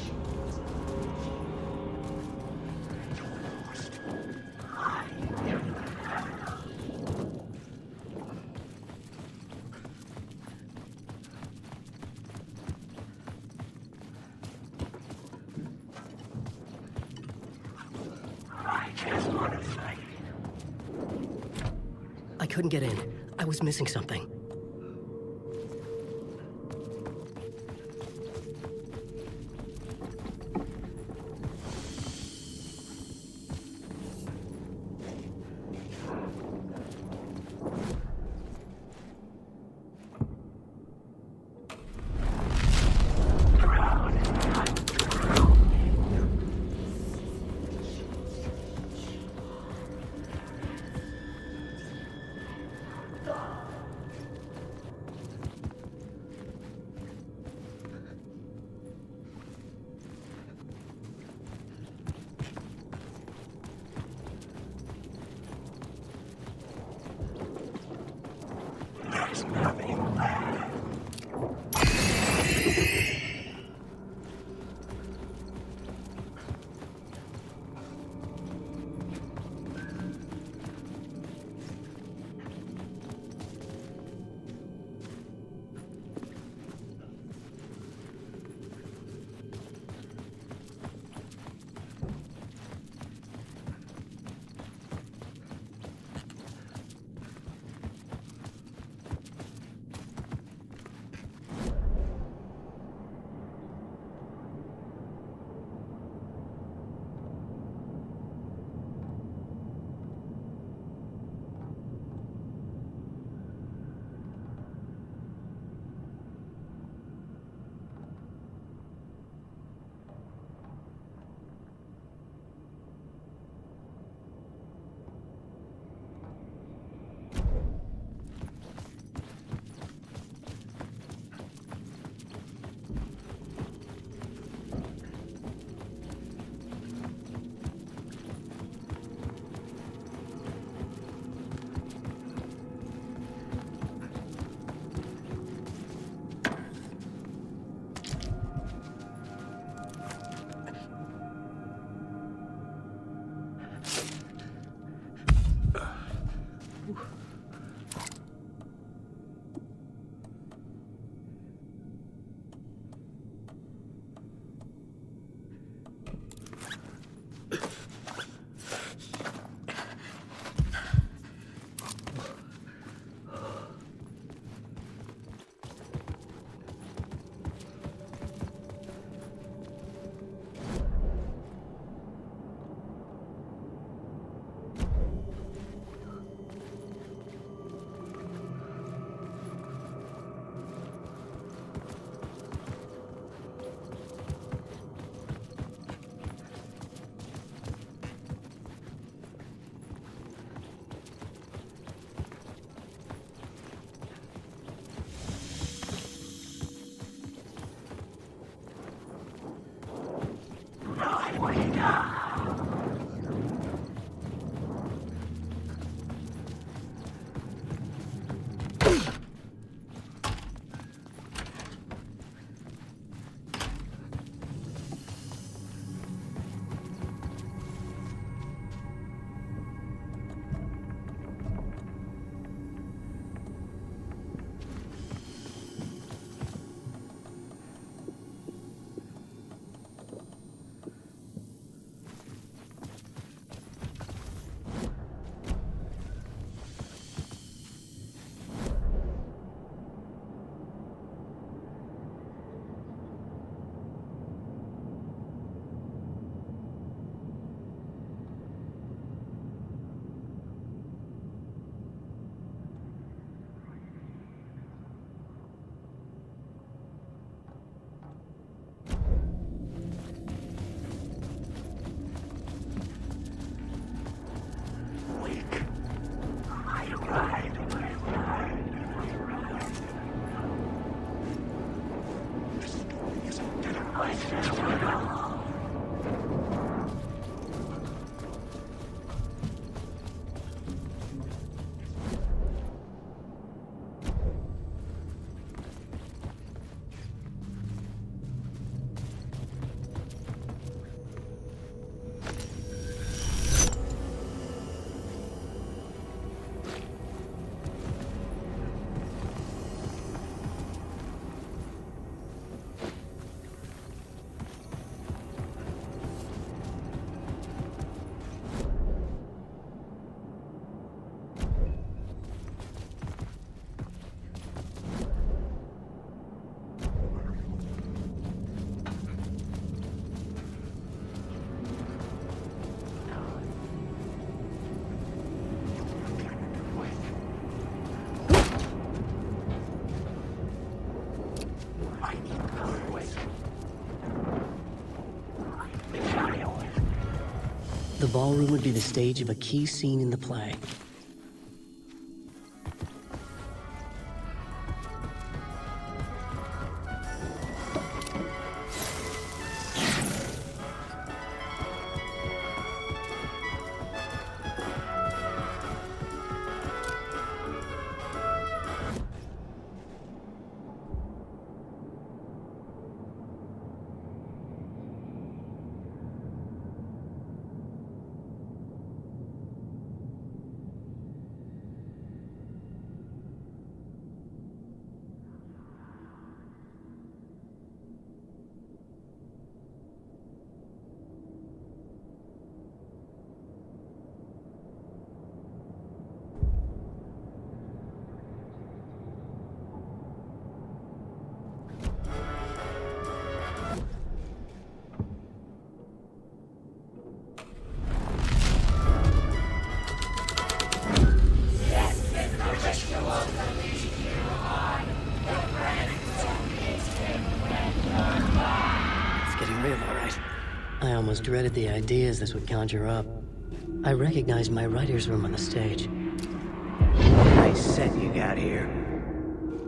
I couldn't get in. I was missing something. The ballroom would be the stage of a key scene in the play. I almost dreaded the ideas this would conjure up. I recognized my writer's room on the stage. Nice set you got here.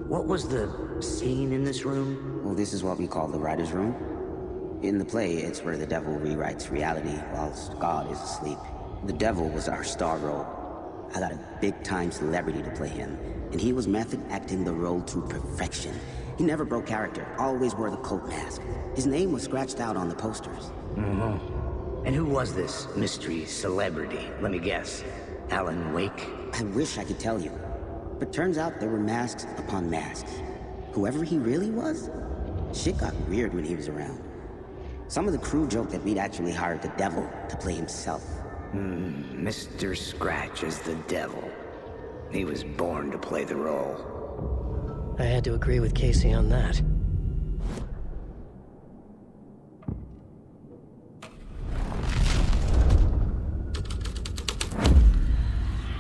What was the scene in this room? Well, this is what we call the writer's room. In the play, it's where the devil rewrites reality whilst God is asleep. The devil was our star role. I got a big-time celebrity to play him, and he was method acting the role to perfection. He never broke character, always wore the coat mask. His name was scratched out on the posters. Mm-hmm. And who was this mystery celebrity? Let me guess. Alan Wake? I wish I could tell you. But turns out there were masks upon masks. Whoever he really was, shit got weird when he was around. Some of the crew joked that we'd actually hired the devil to play himself. Mr. Scratch is the devil. He was born to play the role. I had to agree with Casey on that.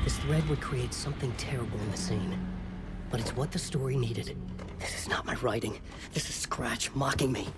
This thread would create something terrible in the scene. But it's what the story needed. This is not my writing. This is Scratch mocking me.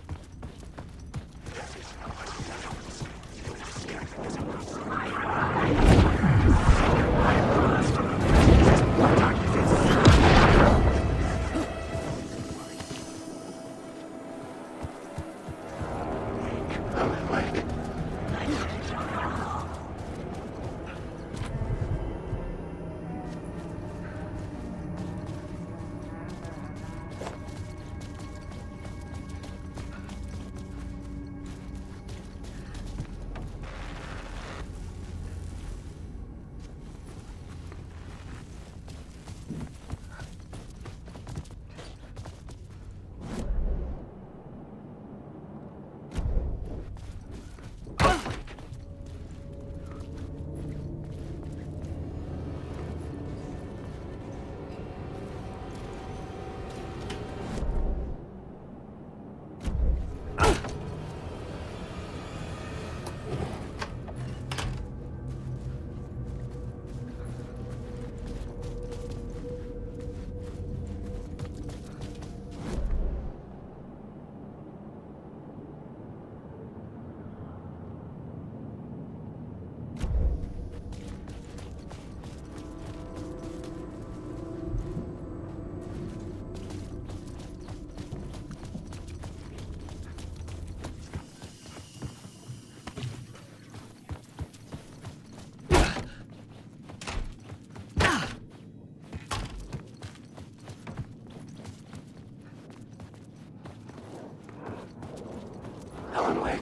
Alan Wake.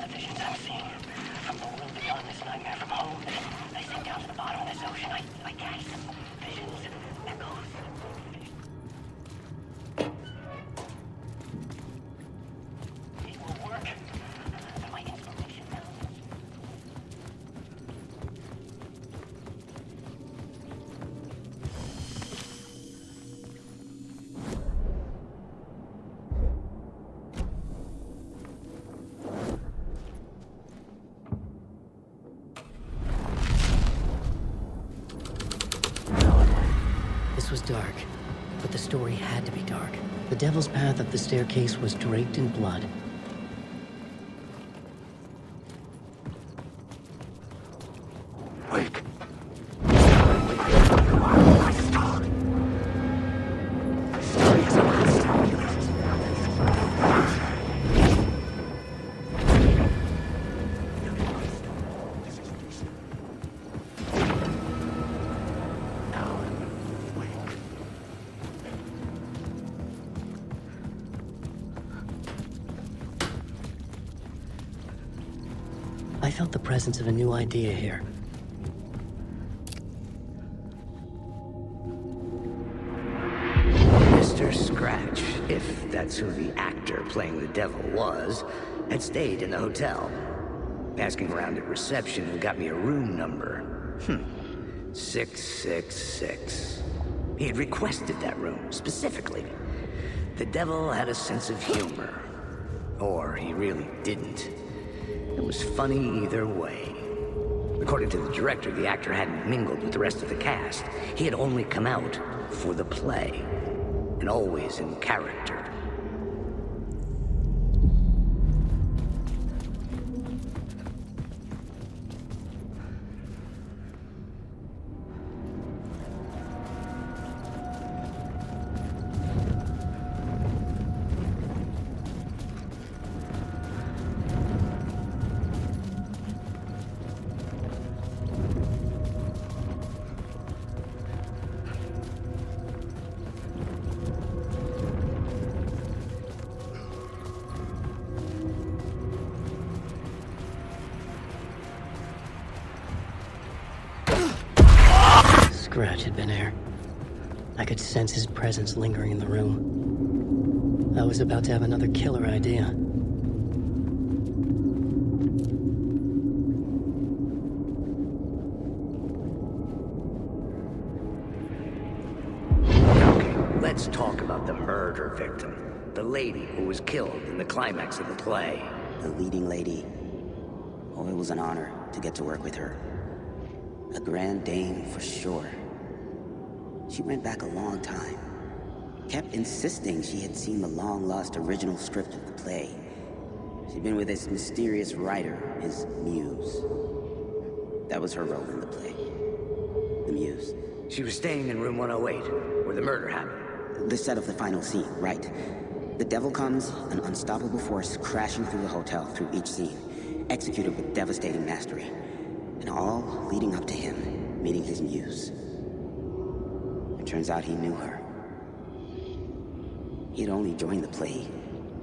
The visions I'm seeing from the world beyond this nightmare from home. They sink down to the bottom of this ocean. I catch them. Visions, echoes. It will work. My inspiration now. This was dark, but the story had to be dark. The devil's path up the staircase was draped in blood. Wake. I felt the presence of a new idea here. Mr. Scratch, if that's who the actor playing the devil was, had stayed in the hotel. Asking around at reception who got me a room number. 666. He had requested that room, specifically. The devil had a sense of humor. Or he really didn't. It was funny either way. According to the director, the actor hadn't mingled with the rest of the cast. He had only come out for the play. And always in character. Scratch had been here. I could sense his presence lingering in the room. I was about to have another killer idea. Okay, let's talk about the murder victim. The lady who was killed in the climax of the play. The leading lady. Oh, it was an honor to get to work with her. A grand dame for sure. She went back a long time. Kept insisting she had seen the long-lost original script of the play. She'd been with this mysterious writer, his muse. That was her role in the play. The muse. She was staying in room 108, where the murder happened. The set of the final scene, right. The devil comes, an unstoppable force crashing through the hotel through each scene, executed with devastating mastery. And all leading up to him meeting his muse. It turns out he knew her. He had only joined the play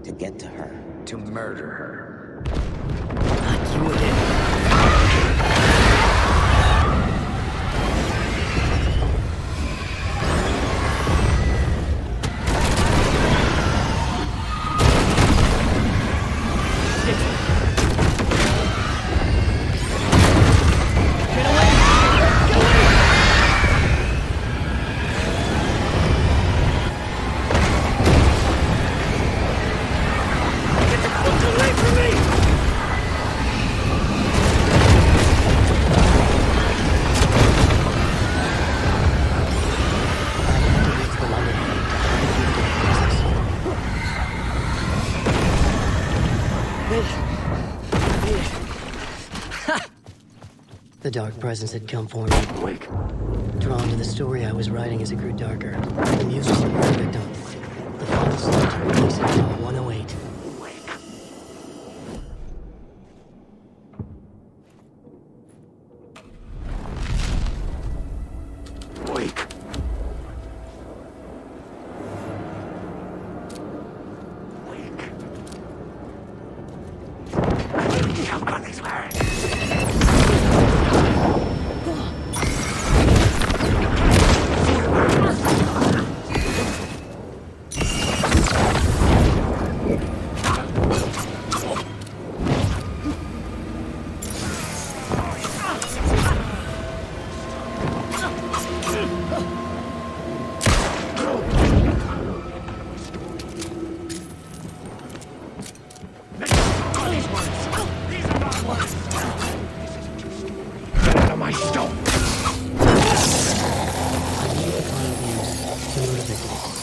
to get to her. To murder her. Not you again. The dark presence had come for me. Wake. Drawn to the story I was writing as it grew darker. The muse was the murder victim. The final scene took place in room 108. Wake. I've got these words. My stone. I needed to find Muse, the murder victim.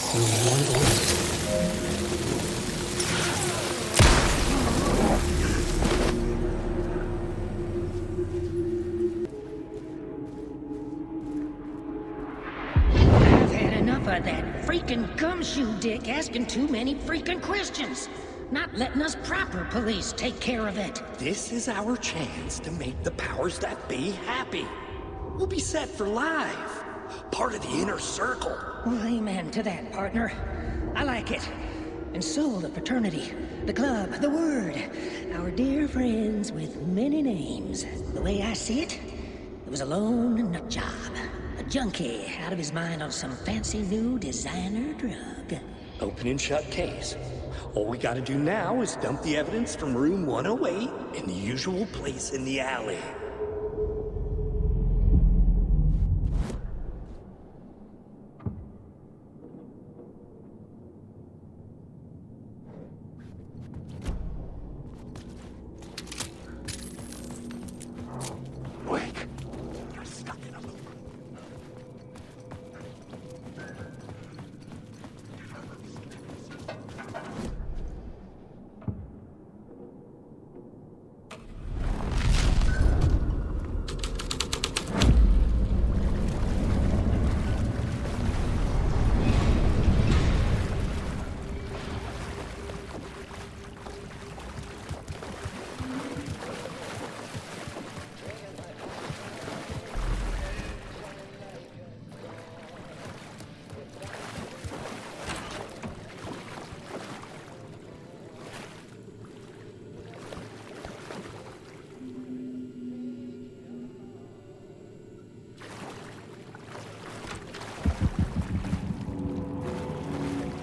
of that freaking gumshoe dick asking too many freaking questions. Not letting us proper police take care of it. This is our chance to make the powers that be happy. We'll be set for life. Part of the inner circle. Well, amen to that, partner. I like it. And so the fraternity, the club, the word. Our dear friends with many names. The way I see it, it was a lone nut job. A junkie out of his mind on some fancy new designer drug. Open and shut case. All we gotta do now is dump the evidence from room 108 in the usual place in the alley.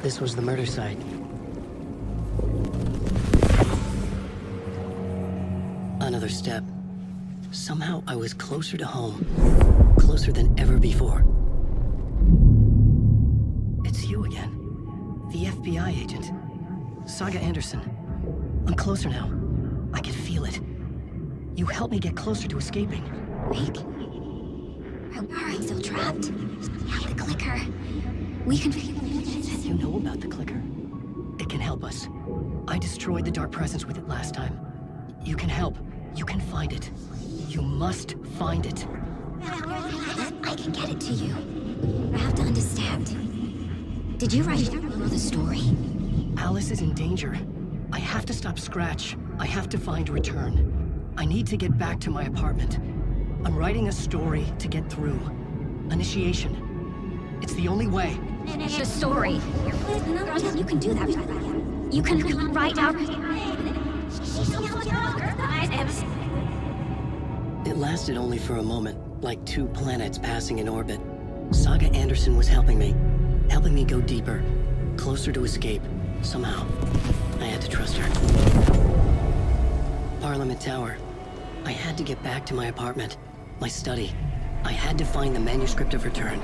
This was the murder site. Another step. Somehow I was closer to home. Closer than ever before. It's you again. The FBI agent. Saga Anderson. I'm closer now. I can feel it. You helped me get closer to escaping. Wake. Are I still trapped? The clicker. We can feel it. You know about the clicker? It can help us. I destroyed the dark presence with it last time. You can help. You can find it. You must find it. I can get it to you. I have to understand. Did you write the story? Alice is in danger. I have to stop Scratch. I have to find Return. I need to get back to my apartment. I'm writing a story to get through. Initiation. It's the only way. The story. You can do that. You can write out. It lasted only for a moment, like two planets passing in orbit. Saga Anderson was helping me go deeper, closer to escape, somehow. I had to trust her. Parliament Tower. I had to get back to my apartment, my study. I had to find the manuscript of Return.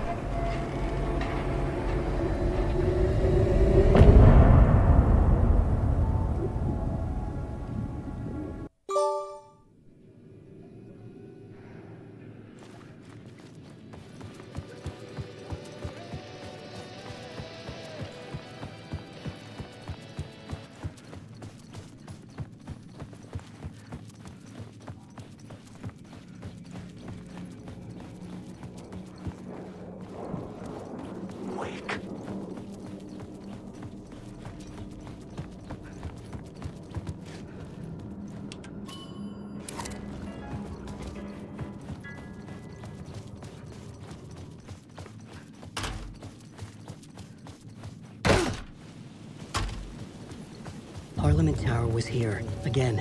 Parliament Tower was here, again.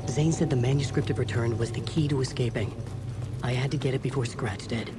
Zane said the manuscript of Return was the key to escaping. I had to get it before Scratch did.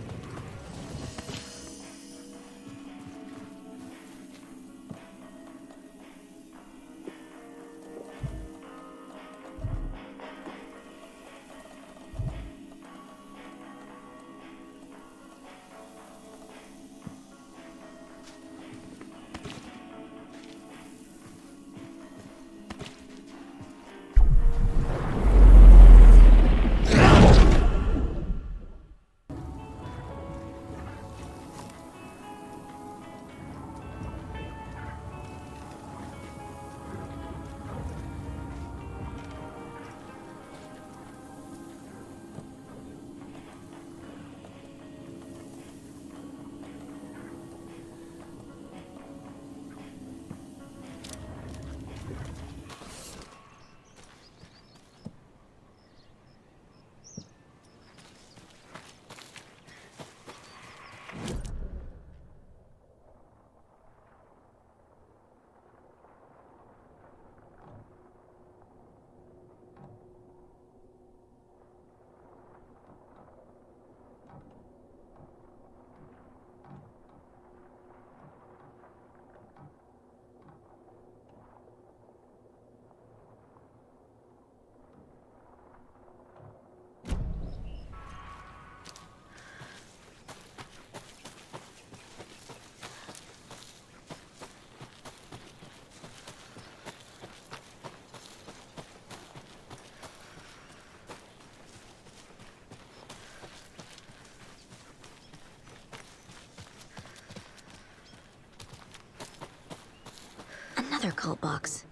another cult box.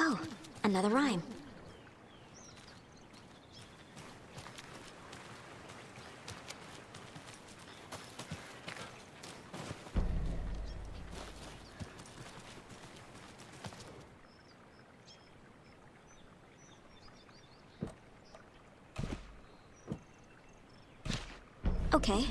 Oh, another rhyme. Okay.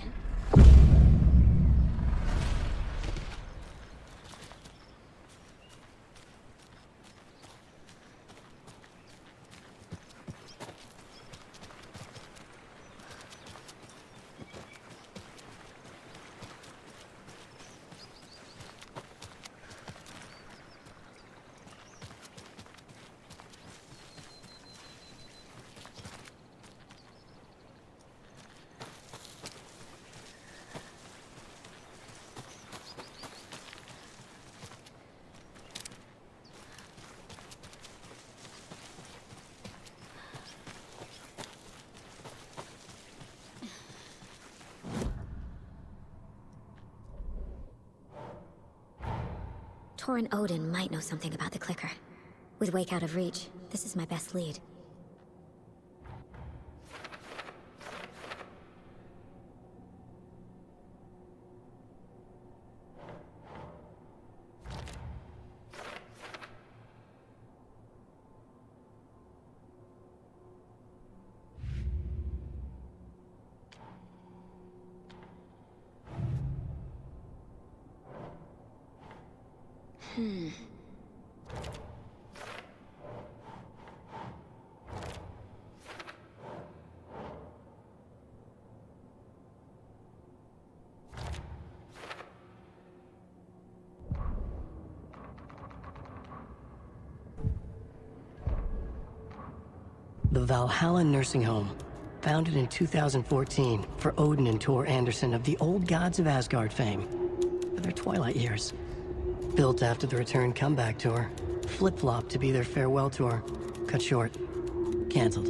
Torin Odin might know something about the clicker. With Wake out of reach, this is my best lead. The Valhalla nursing home, founded in 2014 for Odin and Tor Anderson of the old gods of Asgard fame, for their twilight years. Built after the return comeback tour, flip-flopped to be their farewell tour, cut short, canceled.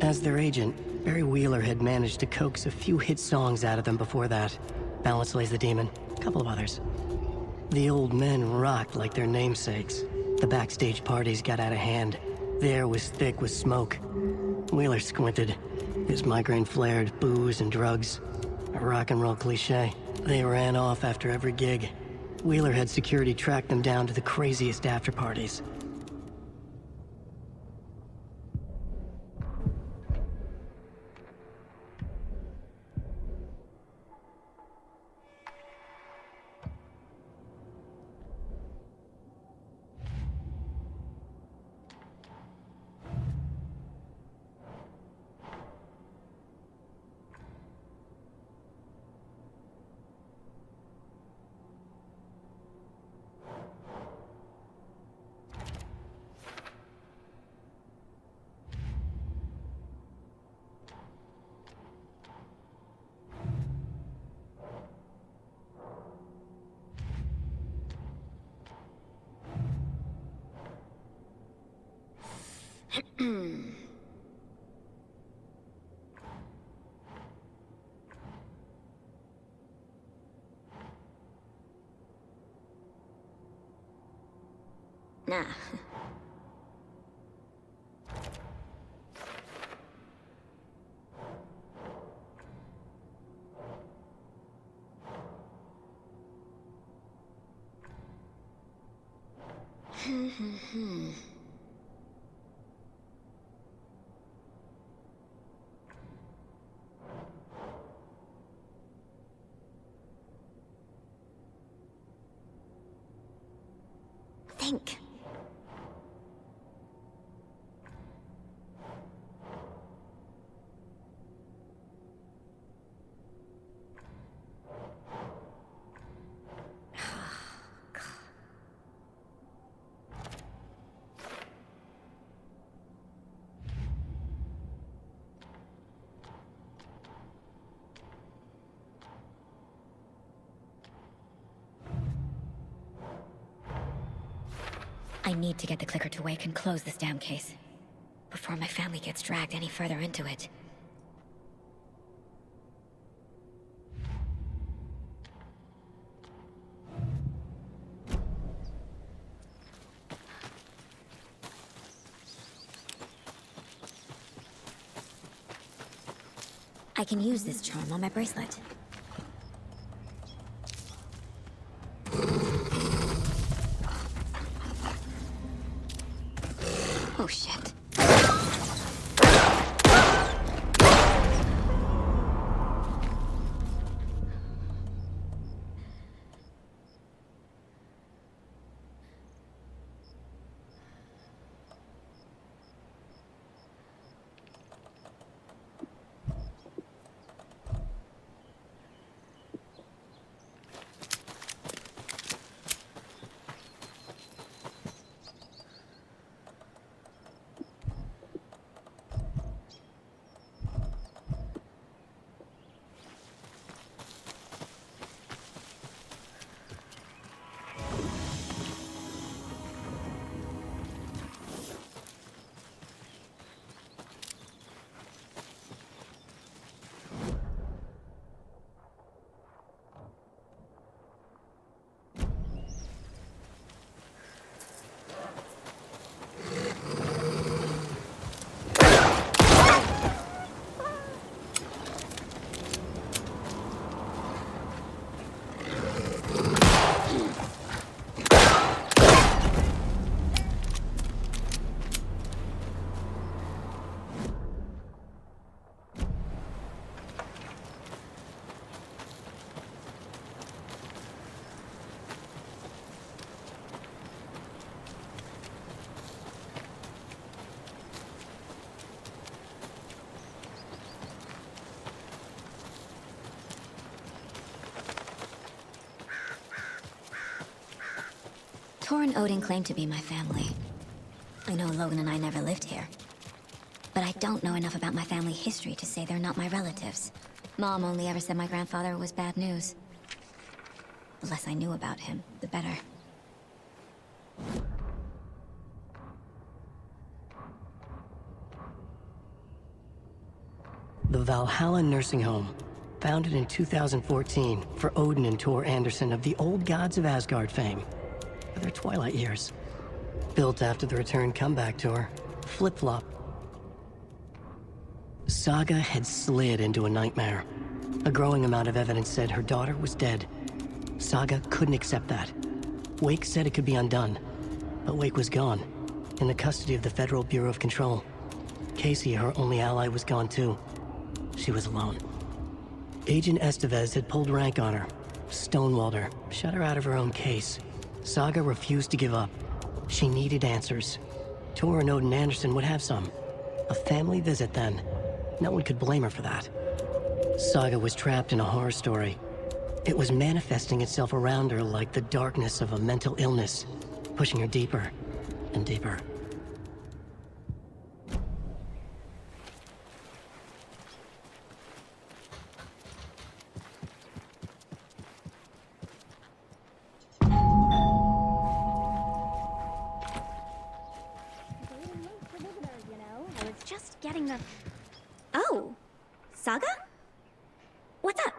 As their agent, Barry Wheeler had managed to coax a few hit songs out of them before that. Balance Lays the Demon, a couple of others. The old men rocked like their namesakes. The backstage parties got out of hand. The air was thick with smoke. Wheeler squinted. His migraine flared, booze and drugs. A rock and roll cliche. They ran off after every gig. Wheeler had security track them down to the craziest after parties. Nah. Think. I need to get the clicker to wake and close this damn case. Before my family gets dragged any further into it. I can use this charm on my bracelet. Oh shit. Tor and Odin claim to be my family. I know Logan and I never lived here. But I don't know enough about my family history to say they're not my relatives. Mom only ever said my grandfather was bad news. The less I knew about him, the better. The Valhalla nursing home, founded in 2014 for Odin and Tor Anderson of the old gods of Asgard fame, for their twilight years. Built after the return comeback tour, Flip-Flop. Saga had slid into a nightmare. A growing amount of evidence said her daughter was dead. Saga couldn't accept that. Wake said it could be undone, but Wake was gone, in the custody of the Federal Bureau of Control. Casey, her only ally, was gone too. She was alone. Agent Estevez had pulled rank on her, stonewalled her, shut her out of her own case. Saga refused to give up. She needed answers. Tor and Odin Anderson would have some. A family visit then. No one could blame her for that. Saga was trapped in a horror story. It was manifesting itself around her like the darkness of a mental illness, pushing her deeper and deeper. Oh, Saga? What's up?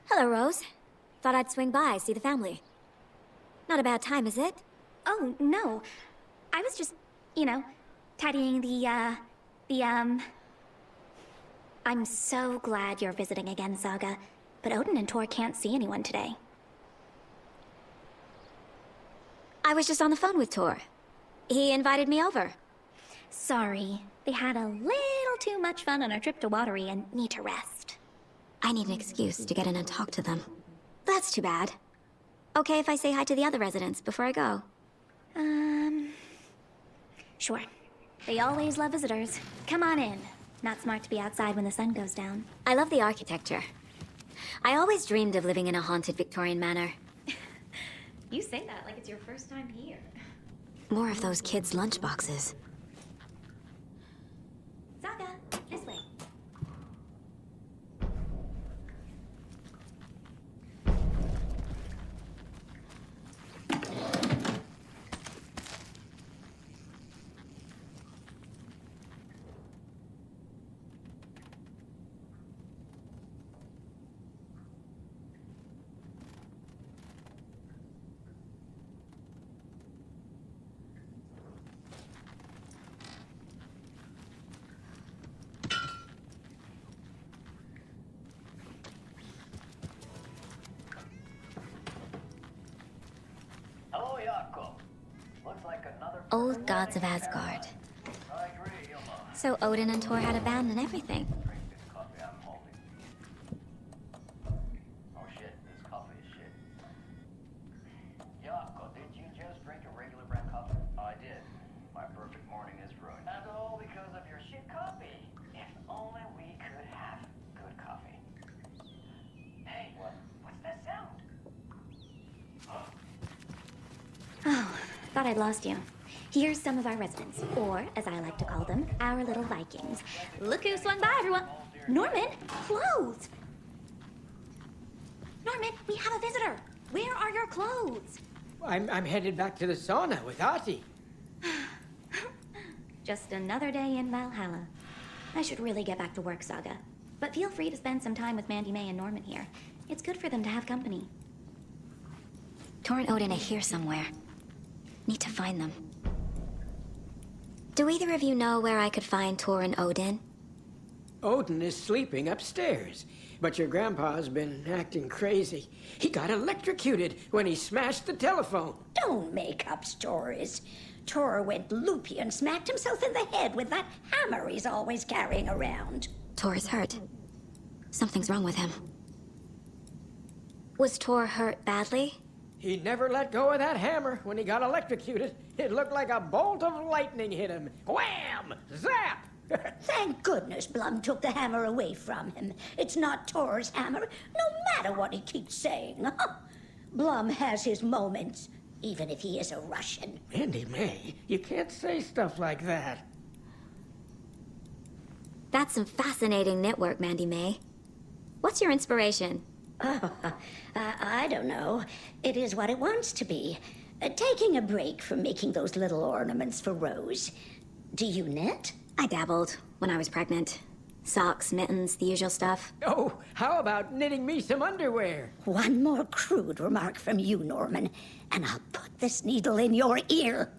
Hello, Rose. Thought I'd swing by, see the family. Not a bad time, is it? Oh, no. I was just, tidying I'm so glad you're visiting again, Saga. But Odin and Tor can't see anyone today. I was just on the phone with Tor. He invited me over. Sorry. They had a little too much fun on our trip to Watery and need to rest. I need an excuse to get in and talk to them. That's too bad. Okay if I say hi to the other residents before I go? Sure. They always love visitors. Come on in. Not smart to be outside when the sun goes down. I love the architecture. I always dreamed of living in a haunted Victorian manor. You say that like it's your first time here. More of those kids' lunchboxes. Saga, this way. Old gods of Asgard. So Odin and Thor had a band and everything. Oh, thought I'd lost you. Here's some of our residents, or as I like to call them, our little Vikings. Look who swung by, everyone. Norman, clothes. Norman, we have a visitor. Where are your clothes? I'm headed back to the sauna with Artie. Just another day in Valhalla. I should really get back to work, Saga. But feel free to spend some time with Mandy May and Norman here. It's good for them to have company. Thor and Odin are here somewhere. Need to find them. Do either of you know where I could find Thor and Odin? Odin is sleeping upstairs, but your grandpa's been acting crazy. He got electrocuted when he smashed the telephone. Don't make up stories. Thor went loopy and smacked himself in the head with that hammer he's always carrying around. Thor is hurt. Something's wrong with him. Was Thor hurt badly? He never let go of that hammer when he got electrocuted. It looked like a bolt of lightning hit him. Wham! Zap! Thank goodness Blum took the hammer away from him. It's not Thor's hammer, no matter what he keeps saying. Blum has his moments, even if he is a Russian. Mandy May, you can't say stuff like that. That's some fascinating network, Mandy May. What's your inspiration? I don't know. It is what it wants to be. Taking a break from making those little ornaments for Rose. Do you knit? I dabbled when I was pregnant. Socks, mittens, the usual stuff. Oh, how about knitting me some underwear? One more crude remark from you, Norman, and I'll put this needle in your ear.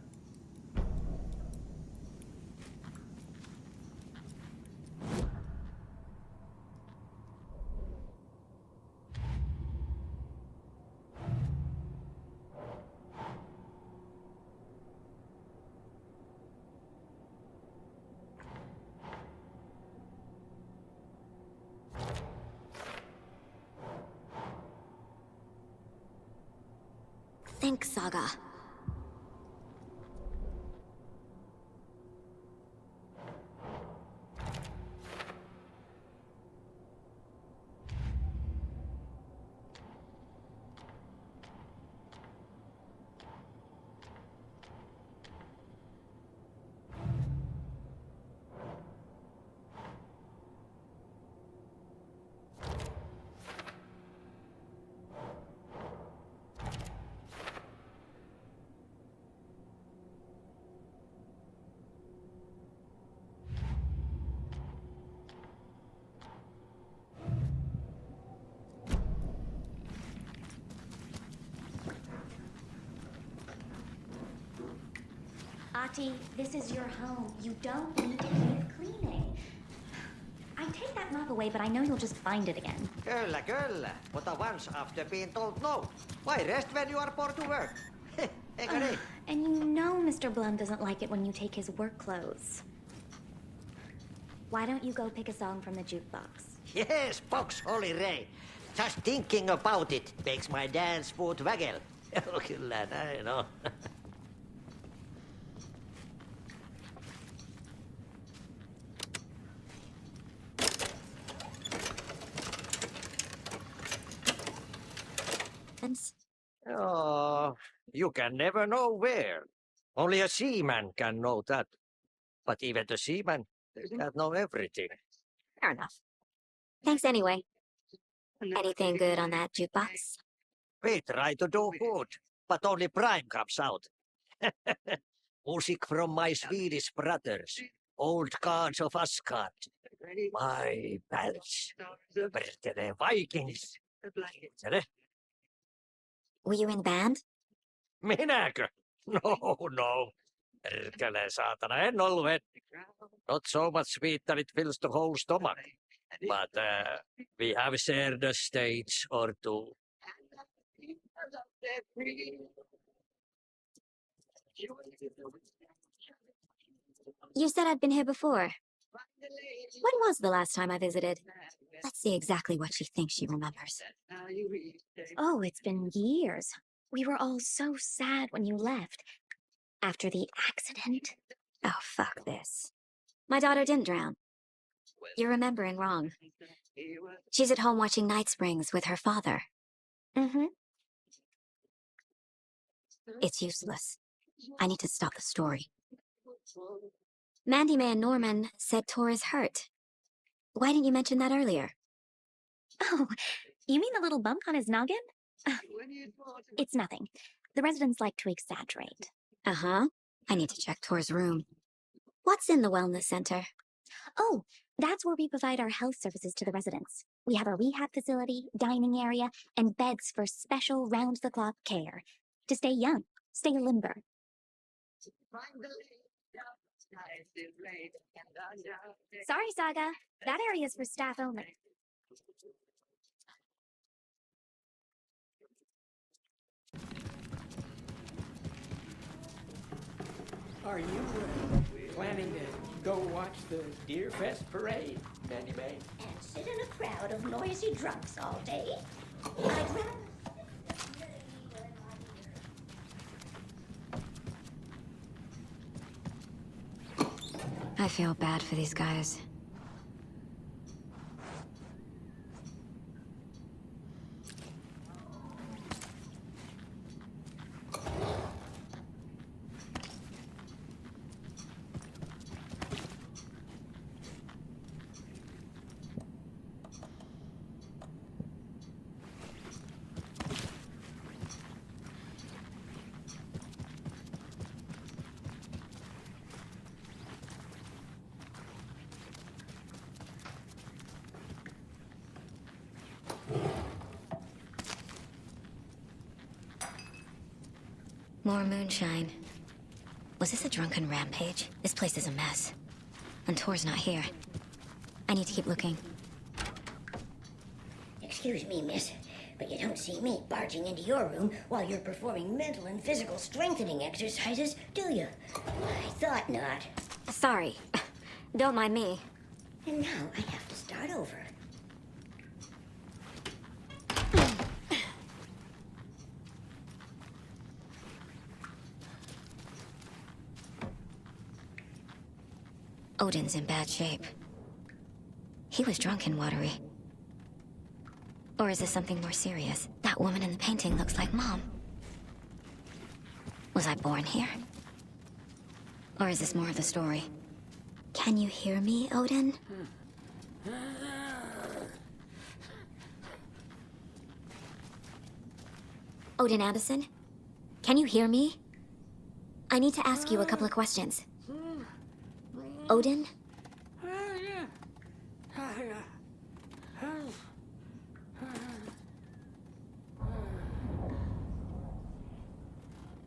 Think, Saga. Ati, this is your home. You don't need to keep cleaning. I take that mop away, but I know you'll just find it again. Kyllä. Mutta once after being told no. Why rest when you are born to work? And you know Mr. Blum doesn't like it when you take his work clothes. Why don't you go pick a song from the jukebox? Yes, Fox Holy Ray. Just thinking about it makes my dance foot waggle. Kyllä näin on. Oh, you can never know where. Only a seaman can know that. But even the seaman can't know everything. Fair enough. Thanks anyway. Anything good on that jukebox? We try to do good, but only Prime comes out. Music from my Swedish brothers, old gods of Asgard. My pals, the Vikings. Were you in the band? Minäkö? No. Perkele saatana, en ollut. Not so much sweet that it fills the whole stomach. But we have shared a stage or two. You said I'd been here before. When was the last time I visited? Let's see exactly what she thinks she remembers. Oh, it's been years. We were all so sad when you left. After the accident. Oh, fuck this. My daughter didn't drown. You're remembering wrong. She's at home watching Night Springs with her father. Mm-hmm. It's useless. I need to stop the story. Mandy Man Norman said Tor is hurt. Why didn't you mention that earlier? Oh, you mean the little bump on his noggin? It's nothing. The residents like to exaggerate. Uh-huh. I need to check Tor's room. What's in the wellness center? Oh, that's where we provide our health services to the residents. We have a rehab facility, dining area, and beds for special round-the-clock care. To stay young, stay limber. Sorry, Saga. That area's for staff only. Are you planning to go watch the Deer Fest parade, Mandy May? And sit in a crowd of noisy drunks all day? I'd rather... I feel bad for these guys. More moonshine. Was this a drunken rampage? This place is a mess. And Tor's not here. I need to keep looking. Excuse me, miss, but you don't see me barging into your room while you're performing mental and physical strengthening exercises, do you? I thought not. Sorry. Don't mind me. And now I have to start over. Odin's in bad shape. He was drunk in Watery. Or is this something more serious? That woman in the painting looks like Mom. Was I born here? Or is this more of the story? Can you hear me, Odin? Odin Anderson? Can you hear me? I need to ask you a couple of questions. Odin?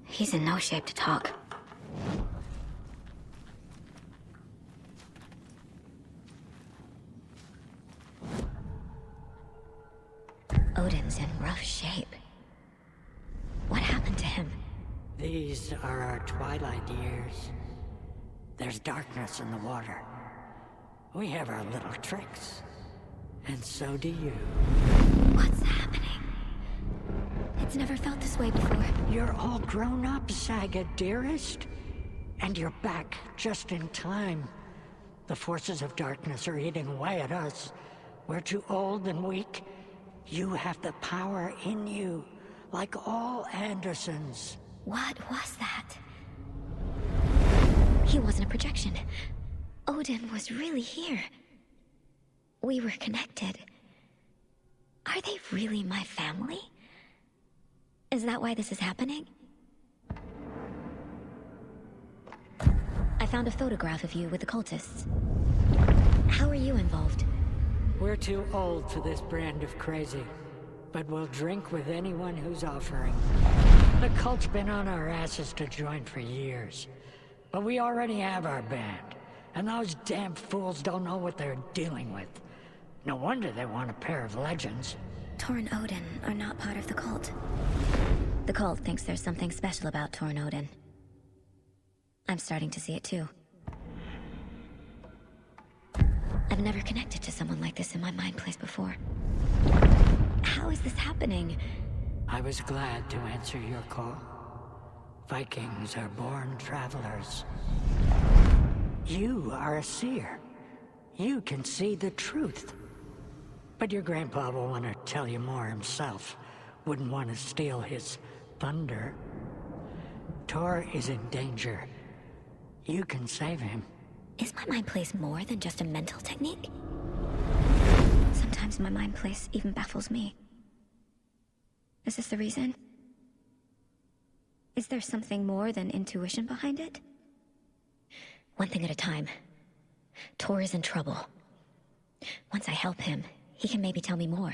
He's in no shape to talk. Odin's in rough shape. What happened to him? These are our twilight years. There's darkness in the water. We have our little tricks. And so do you. What's happening? It's never felt this way before. You're all grown up, Saga, dearest. And you're back just in time. The forces of darkness are eating away at us. We're too old and weak. You have the power in you, like all Andersons. What was that? He wasn't a projection. Odin was really here. We were connected. Are they really my family? Is that why this is happening? I found a photograph of you with the cultists. How are you involved? We're too old for this brand of crazy, but we'll drink with anyone who's offering. The cult's been on our asses to join for years, but we already have our band, and those damn fools don't know what they're dealing with. No wonder they want a pair of legends. Tor and Odin are not part of the cult. The cult thinks there's something special about Tor and Odin. I'm starting to see it too. I've never connected to someone like this in my mind place before. How is this happening? I was glad to answer your call. Vikings are born travelers. You are a seer. You can see the truth. But your grandpa will want to tell you more himself. Wouldn't want to steal his thunder. Tor is in danger. You can save him. Is my mind place more than just a mental technique? Sometimes my mind place even baffles me. Is this the reason? Is there something more than intuition behind it? One thing at a time. Tor is in trouble. Once I help him, he can maybe tell me more.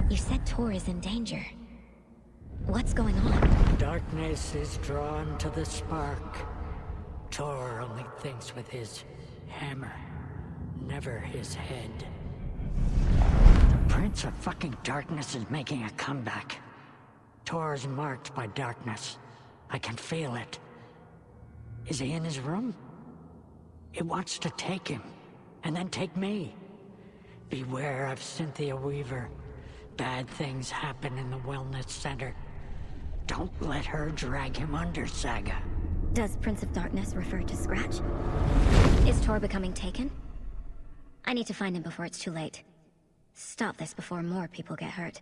You said Tor is in danger. What's going on? Darkness is drawn to the spark. Tor only thinks with his hammer, never his head. The Prince of fucking Darkness is making a comeback. Tor is marked by darkness. I can feel it. Is he in his room? It wants to take him, and then take me. Beware of Cynthia Weaver. Bad things happen in the wellness center. Don't let her drag him under, Saga. Does Prince of Darkness refer to Scratch? Is Tor becoming taken? I need to find him before it's too late. Stop this before more people get hurt.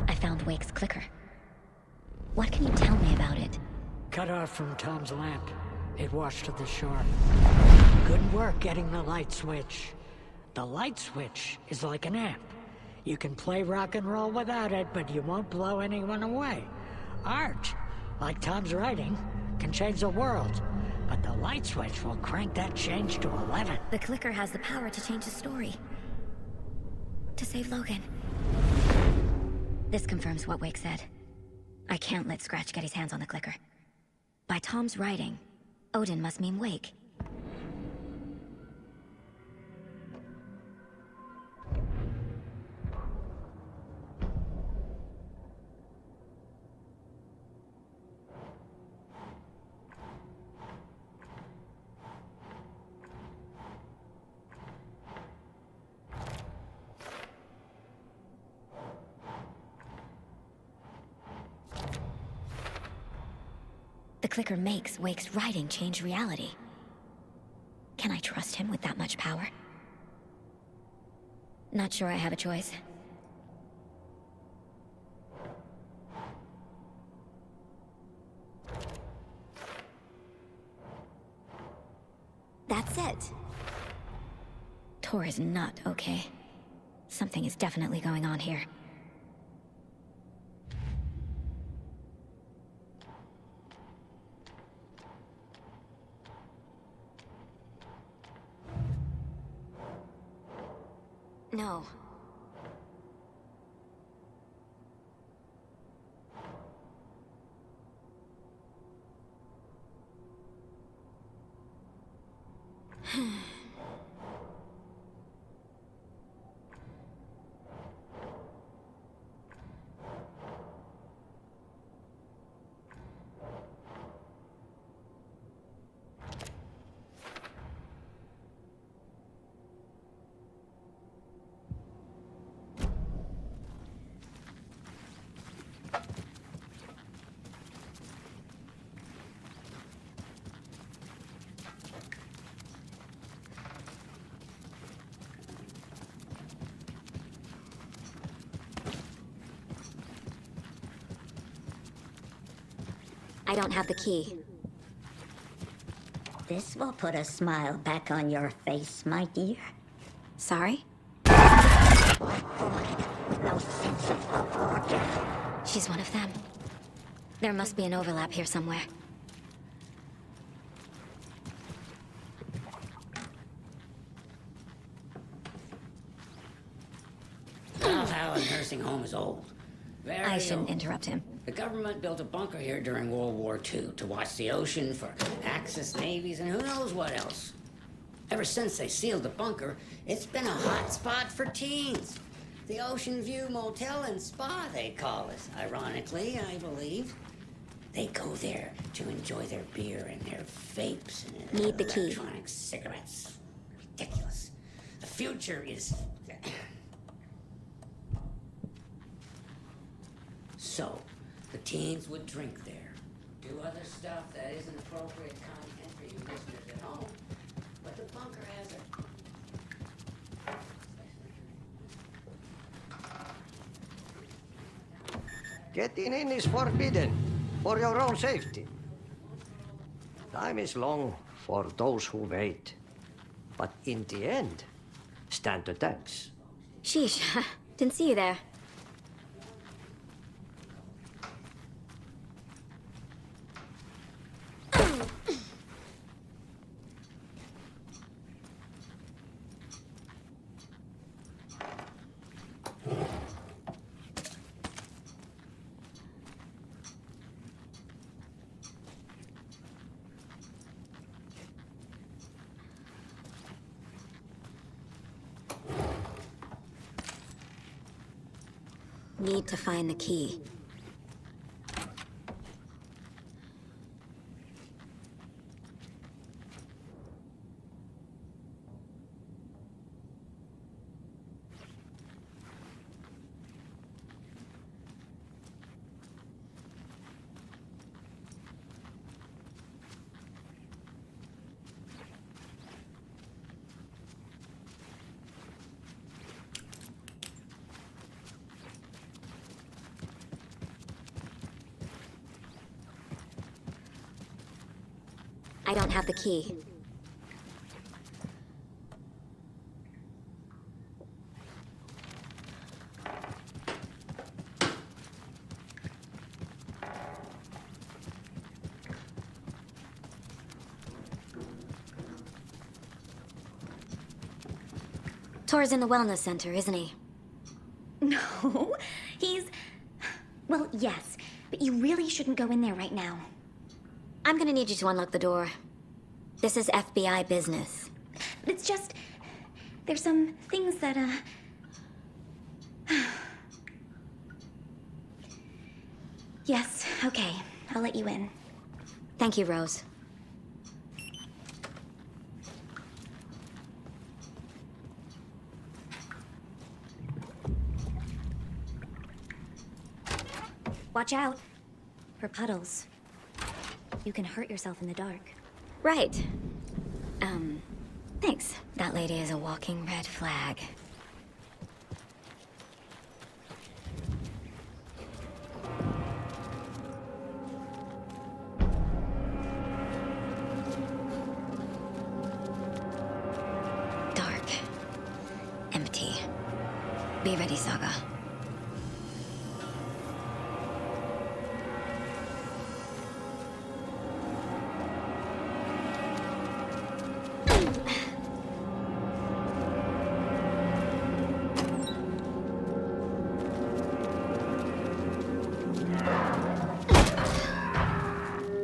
I found Wake's clicker. What can you tell me about it? Cut off from Tom's lamp. It washed to the shore. Good work getting the light switch. The light switch is like an amp. You can play rock and roll without it, but you won't blow anyone away. Art, like Tom's writing, can change the world. But the light switch will crank that change to 11. The clicker has the power to change the story. To save Logan. This confirms what Wake said. I can't let Scratch get his hands on the clicker. By Tom's writing, Odin must mean Wake. The clicker makes Wake's writing change reality. Can I trust him with that much power? Not sure I have a choice. That's it. Tor is not okay. Something is definitely going on here. No. I don't have the key. This will put a smile back on your face, my dear. Sorry? No sense of order. She's one of them. There must be an overlap here somewhere. Valhalla nursing home is old. I shouldn't interrupt him. The government built a bunker here during World War II to watch the ocean for Axis navies and who knows what else. Ever since they sealed the bunker, it's been a hot spot for teens. The Ocean View Motel and Spa, they call it. Ironically, I believe. They go there to enjoy their beer and their vapes and Need the key. electronic cigarettes. Ridiculous. The future is... So, the teens would drink there, do other stuff that isn't appropriate content for you listeners at home, but the bunker has a... Getting in is forbidden, for your own safety. Time is long for those who wait. But in the end, stand the thanks. Sheesh, didn't see you there. Need to find the key. I don't have the key. Tor's in the wellness center, isn't he? No, he's... Well, yes, but you really shouldn't go in there right now. I'm gonna need you to unlock the door. This is FBI business. It's just... There's some things that, Yes, okay. I'll let you in. Thank you, Rose. Watch out for puddles. You can hurt yourself in the dark. Right. Thanks. That lady is a walking red flag. Dark. Empty. Be ready, Saga.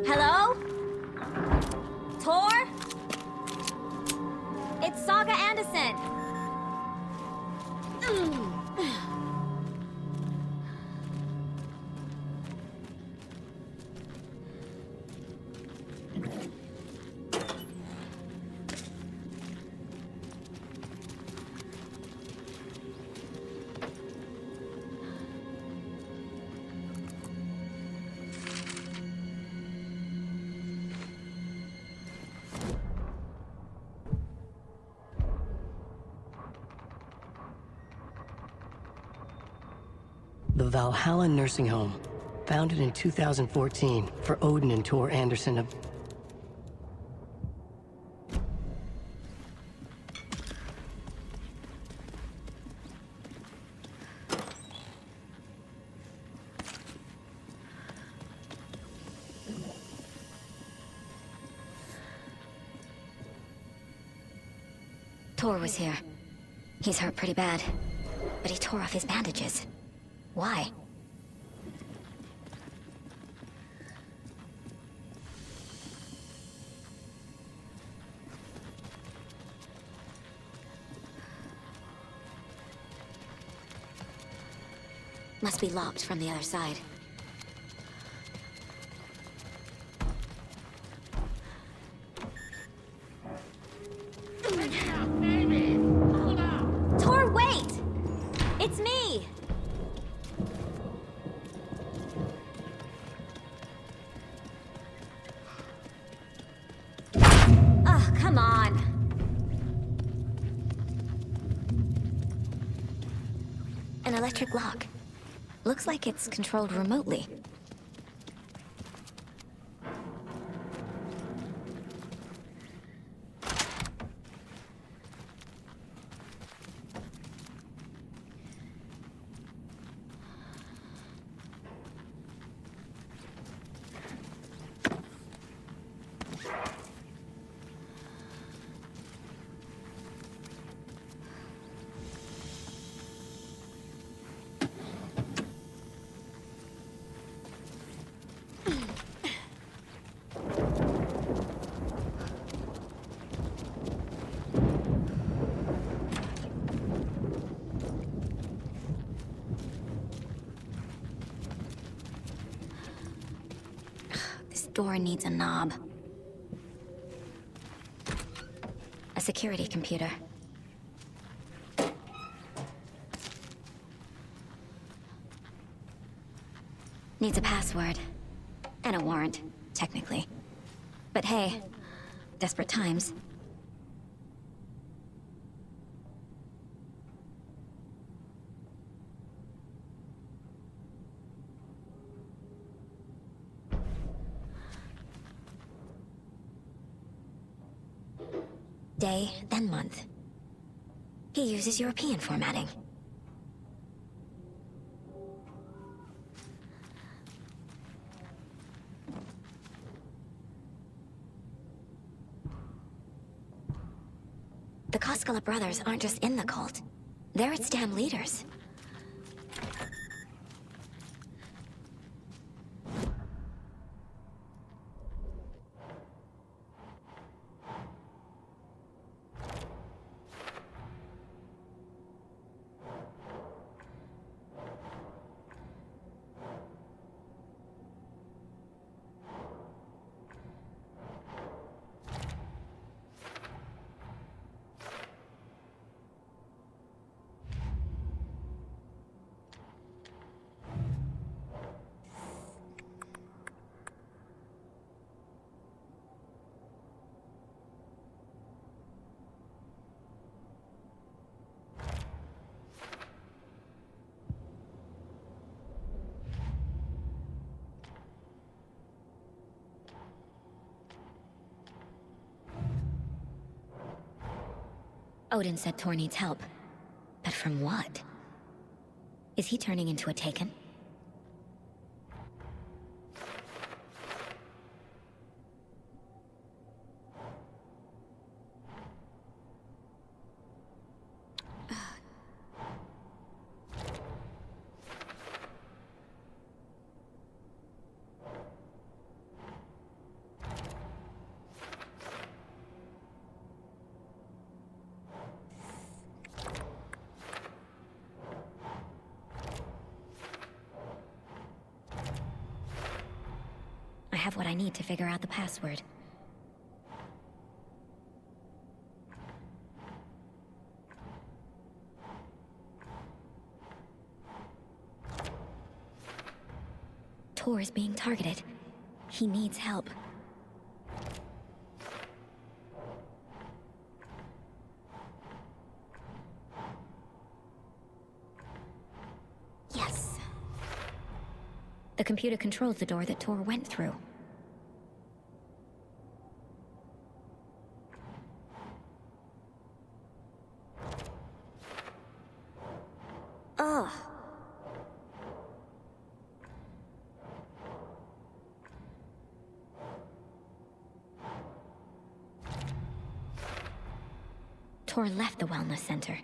Hello? Tor? It's Saga Anderson. The Valhalla Nursing Home, founded in 2014 for Odin and Tor Anderson of... Tor was here. He's hurt pretty bad, but he tore off his bandages. Why? Must be locked from the other side. Tor, wait! It's me! Ugh, come on. An electric lock. Looks like it's controlled remotely. Door needs a knob. A security computer. Needs a password. And a warrant, technically. But hey, desperate times. Day, then month. He uses European formatting. The Koskela brothers aren't just in the cult. They're its damn leaders. Odin said Tor needs help. But from what? Is he turning into a Taken? I have what I need to figure out the password. Tor is being targeted. He needs help. Yes. The computer controls the door that Tor went through. Ugh. Tor left the wellness center.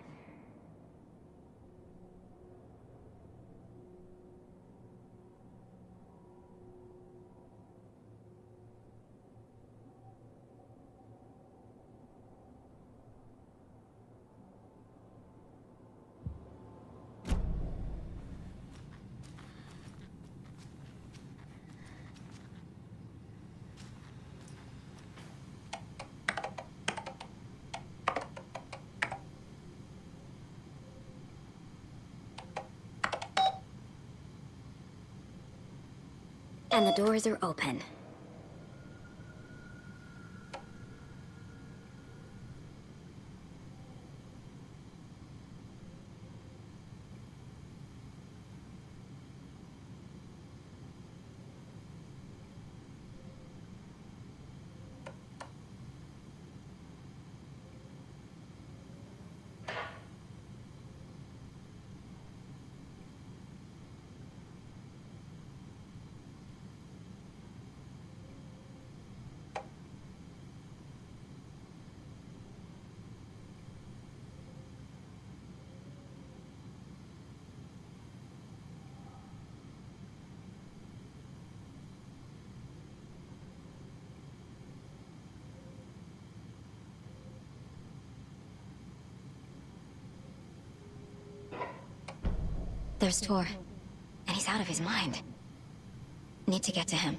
And the doors are open. There's Tor, and he's out of his mind. Need to get to him.